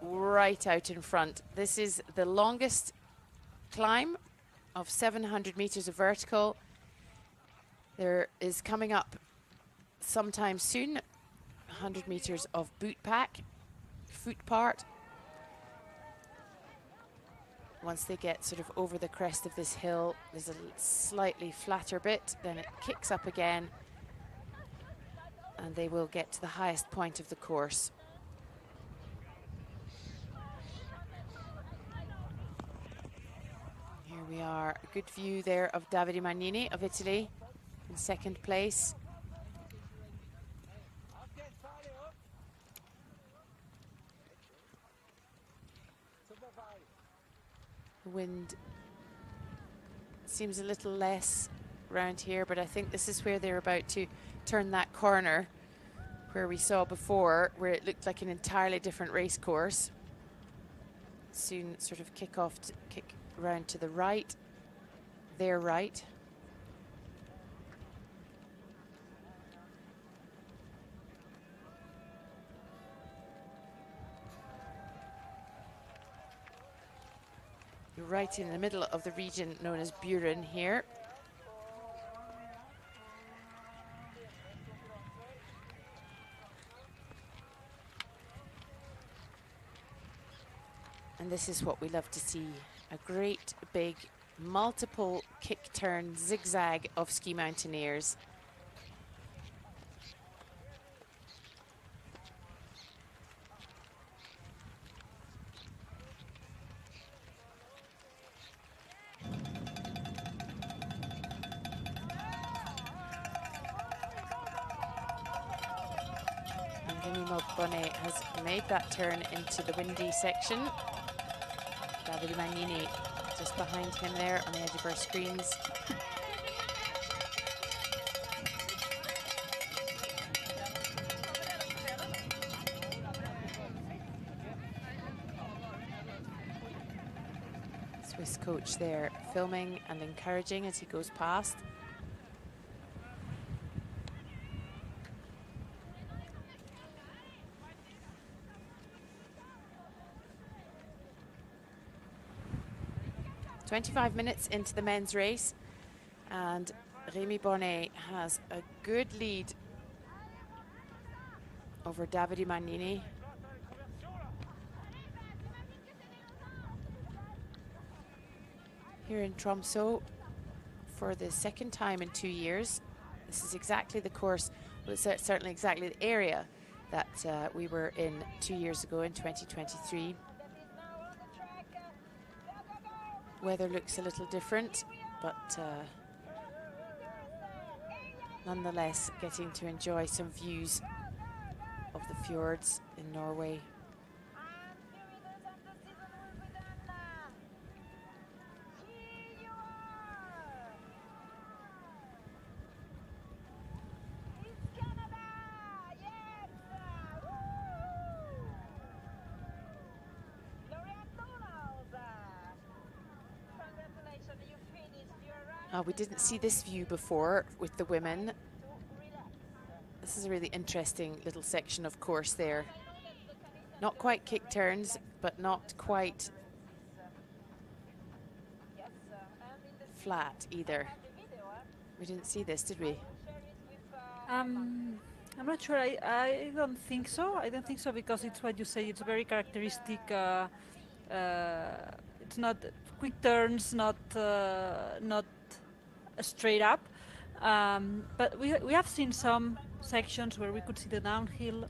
right out in front. This is the longest climb of 700 meters of vertical. There is coming up sometime soon 100 meters of boot pack, foot part. Once they get sort of over the crest of this hill, there's a slightly flatter bit, then it kicks up again, and they will get to the highest point of the course. Here we are, a good view there of Davide Magnini of Italy in second place. The wind seems a little less around here, but I think this is where they're about to turn that corner where we saw before, where it looked like an entirely different race course. Soon sort of kick around to the right, their right. You're right in the middle of the region known as Buren here. And this is what we love to see, a great big multiple kick turn zigzag of ski mountaineers. Bonnet has made that turn into the windy section. Davide Magnini just behind him there on the edge of our screens. Swiss coach there filming and encouraging as he goes past. "25 minutes into the men's race, and Remy Bonnet has a good lead over Davide Magnini. here in Tromso for the second time in 2 years. This is exactly the course, well, it's certainly exactly the area that we were in 2 years ago in 2023. Weather looks a little different, but nonetheless getting to enjoy some views of the fjords in Norway. We didn't see this view before with the women. This is a really interesting little section of course there. Not quite kick turns, but not quite flat either. We didn't see this, did we? I'm not sure. I don't think so. I don't think so because it's what you say. It's very characteristic. It's not quick turns, not straight up. But we have seen some sections where we could see the downhill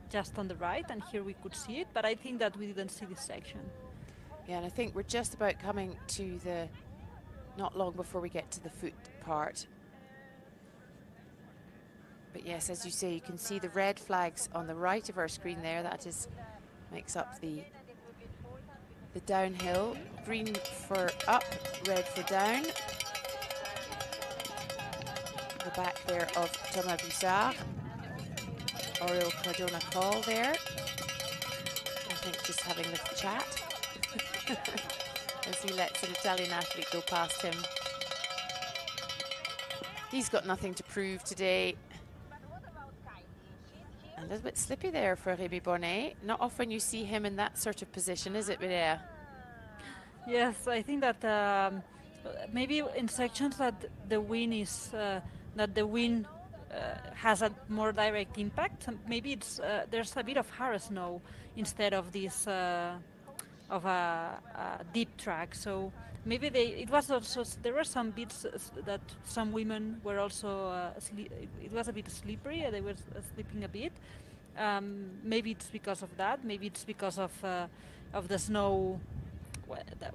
just on the right, and here we could see it. But I think that we didn't see this section. Yeah, and I think we're just about coming to the, not long before we get to the foot part. But yes, as you say, you can see the red flags on the right of our screen there. That makes up the downhill. Green for up, red for down. The back there of Thomas Bussard. Oriol Cardona call there. I think just having a little chat as he lets an Italian athlete go past him. He's got nothing to prove today. A little bit slippy there for Rémi Bonnet. Not often you see him in that sort of position, is it, Mireia? Yes, I think that maybe in sections that the wind is has a more direct impact. Maybe it's there's a bit of hard snow instead of this of a deep track. So maybe it was also there were some bits that some women were also it was a bit slippery. They were slipping a bit. Maybe it's because of that. Maybe it's because of the snow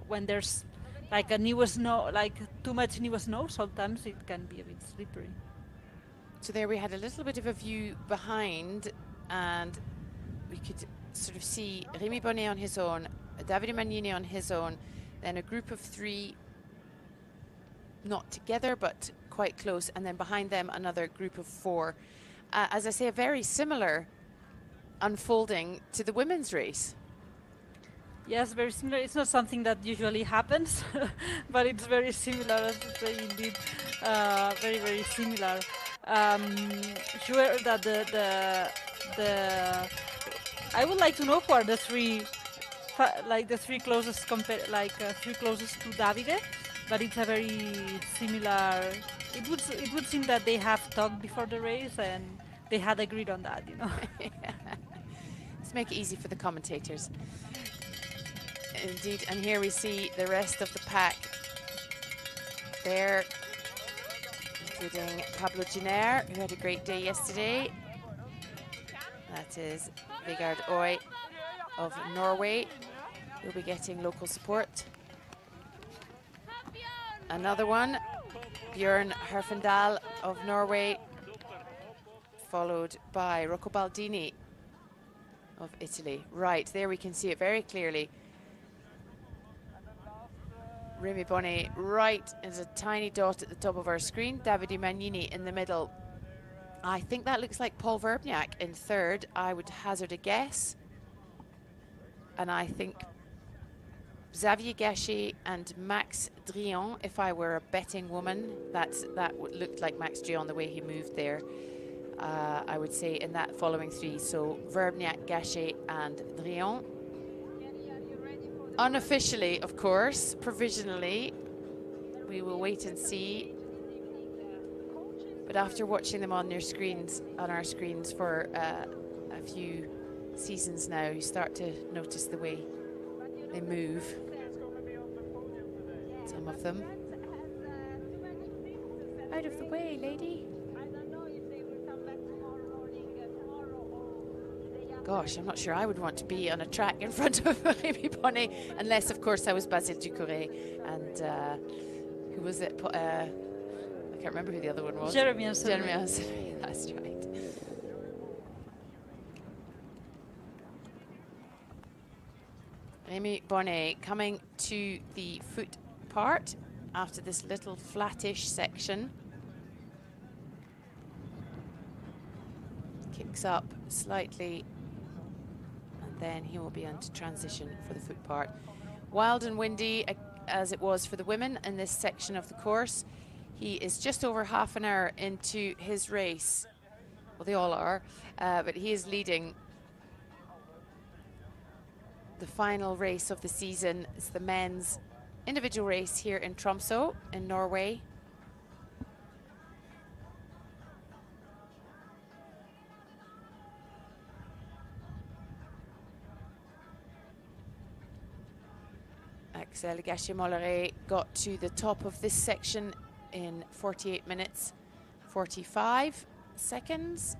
when there's like a new snow, like too much new snow. Sometimes it can be a bit slippery. So there we had a little bit of a view behind, and we could sort of see Rémi Bonnet on his own, Davide Magnini on his own, then a group of three, not together but quite close, and then behind them another group of four. As I say, a very similar unfolding to the women's race. Yes, very similar. It's not something that usually happens, but it's very similar, as you say, indeed. Very, very similar. Sure that I would like to know who are the three, the three closest three closest to Davide, but it's a very similar. It would seem that they have talked before the race and they had agreed on that, you know. Let's make it easy for the commentators. Indeed, and here we see the rest of the pack there, including Pablo Giner, who had a great day yesterday. That is Vegard Øy of Norway, who'll be getting local support. Another one, Bjørn Herfendal of Norway, followed by Rocco Baldini of Italy. Right, there we can see it very clearly. Rémi Bonnet right is a tiny dot at the top of our screen. Davide Magnini in the middle. I think that looks like Paul Verbniak in third. I would hazard a guess. And I think Xavier Gachet and Max Drian, if I were a betting woman, that looked like Max Drian the way he moved there. I would say in that following three. So Verbniak, Gachet and Drian. Unofficially, of course, provisionally, we will wait and see. But after watching them on our screens for a few seasons now, you start to notice the way they move. Some of them. Out of the way, lady. I don't know if they will come back tomorrow morning, tomorrow or the day after. Gosh, I'm not sure I would want to be on a track in front of Rémi Bonnet, unless, of course, I was Basile Ducouré and who was it? I can't remember who the other one was. Jeremy and Jeremy Anselmi, that's right. Rémi Bonnet coming to the foot part after this little flattish section. Kicks up slightly and then he will be on to transition for the foot part. Wild and windy as it was for the women in this section of the course. He is just over half an hour into his race. Well, they all are, but he is leading the final race of the season. It's the men's individual race here in Tromso in Norway. Axel Gachet-Molleret got to the top of this section in 48 minutes 45 seconds.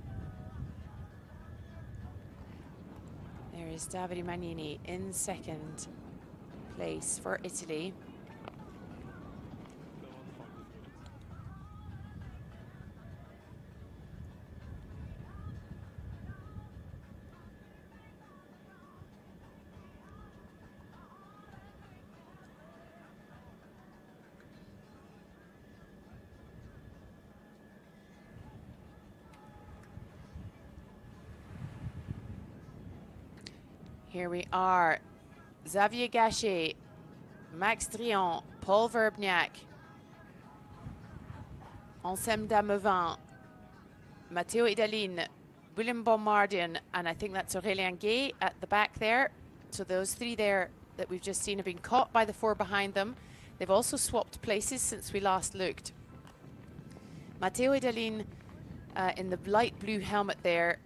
There is Davide Magnini in second place for Italy. Here we are, Xavier Gachet, Max Drian, Paul Verbniak, Anselme Damevin, Matteo Idalin, William Bombardian, and I think that's Aurélien Gay at the back there. So those three there that we've just seen have been caught by the four behind them. They've also swapped places since we last looked. Matteo Idalin in the light blue helmet there,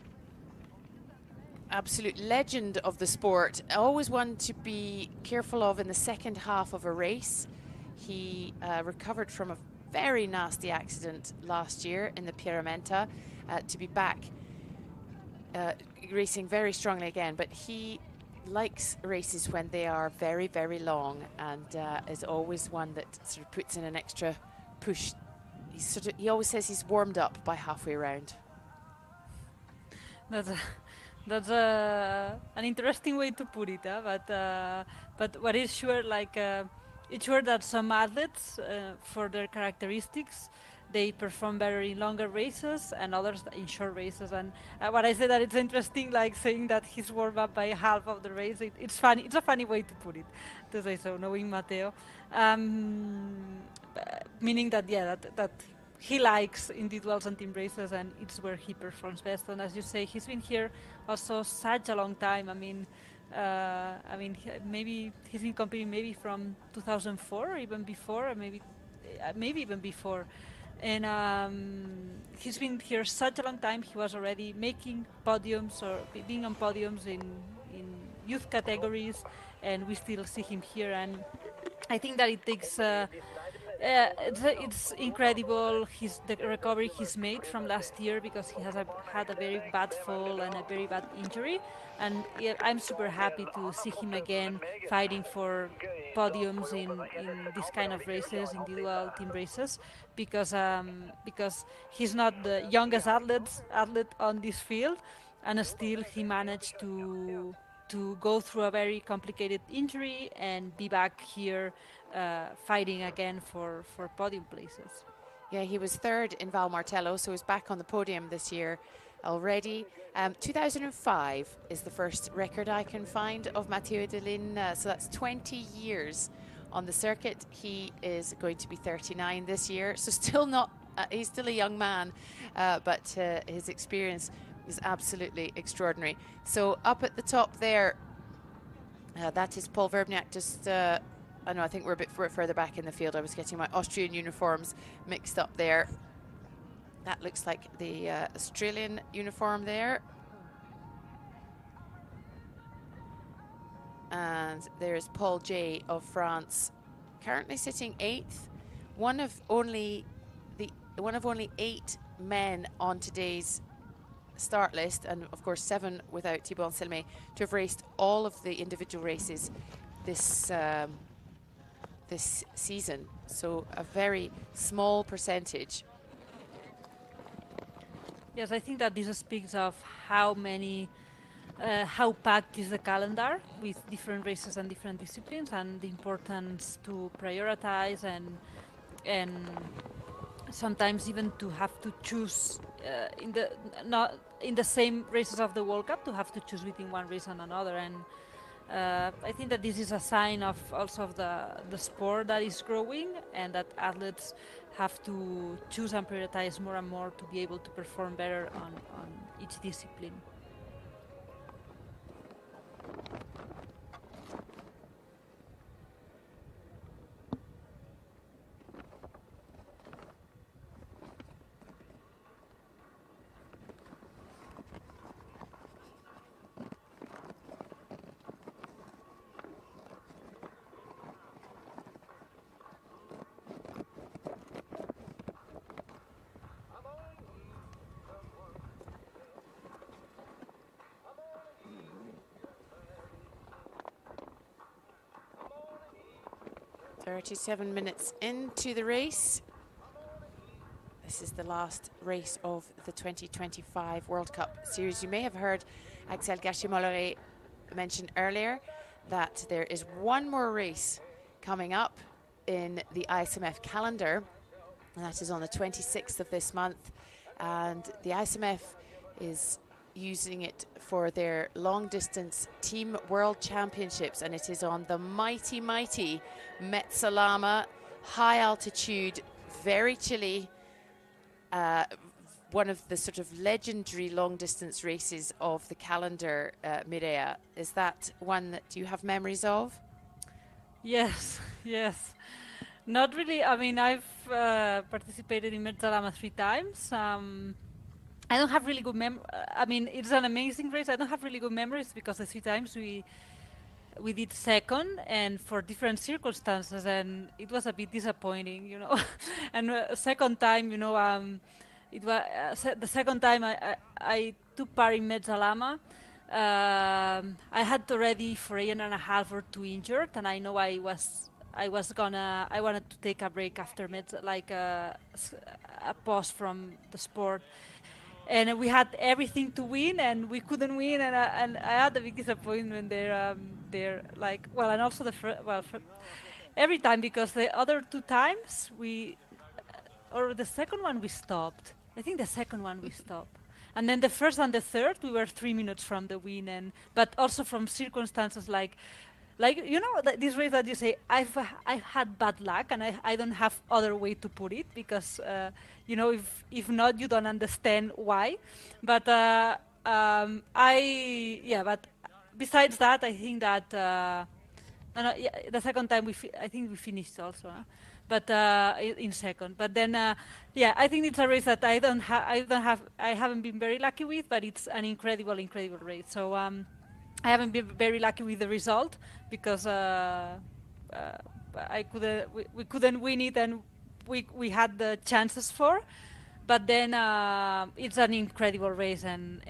absolute legend of the sport, always one to be careful of in the second half of a race. He recovered from a very nasty accident last year in the Pierramenta to be back racing very strongly again, but he likes races when they are very, very long, and is always one that sort of puts in an extra push. He always says he's warmed up by halfway around. That's an interesting way to put it, but what is sure, like, it's sure that some athletes, for their characteristics, they perform better in longer races and others in short races. And what I said, that it's interesting, like saying that he's warmed up by half of the race. It's funny. It's a funny way to put it, to say so, knowing Matteo. Meaning that, yeah, that he likes individuals and team races, and it's where he performs best. And as you say, he's been here also such a long time. I mean, maybe he's been competing maybe from 2004 or even before, or maybe even before. And he's been here such a long time. He was already making podiums or being on podiums in youth categories, and we still see him here. And I think that it takes. It's incredible the recovery he's made from last year, because he has had a very bad fall and a very bad injury, and I'm super happy to see him again fighting for podiums in this kind of races, individual team races, because he's not the youngest athlete on this field, and still he managed to go through a very complicated injury and be back here fighting again for podium places. Yeah, he was third in Val Martello, so he's back on the podium this year already. 2005 is the first record I can find of Matteo Idalin, so that's 20 years on the circuit. He is going to be 39 this year, so still not, he's still a young man, but his experience is absolutely extraordinary. So up at the top there, that is Paul Verbniak. Just, I think we're a bit further back in the field. I was getting my Austrian uniforms mixed up there. That looks like the Australian uniform there. And there's Paul J of France currently sitting 8th, one of only 8 men on today's start list, and of course 7 without Thibaut Anselme, to have raced all of the individual races this season. So a very small percentage. Yes, I think that this speaks of how many, how packed is the calendar with different races and different disciplines, and the importance to prioritize and sometimes even to have to choose in the not in the same races of the World Cup, to have to choose between one race and another. And I think that this is a sign of also of the sport that is growing, and that athletes have to choose and prioritize more and more to be able to perform better on each discipline. "37 minutes into the race." This is the last race of the 2025 World Cup series. You may have heard Axel Gachet-Molleret mention earlier that there is one more race coming up in the ISMF calendar, and that is on the 26th of this month. And the ISMF is using it for their long distance team world championships, and it is on the mighty Metsalama, high altitude, very chilly, one of the sort of legendary long distance races of the calendar. Mireia, is that one that you have memories of? Yes, yes. Not really. I mean, I've participated in Metsalama 3 times. I don't have really good I mean, it's an amazing race. I don't have really good memories because the 3 times we did second, and for different circumstances, and it was a bit disappointing, you know. And second time, you know, it was the second time I took part in Metsalama. I had already for a year and a half or 2 injured, and I know I wanted to take a break after like a pause from the sport. And we had everything to win, and we couldn't win, and I had a big disappointment there. Like, well, and also every time, because the other 2 times or the second one we stopped. I think the second one we stopped, and then the first and the third we were 3 minutes from the win, but also from circumstances like you know, this race that you say, I've had bad luck, and I don't have other way to put it, because you know, if not, you don't understand why. But but besides that, I think that the second time I think we finished also, but in second. But then I think it's a race that I haven't been very lucky with, but it's an incredible race. So I haven't been very lucky with the result, because we couldn't win it, and we had the chances for. But then it's an incredible race, and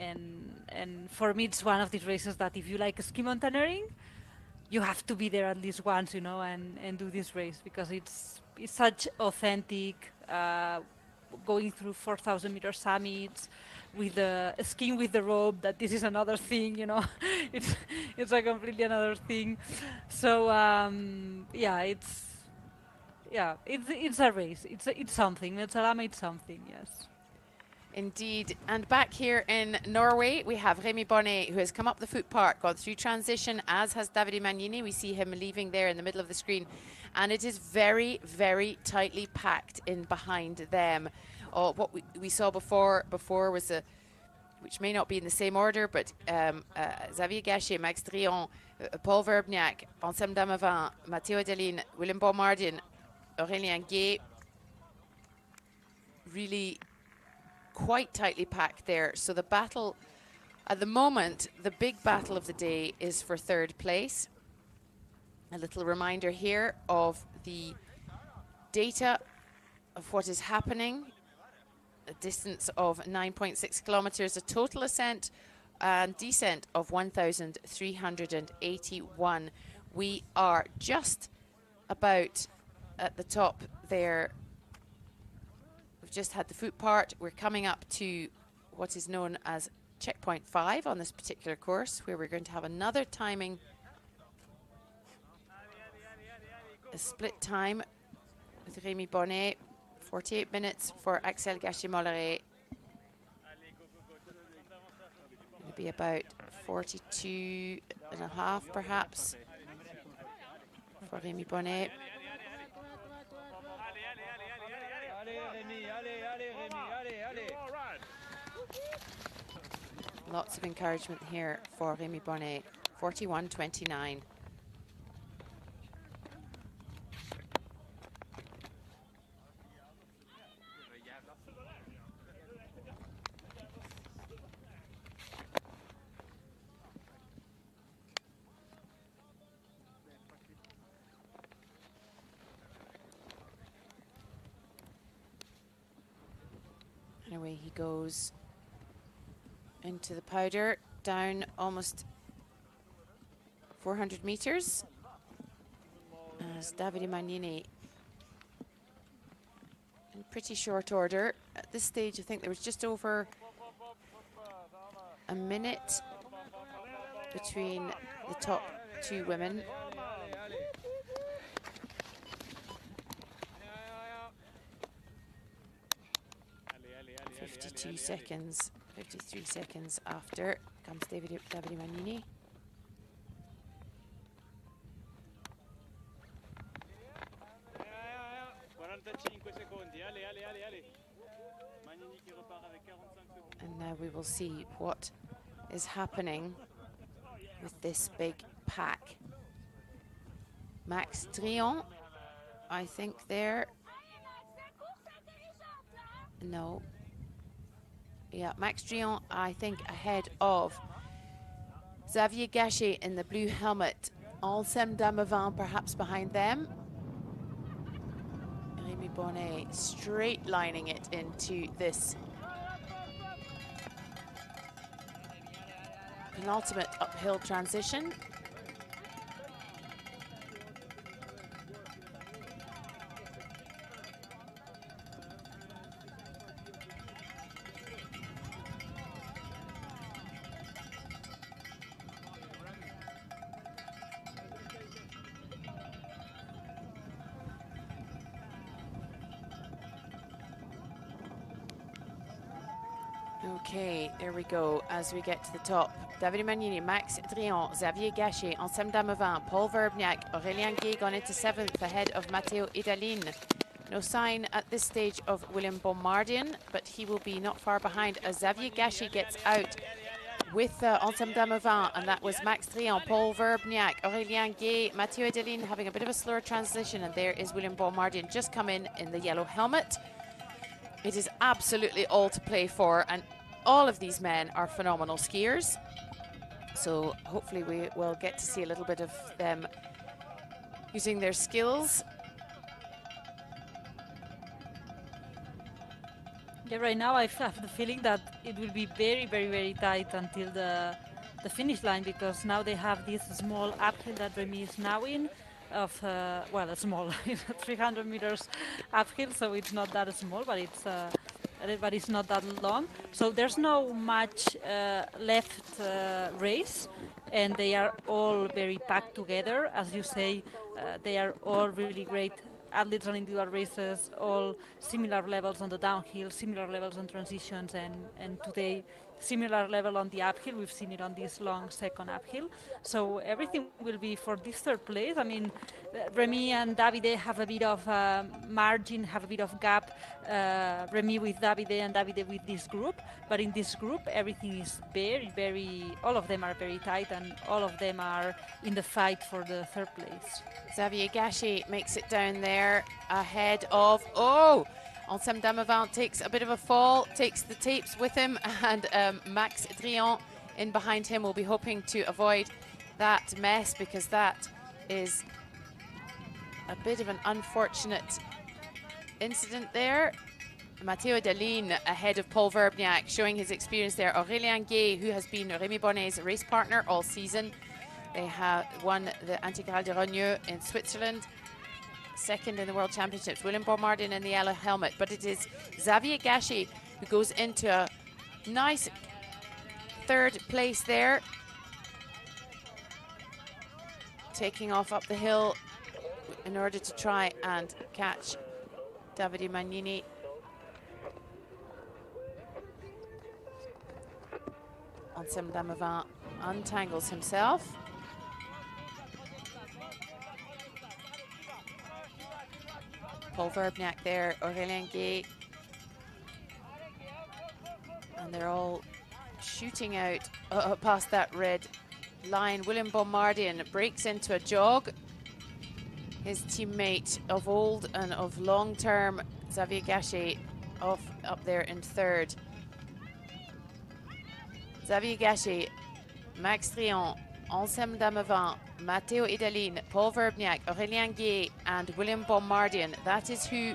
for me it's one of these races that if you like ski mountaineering, you have to be there at least once, you know, and do this race, because it's such authentic, going through 4,000 meter summits, with the skiing with the rope. That this is another thing, you know. it's a completely another thing. So it's a race. It's something. Metsalama, it's something. Yes. Indeed. And back here in Norway, we have Rémi Bonnet, who has come up the foot park, gone through transition, as has Davide Magnini. We see him leaving there in the middle of the screen, and it is very, very tightly packed in behind them. What we saw before was which may not be in the same order, but Xavier Gachet, Max Drion, Paul Verbniak, Anselme Damavin, Matteo Delin, Willem Boumardien, Aurélien Gay, really quite tightly packed there. So the battle, at the moment, the big battle of the day is for third place. A little reminder here of the data of what is happening. A distance of 9.6 kilometers, a total ascent and descent of 1,381. We are just about at the top there. We've just had the foot part. We're coming up to what is known as checkpoint 5 on this particular course, where we're going to have another timing, a split time with Rémi Bonnet, 48 minutes for Axel Gachet-Molleret. It'll be about 42 and a half perhaps for Rémi Bonnet. Lots of encouragement here for Rémi Bonnet, 41.29. And away he goes into the powder, down almost 400 meters. As Davide Magnini in pretty short order. At this stage, I think there was just over a minute between the top two women. Seconds, 53 seconds after comes Davide Magnini. And now we will see what is happening with this big pack. Max Drian, I think there. No. Yeah, Max Drian, I think, ahead of Xavier Gachet in the blue helmet. Anselme Damavin perhaps behind them. Rémi Bonnet straight lining it into this penultimate uphill transition. Okay, there we go as we get to the top. Davide Magnini, Max Drian, Xavier Gachet, Anselme Damavin, Paul Verbniak, Aurélien Guay gone into 7th ahead of Matteo Idalin. No sign at this stage of William Bomardian, but he will be not far behind as Xavier Gachet gets out with Anselme Damavin, and that was Max Drian, Paul Verbniak, Aurélien Guay, Matteo Idalin having a bit of a slower transition, and there is William Bomardian just come in the yellow helmet. It is absolutely all to play for, and all of these men are phenomenal skiers. So hopefully we will get to see a little bit of them using their skills. Yeah, right now I have the feeling that it will be very, very, very tight until the finish line, because now they have this small uphill that Rémi is now in, of well, a small 300 meters uphill, so it's not that small, but it's not that long. So there's no much left race, and they are all very packed together. As you say, they are all really great athletes on individual races, all similar levels on the downhill, similar levels on transitions, and today similar level on the uphill. We've seen it on this long second uphill. So everything will be for this third place. I mean, Rémi and Davide have a bit of margin, have a bit of gap. Rémi with Davide and Davide with this group. But in this group, everything is very, very, all of them are very tight, and all of them are in the fight for the third place. Xavier Gachet makes it down there ahead of, Anselme Damavin takes a bit of a fall, takes the tapes with him, and Max Drian in behind him will be hoping to avoid that mess, because that is a bit of an unfortunate incident there. Matteo Daline ahead of Paul Verbniak, showing his experience there. Aurélien Gay, who has been Rémi Bonnet's race partner all season. They have won the Intégrale de Rogneux in Switzerland, second in the World Championships. William Boumardin in the yellow helmet, but it is Xavier Gachet who goes into a nice third place there, taking off up the hill in order to try and catch Davide Magnini. Anselme Damavin untangles himself. Paul Verbniak there, Aurélien Gay. And they're all shooting out past that red line. William Boumardin breaks into a jog. His teammate of old and of long term, Xavier Gachet, off up there in third. Xavier Gachet, Max Trion, Anselme Damavin, Matteo Idaline, Paul Verbniak, Aurélien Gay, and William Boumardin. That is who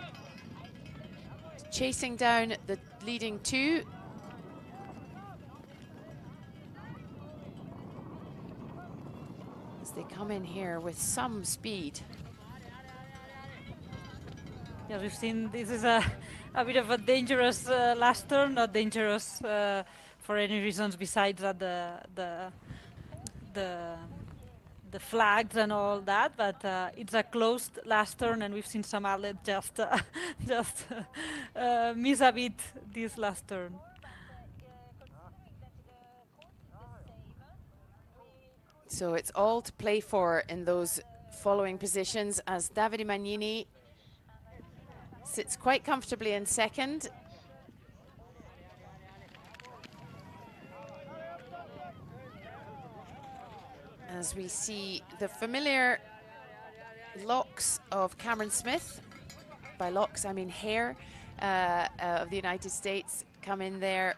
chasing down the leading two. As they come in here with some speed. Yeah, we've seen this is a bit of a dangerous last turn, not dangerous for any reasons besides that the flags and all that, but it's a closed last turn, and we've seen some athletes just miss a bit this last turn. So it's all to play for in those following positions, as Davide Magnini sits quite comfortably in second. As we see the familiar locks of Cameron Smith, by locks I mean hair, of the United States come in there.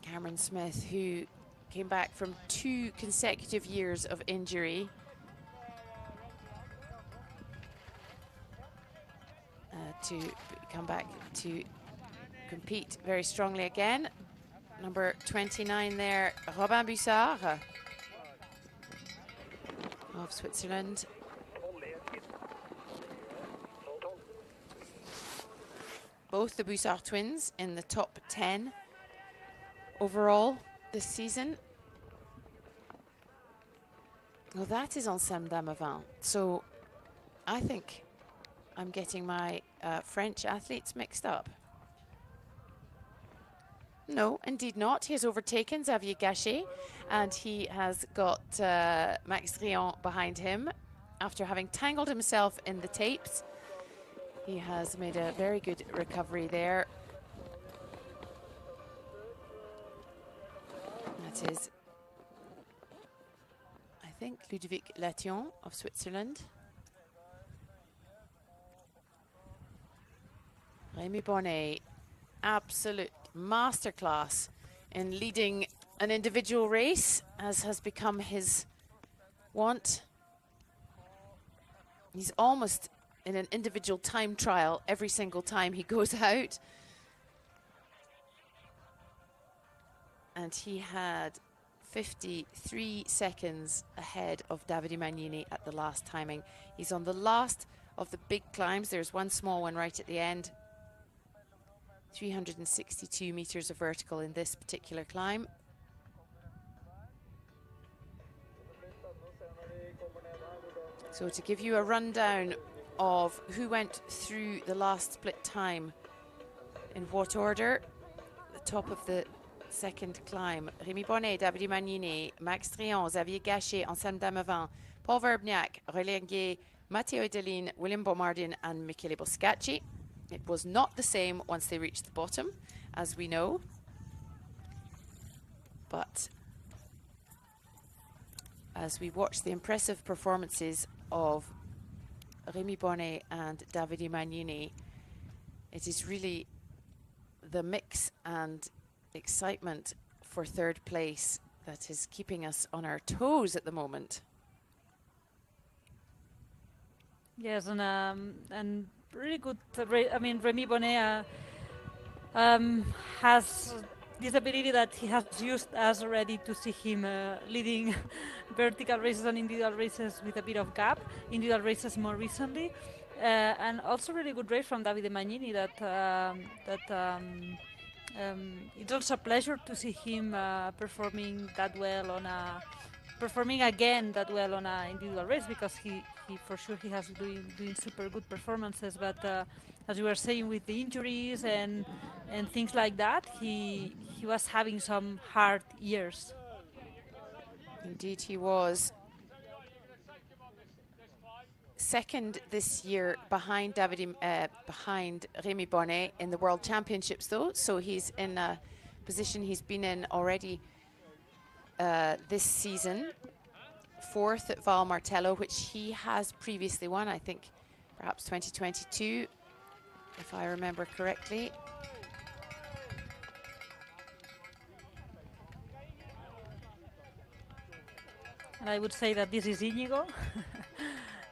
Cameron Smith, who came back from 2 consecutive years of injury. To come back to compete very strongly again. Number 29 there, Robin Bussard of Switzerland. Both the Bussard twins in the top 10 overall this season. Well, that is Anselme Damavin. So I think I'm getting my French athletes mixed up. No, indeed not. He has overtaken Xavier Gachet, and he has got Max Trion behind him. After having tangled himself in the tapes, he has made a very good recovery there. That is, I think, Ludovic Lation of Switzerland. Rémi Bonnet, absolute masterclass in leading an individual race, as has become his want. He's almost in an individual time trial every single time he goes out. And he had 53 seconds ahead of Davide Magnini at the last timing. He's on the last of the big climbs. There's one small one right at the end. 362 meters of vertical in this particular climb. So to give you a rundown of who went through the last split time, in what order: the top of the second climb, Rémi Bonnet, Davide Magnini, Max Trion, Xavier Gachet, Anselme Damavin, Paul Verbniak, Aurélien Gay, Matteo Idaline, William Boumardin, and Michele Boscacci. It was not the same once they reached the bottom, as we know. But as we watch the impressive performances of Rémi Bonnet and Davide Magnini, it is really the mix and excitement for third place that is keeping us on our toes at the moment. Yes, and really good. I mean, Remy Bonnet has this ability that he has used us already to see him leading vertical races and individual races with a bit of gap, individual races more recently, and also really good race from Davide Magnini. It's also a pleasure to see him performing that well on a performing again that well on an individual race, because he for sure he has doing super good performances, but as you were saying, with the injuries and things like that, he was having some hard years. Indeed he was. Second this year behind behind Remy Bonnet in the World Championships though, so he's in a position he's been in already this season. Fourth at Val Martello, which he has previously won, I think perhaps 2022, if I remember correctly. And I would say that this is Íñigo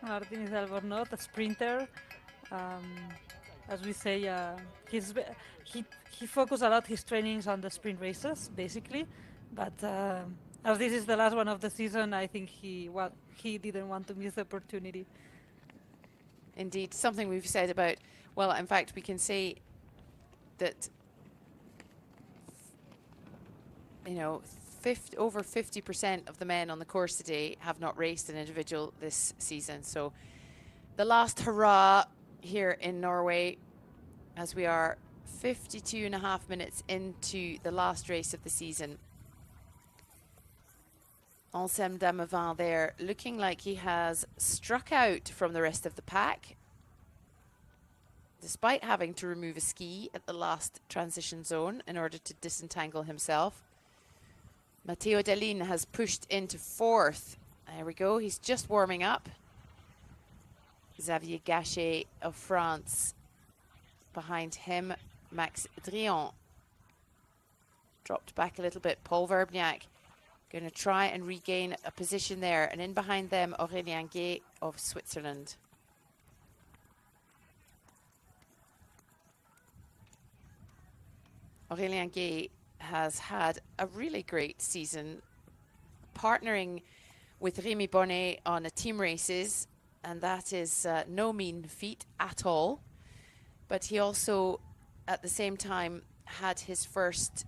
Martínez Albornoz, a sprinter. As we say, he focused a lot his trainings on the sprint races, basically. But as this is the last one of the season, I think he didn't want to miss the opportunity. Indeed, something we've said about, well, in fact, we can say that, you know, over 50% of the men on the course today have not raced an individual this season. So the last hurrah here in Norway, as we are 52.5 minutes into the last race of the season. Anselme Damavand there, looking like he has struck out from the rest of the pack, despite having to remove a ski at the last transition zone in order to disentangle himself. Matteo Delin has pushed into fourth. There we go, he's just warming up. Xavier Gachet of France behind him. Max Drian dropped back a little bit. Paul Verbniak going to try and regain a position there. And in behind them, Aurélien Gay of Switzerland. Aurélien Gay has had a really great season, partnering with Remy Bonnet on a team races, and that is no mean feat at all. But he also, at the same time, had his first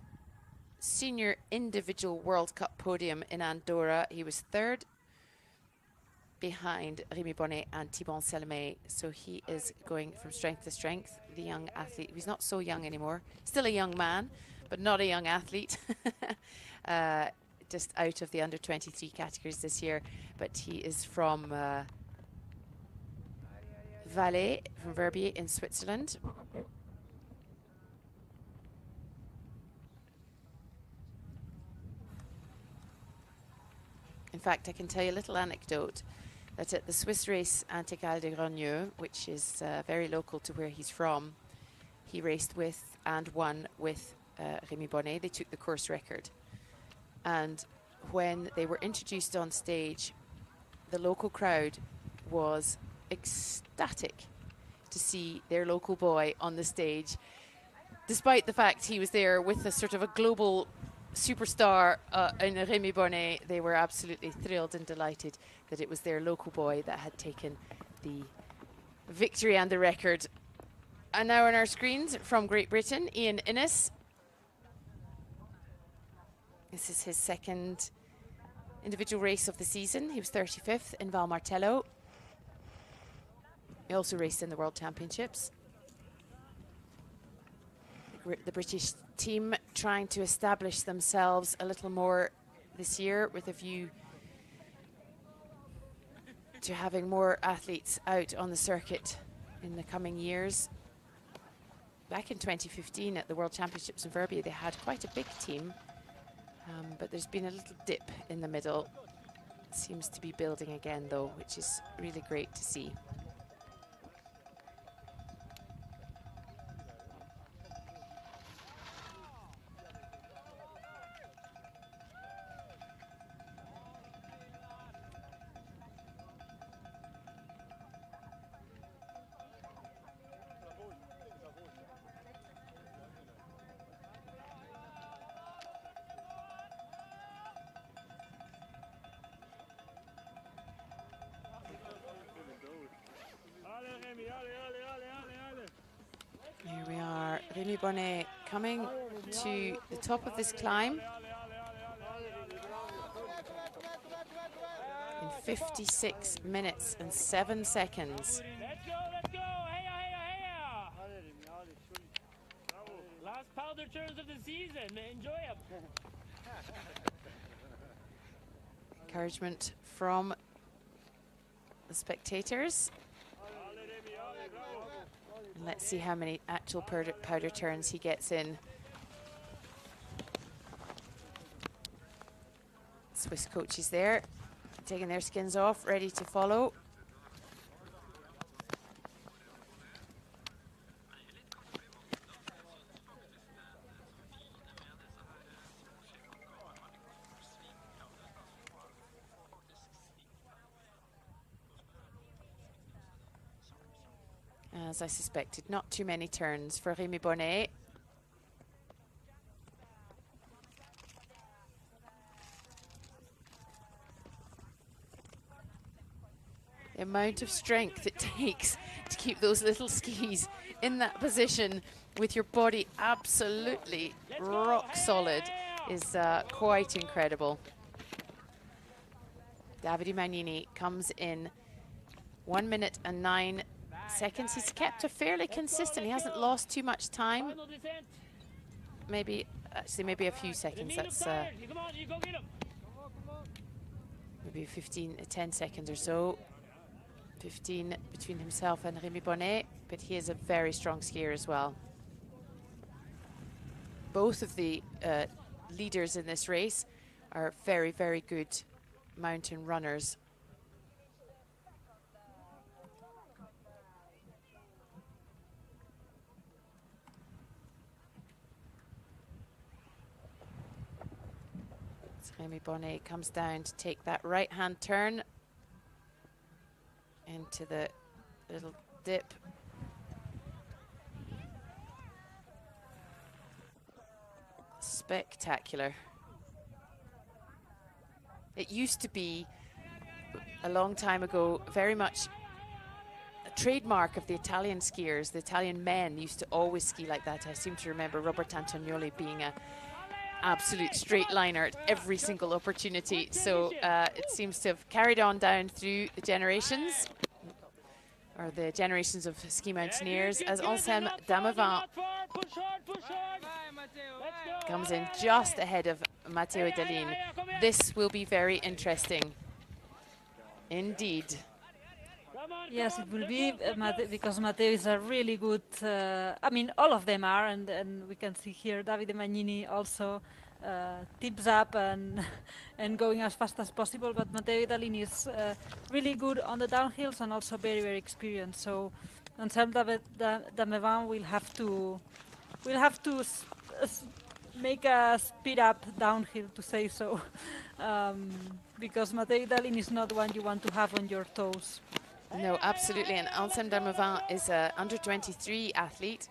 senior individual World Cup podium in Andorra. He was third behind Remy Bonnet and Thibaut Selmet. So he is going from strength to strength, the young athlete. He's not so young anymore, still a young man, but not a young athlete. Just out of the under 23 categories this year. But he is from Valais, from Verbier in Switzerland. In fact, I can tell you a little anecdote that at the Swiss race Intégrale de Grogneux, which is very local to where he's from, he raced with and won with Remy Bonnet. They took the course record. And when they were introduced on stage, the local crowd was ecstatic to see their local boy on the stage, despite the fact he was there with a sort of a global superstar in Remy Bonnet. They were absolutely thrilled and delighted that it was their local boy that had taken the victory and the record. And now on our screens from Great Britain, Ian Innes. This is his second individual race of the season. He was 35th in Val Martello. He also raced in the World Championships. The British team trying to establish themselves a little more this year with a view to having more athletes out on the circuit in the coming years. Back in 2015 at the World Championships in Verbier, they had quite a big team, but there's been a little dip in the middle. It seems to be building again though, which is really great to see. Here we are, Rémi Bonnet coming to the top of this climb in 56 minutes and 7 seconds. Let's go, let's go! Heya, heya, heya! Last powder turns of the season. Enjoy them. Encouragement from the spectators. And let's see how many actual powder turns he gets in. Swiss coaches there, taking their skins off, ready to follow. As I suspected, not too many turns for Rémi Bonnet. The amount of strength it takes to keep those little skis in that position with your body absolutely rock solid is quite incredible. Davide Magnini comes in 1 minute and 9 seconds. He's kept a fairly consistent. He hasn't lost too much time. Maybe, actually, maybe a few seconds. That's maybe 10 seconds or so. 15 between himself and Rémi Bonnet, but he is a very strong skier as well. Both of the leaders in this race are very, very good mountain runners. Rémi Bonnet comes down to take that right-hand turn into the little dip. Spectacular. It used to be, a long time ago, very much a trademark of the Italian skiers. The Italian men used to always ski like that. I seem to remember Robert Antonioli being a absolute straight liner at every single opportunity. So it seems to have carried on down through the generations, or the generations of ski mountaineers, as Anselme Damevin comes in just ahead of Matteo Idalin. This will be very interesting indeed. Yes, it will be, because Matteo is a really good, I mean, all of them are, and we can see here Davide Magnini also tips up and and going as fast as possible, but Matteo Idalin is really good on the downhills and also very, very experienced. So Anselme Damevin will have to make a speed up downhill, to say so, because Matteo Idalin is not one you want to have on your toes. No, absolutely. And Anselme Damevin is an under-23 athlete.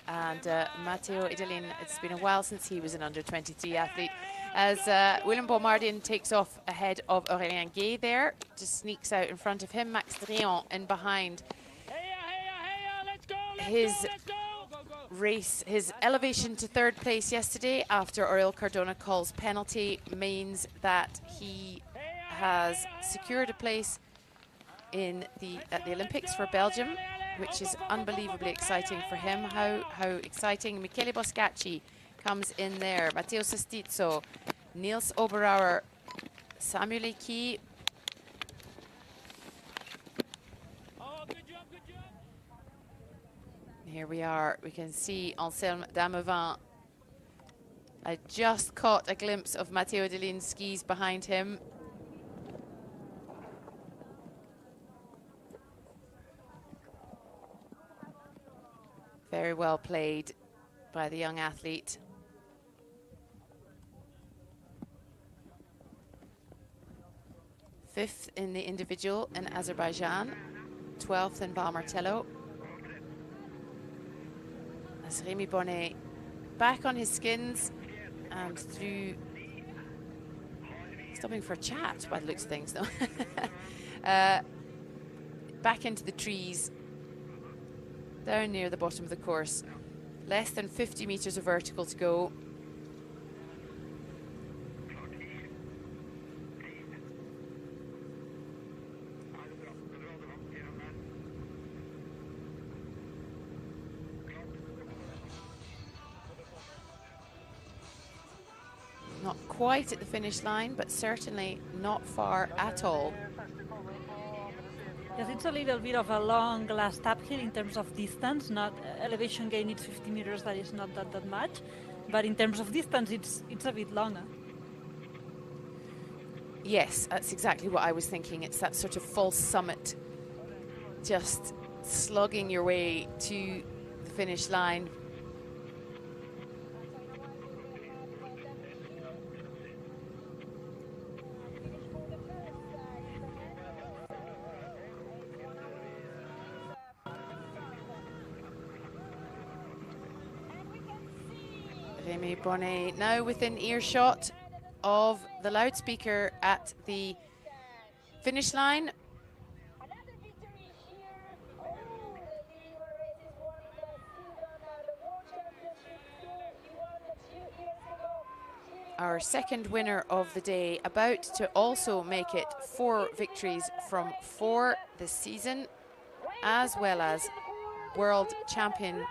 And Matteo Idalin, it's been a while since he was an under-23 athlete. As Willem Boumardien takes off ahead of Aurélien Gay there, just sneaks out in front of him. Max Drian in behind. His race, his elevation to third place yesterday after Aurel Cardona calls penalty means that he has secured a place at the Olympics for Belgium, which is unbelievably exciting for him. How exciting. Michele Boscacci comes in there. Matteo Sestizzo, Niels Oberauer, Samuel Eki. Oh, good job, good job. Here we are. We can see Anselme Damevin. I just caught a glimpse of Matteo Idalin's skis behind him. Very well played by the young athlete. Fifth in the individual in Azerbaijan, 12th in Val Martello. As Rémi Bonnet back on his skins and through, stopping for a chat by the looks of things though. Back into the trees down near the bottom of the course. Less than 50 meters of vertical to go. Not quite at the finish line, but certainly not far at all. Yes, it's a little bit of a long last uphill in terms of distance. Not elevation gain, it's 50 meters, that is not that much. But in terms of distance, it's a bit longer. Yes, that's exactly what I was thinking. It's that sort of false summit, just slugging your way to the finish line. Remy Bonnet now within earshot of the loudspeaker at the finish line. Our second winner of the day, about to also make it 4 victories from 4 this season, as well as world champion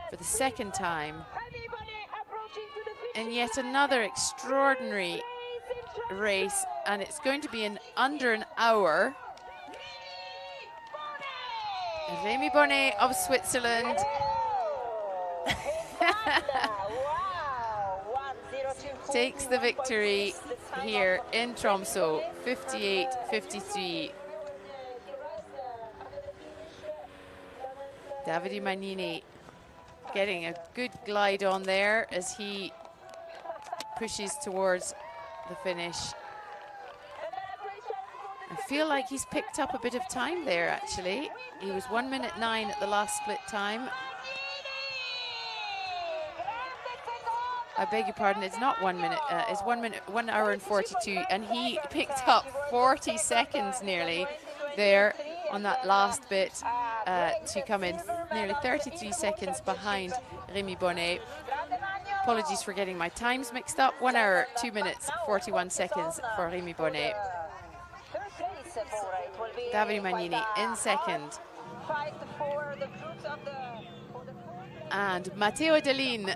for the second time. And yet another extraordinary race, and it's going to be in under an hour. Remy Bonnet of Switzerland takes the victory here in Tromso, 58-53. Davide Magnini getting a good glide on there as he pushes towards the finish. I feel like he's picked up a bit of time there, actually. He was 1 minute 9 at the last split time. I beg your pardon, it's not 1 minute, it's 1 hour and 42, and he picked up 40 seconds nearly there on that last bit to come in nearly 33 seconds behind Remy Bonnet. Apologies for getting my times mixed up. 1 hour, 2 minutes, 41 seconds for Remy Bonnet. Davide Magnini in second. And Matteo Delin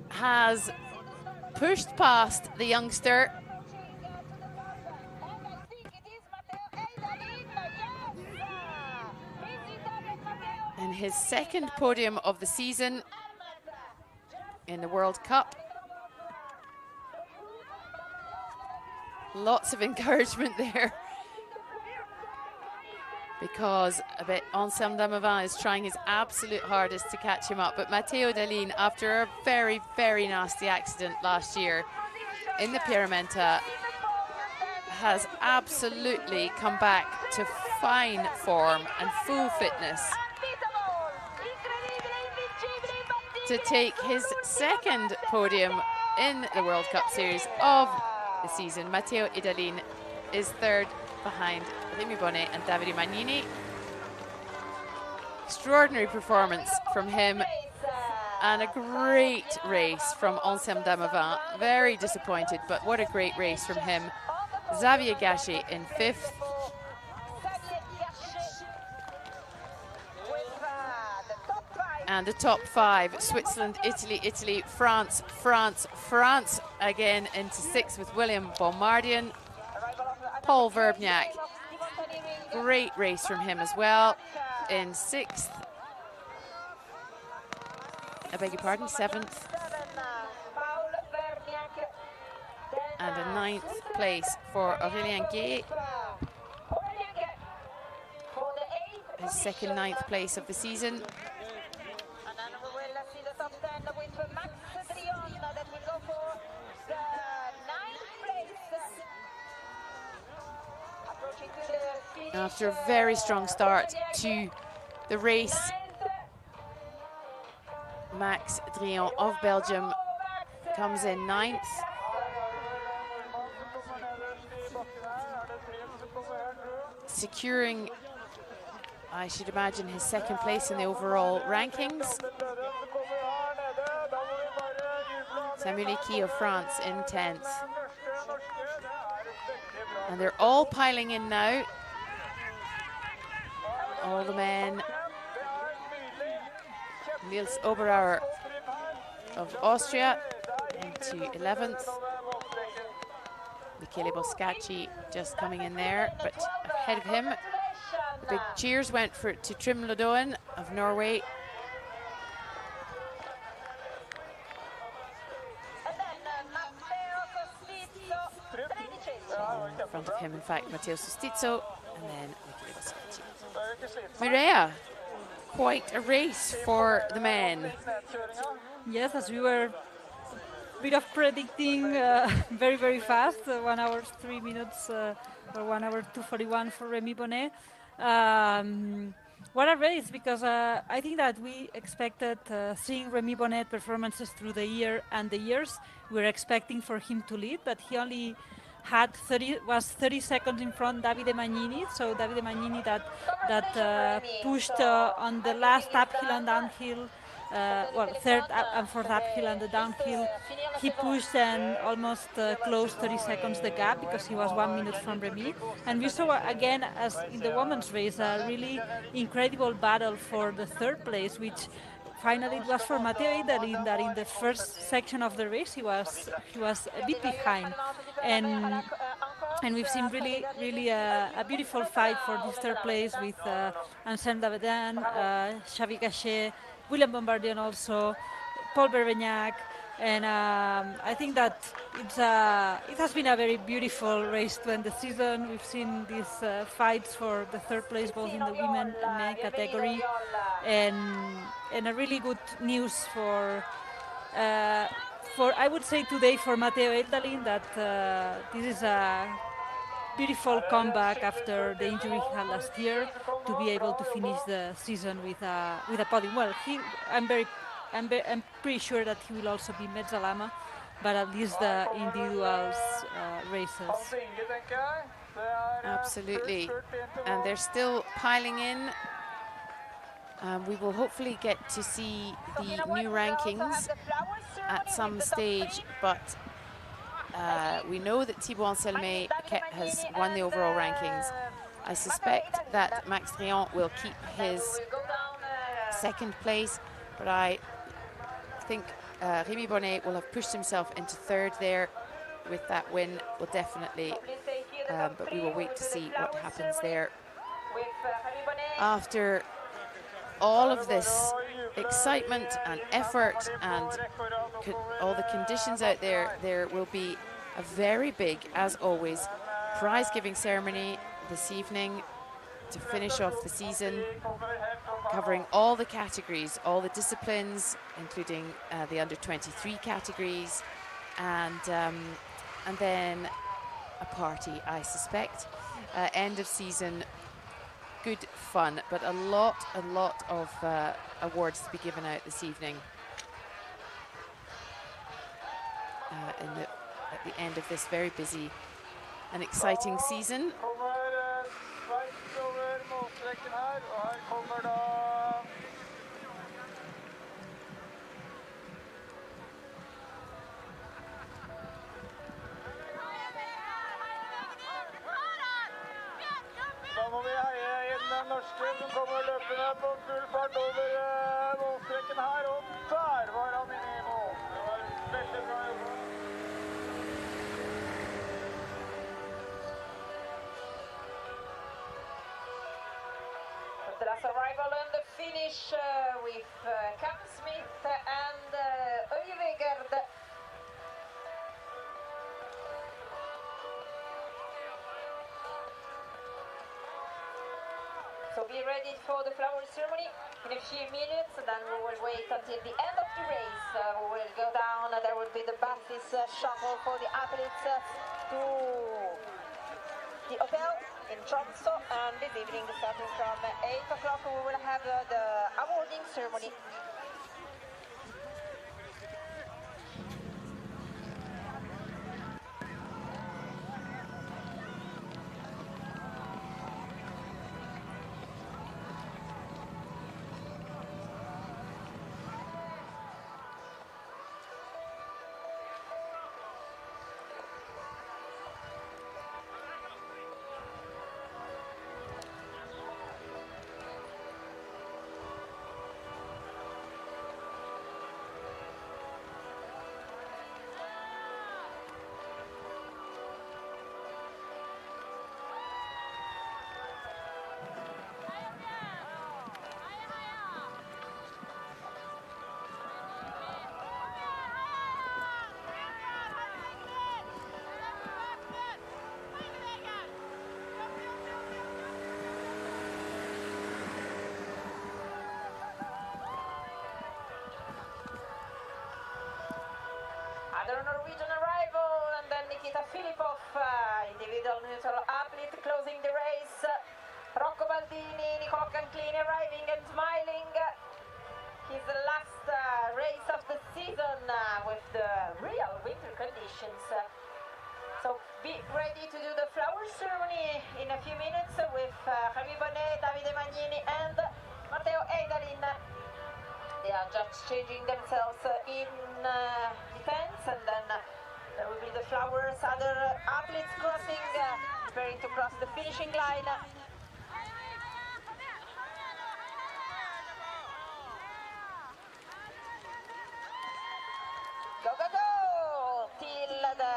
has pushed past the youngster. And his second podium of the season in the World Cup. Lots of encouragement there, because a bit Anselme Damavin is trying his absolute hardest to catch him up. But Matteo Delin, after a very, very nasty accident last year in the Pyramenta, has absolutely come back to fine form and full fitness to take his second podium in the World Cup Series of the season. Matteo Delin is third behind Remy Bonnet and Davide Magnini. Extraordinary performance from him, and a great race from Anselme Damavin. Very disappointed, but what a great race from him. Xavier Gachet in fifth. And the top 5, Switzerland, Italy, Italy, France, France, France, again into 6th with William Bombardier. Paul Verbniak, great race from him as well, in 6th. I beg your pardon, 7th. And a 9th place for Aurélien Guay. His second 9th place of the season. After a very strong start to the race, Max Drian of Belgium comes in 9th. Securing I should imagine his second place in the overall rankings. Samuel Eki of France in 10th. And they're all piling in now. All the men. Niels Oberauer of Austria into 11th. Michele Boscacci just coming in there, but ahead of him, the big cheers went to Trym Lodoen of Norway. In front of him, in fact, Matteo Sustizzo, and then Michele Boscacci. Mireia, quite a race for the men. Yes, as we were a bit of predicting, very, very fast, 1 hour 3 minutes, or 1 hour 2:41 for Remy Bonnet. What a race, because I think that we expected seeing Remy Bonnet performances through the year and the years. We were expecting for him to lead, but he only had 30 seconds in front Davide Magnini. So Davide Magnini that pushed on the last uphill and downhill, third and fourth uphill and the downhill. He pushed and almost closed 30 seconds the gap, because he was 1 minute from Remy. And we saw again, as in the women's race, a really incredible battle for the third place, which finally it was for Matteo Idalin, that in the first section of the race he was a bit behind, and we've seen really a beautiful fight for this third place with Anselme Davedan, Xavi Gachet, William Bombardier also, Paul Bervignac, and I think that it has been a very beautiful race to end the season. We've seen these fights for the third place both in the women and men category, and a really good news for I would say today for Matteo Idalin, that this is a beautiful comeback after the injury he had last year, to be able to finish the season with a podium. Well, I'm pretty sure that he will also be Mezzalama, but at least the individuals races. Absolutely, and they're still piling in. We will hopefully get to see the new rankings at some stage, but we know that Thibaut Anselme has won the overall rankings. I suspect that Max Triant will keep his second place, but I think Remy Bonnet will have pushed himself into third there with that win. Will definitely, but we will wait to see what happens there. After all of this excitement and effort and all the conditions out there, there will be a very big, as always, prize-giving ceremony this evening to finish off the season, covering all the categories, all the disciplines, including the under-23 categories, and then a party, I suspect. End of season, good fun, but a lot of awards to be given out this evening at the end of this very busy and exciting season. Da må vi heie inn den norske som kommer løpende på full fart over målstreken her, og der var han inne i mål. Det var veldig bra jobbet. The last arrival on the finish with Cam Smith and Øyvegard. So be ready for the flower ceremony in a few minutes, then we will wait until the end of the race. We will go down, there will be the buses shuttle for the athletes to the hotel in Tromso, and this evening, starting from 8 o'clock, we will have the awarding ceremony. Nikita Filipov, individual neutral athlete, closing the race. Rocco Baldini, Nicola Canclini arriving and smiling. His last race of the season with the real winter conditions. So be ready to do the flower ceremony in a few minutes with Javi Bonnet, Davide Magnini and Matteo Eidalin. They are just changing themselves in defense, and then there will be the flowers, other athletes crossing, preparing to cross the finishing line. Go, go, go! Till the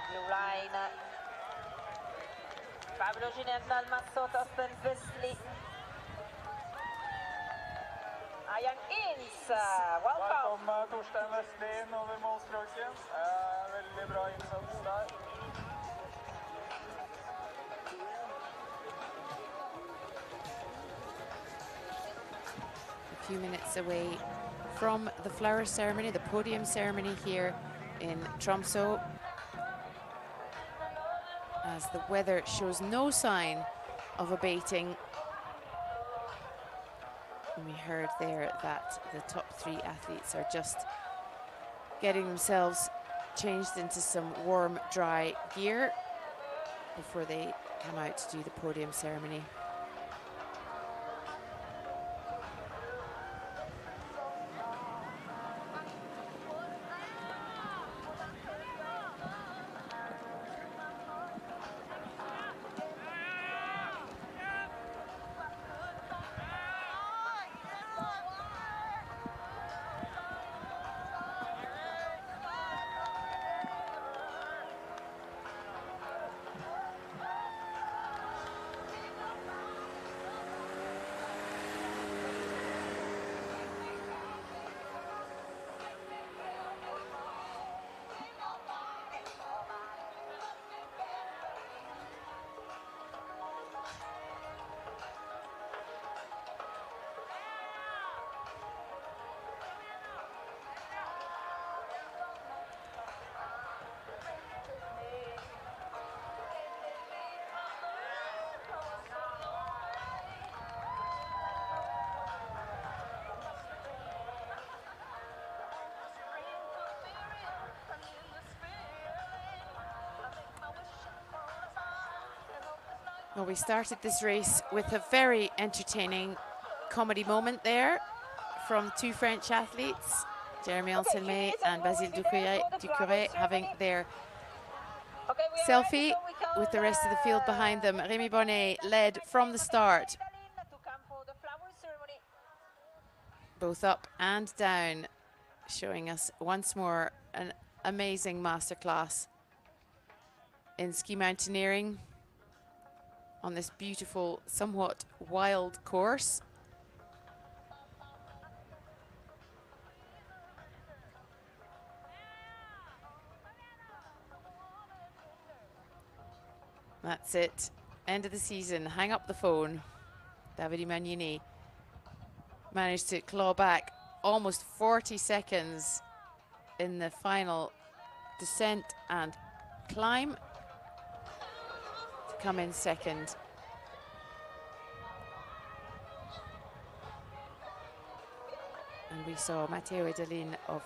blue line. Pablo Ginette, Massot, Austin Wesley. Ian Inns, welcome. Velkommen Torstein Vestlin over målstrøken. Veldig bra innsats der. A few minutes away from the flower ceremony, the podium ceremony here in Tromso, as the weather shows no sign of abating. And we heard there that the top 3 athletes are just getting themselves changed into some warm, dry gear before they come out to do the podium ceremony. Well, we started this race with a very entertaining comedy moment there from 2 French athletes, Jeremy Anselme and Basile Ducouré, having their selfie with the rest of the field behind them. Rémi Bonnet led from the start, both up and down, showing us once more an amazing masterclass in ski mountaineering on this beautiful, somewhat wild course. That's it. End of the season. Hang up the phone. Davide Magnini managed to claw back almost 40 seconds in the final descent and climb to come in second. And we saw Matteo Eidalin of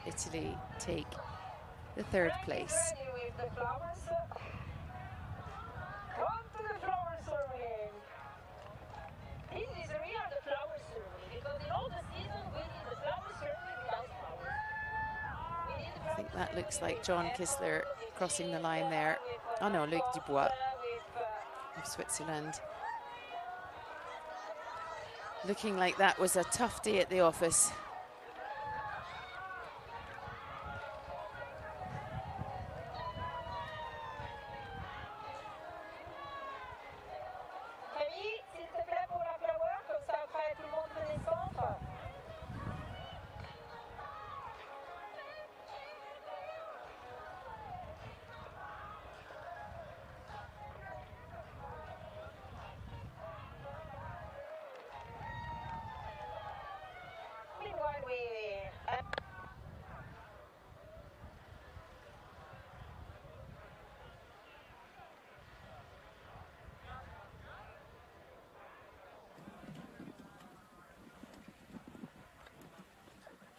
Italy take the 3rd place. I think that looks like John Kissler crossing the line there. Oh no, Luc Dubois of Switzerland. Looking like that was a tough day at the office.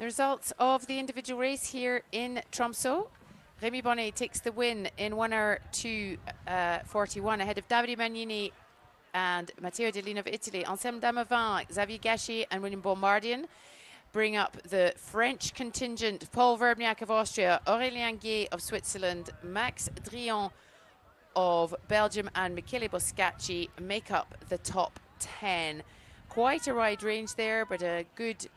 The results of the individual race here in Tromso. Rémi Bonnet takes the win in 1 hour 2:41 ahead of Davide Magnini and Matteo Delino of Italy. Anselme Damavin, Xavier Gachet and William Bombardier bring up the French contingent. Paul Verbniak of Austria, Aurélien Guay of Switzerland, Max Drian of Belgium and Michele Boscacci make up the top 10. Quite a wide range there, but a good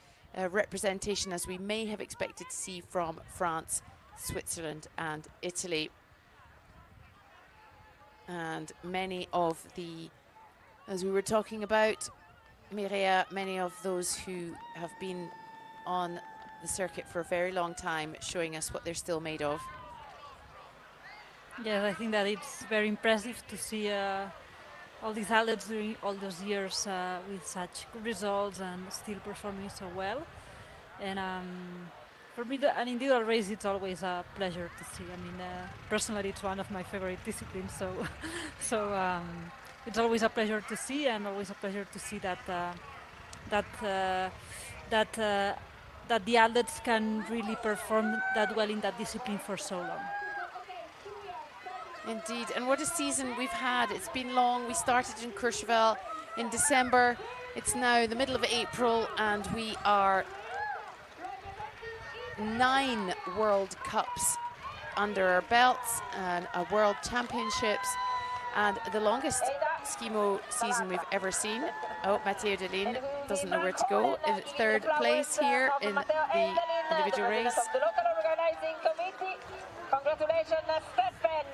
representation as we may have expected to see from France, Switzerland and Italy. And many of the, as we were talking about, Mireia, many of those who have been on the circuit for a very long time, showing us what they're still made of. Yes, I think that it's very impressive to see all these athletes during all those years with such good results and still performing so well. And for me, an individual race, it's always a pleasure to see. I mean, personally, it's one of my favorite disciplines. So, it's always a pleasure to see, and always a pleasure to see that that the athletes can really perform that well in that discipline for so long. Indeed, and what a season we've had. It's been long. We started in Courchevel in December. It's now the middle of April, and we are 9 World Cups under our belts and a World Championships, and the longest SkiMo season we've ever seen. Oh, Matteo Delin doesn't know where to go. In 3rd place here in the individual race. Congratulations, Stefan.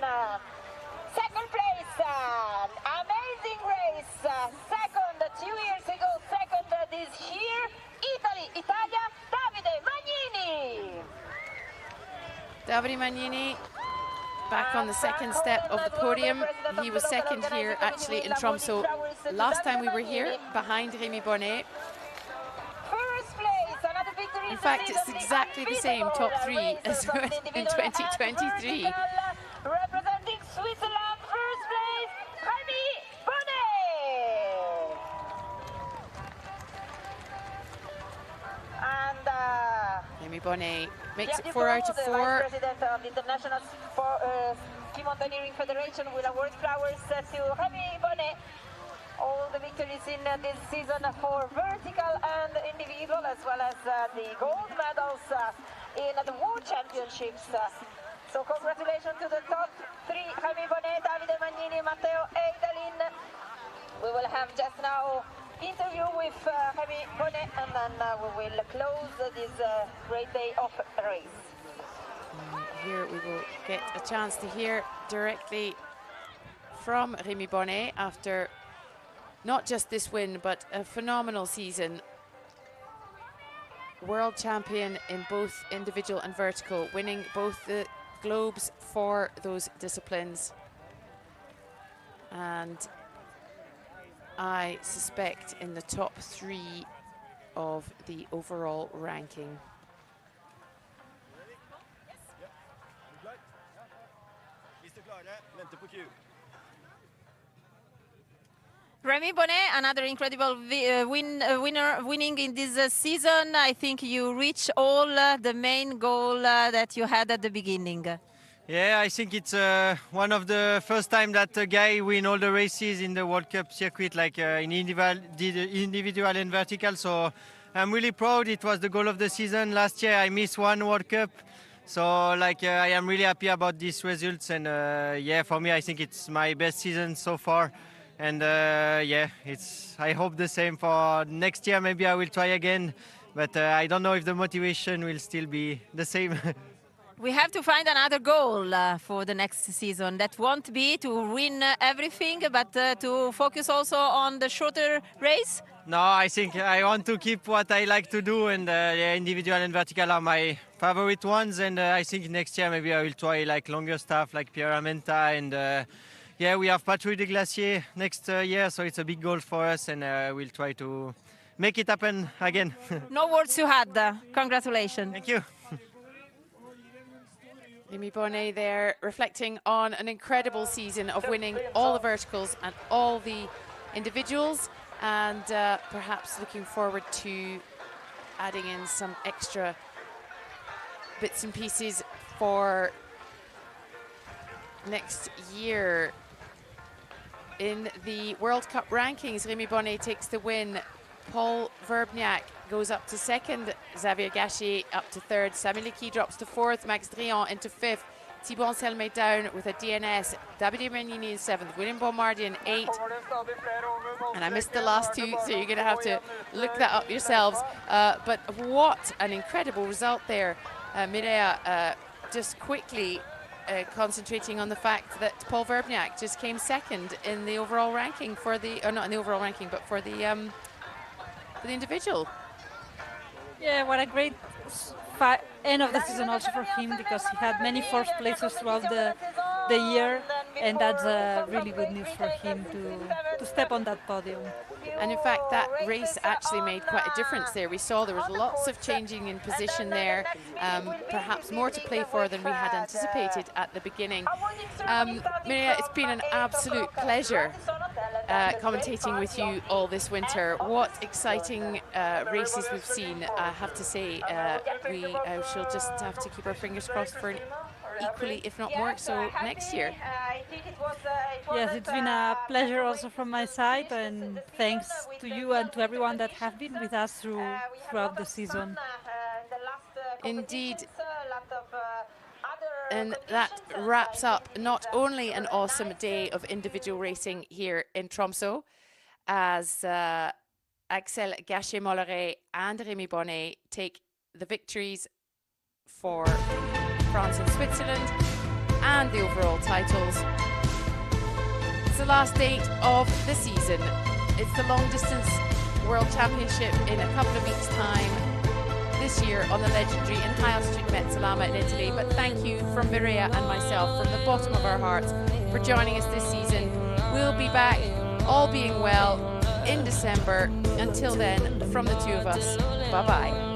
2nd place, amazing race. 2nd 2 years ago, 2nd this year. Italia, Davide Magnini. Davide Magnini back on the 2nd step of the podium. He was 2nd here actually in Tromso last time we were here, behind Rémi Bonnet. In fact, it's exactly the same top 3 as in 2023. Representing Switzerland, 1st place, Rémi Bonnet. And Rémi Bonnet makes it 4 out of 4. The President of the International Ski Mountaineering Federation will award flowers to Rémi Bonnet. All the victories in this season for vertical and individual, as well as the gold medals in the World Championships. So congratulations to the top 3, Rémi Bonnet, Davide Magnini, Matteo Delin. We will have just now interview with Rémi Bonnet, and then we will close this great day of race. Here we will get a chance to hear directly from Rémi Bonnet after not just this win, but a phenomenal season. World champion in both individual and vertical, winning both the globes for those disciplines. And I suspect in the top 3 of the overall ranking. Rémi Bonnet, another incredible winning in this season. I think you reach all the main goal that you had at the beginning. Yeah, I think it's one of the first time that a guy win all the races in the World Cup circuit, like in individual and vertical. So I'm really proud. It was the goal of the season. Last year I missed 1 World Cup. So like I am really happy about these results. And yeah, for me, I think it's my best season so far. And yeah, I hope the same for next year. Maybe I will try again, but I don't know if the motivation will still be the same. We have to find another goal for the next season. That won't be to win everything, but to focus also on the shorter race. No, I think I want to keep what I like to do, and yeah, individual and vertical are my favorite ones. And I think next year maybe I will try like longer stuff like Pierramenta and. Yeah, we have Patrouille des Glaciers next year, so it's a big goal for us, and we'll try to make it happen again. No words to add. Congratulations. Thank you. Rémi Bonnet there, reflecting on an incredible season of winning all the verticals and all the individuals, and perhaps looking forward to adding in some extra bits and pieces for next year. In the World Cup rankings, Rémi Bonnet takes the win. Paul Verbniak goes up to second. Xavier Gachet up to third. Samuel Lecky drops to fourth. Max Drian into fifth. Thibaut Anselme down with a DNS. Davide Magnini in seventh. William Bombardier in eighth. And I missed the last two, so you're going to have to look that up yourselves. But what an incredible result there. Mireia just quickly concentrating on the fact that Paul Verbniak just came second in the overall ranking for the, or not in the overall ranking, but for the individual. Yeah, what a great end of the season also for him, because he had many first places throughout the year, and that's really good news for him to step on that podium. And in fact, that race actually made quite a difference there. We saw there was lots of changing in position there, perhaps more to play for than we had anticipated at the beginning. Mireia, it's been an absolute pleasure commentating with you all this winter. What exciting races we've seen. I have to say, we shall just have to keep our fingers crossed for an equally, if not more so, next year. Yes, it's been a pleasure also from my side, and thanks to you and to everyone that have been with us throughout the season. Indeed. And that wraps up not only an awesome day of individual racing here in Tromso, as Axel Gachet-Molleret and Rémi Bonnet take the victories for France and Switzerland and the overall titles. It's the last date of the season. It's the long distance World Championship in a couple of weeks' time this year on the legendary and high altitude Mezzalama in Italy. But thank you from Mireia and myself from the bottom of our hearts for joining us this season. We'll be back, all being well, in December. Until then, from the two of us, bye-bye.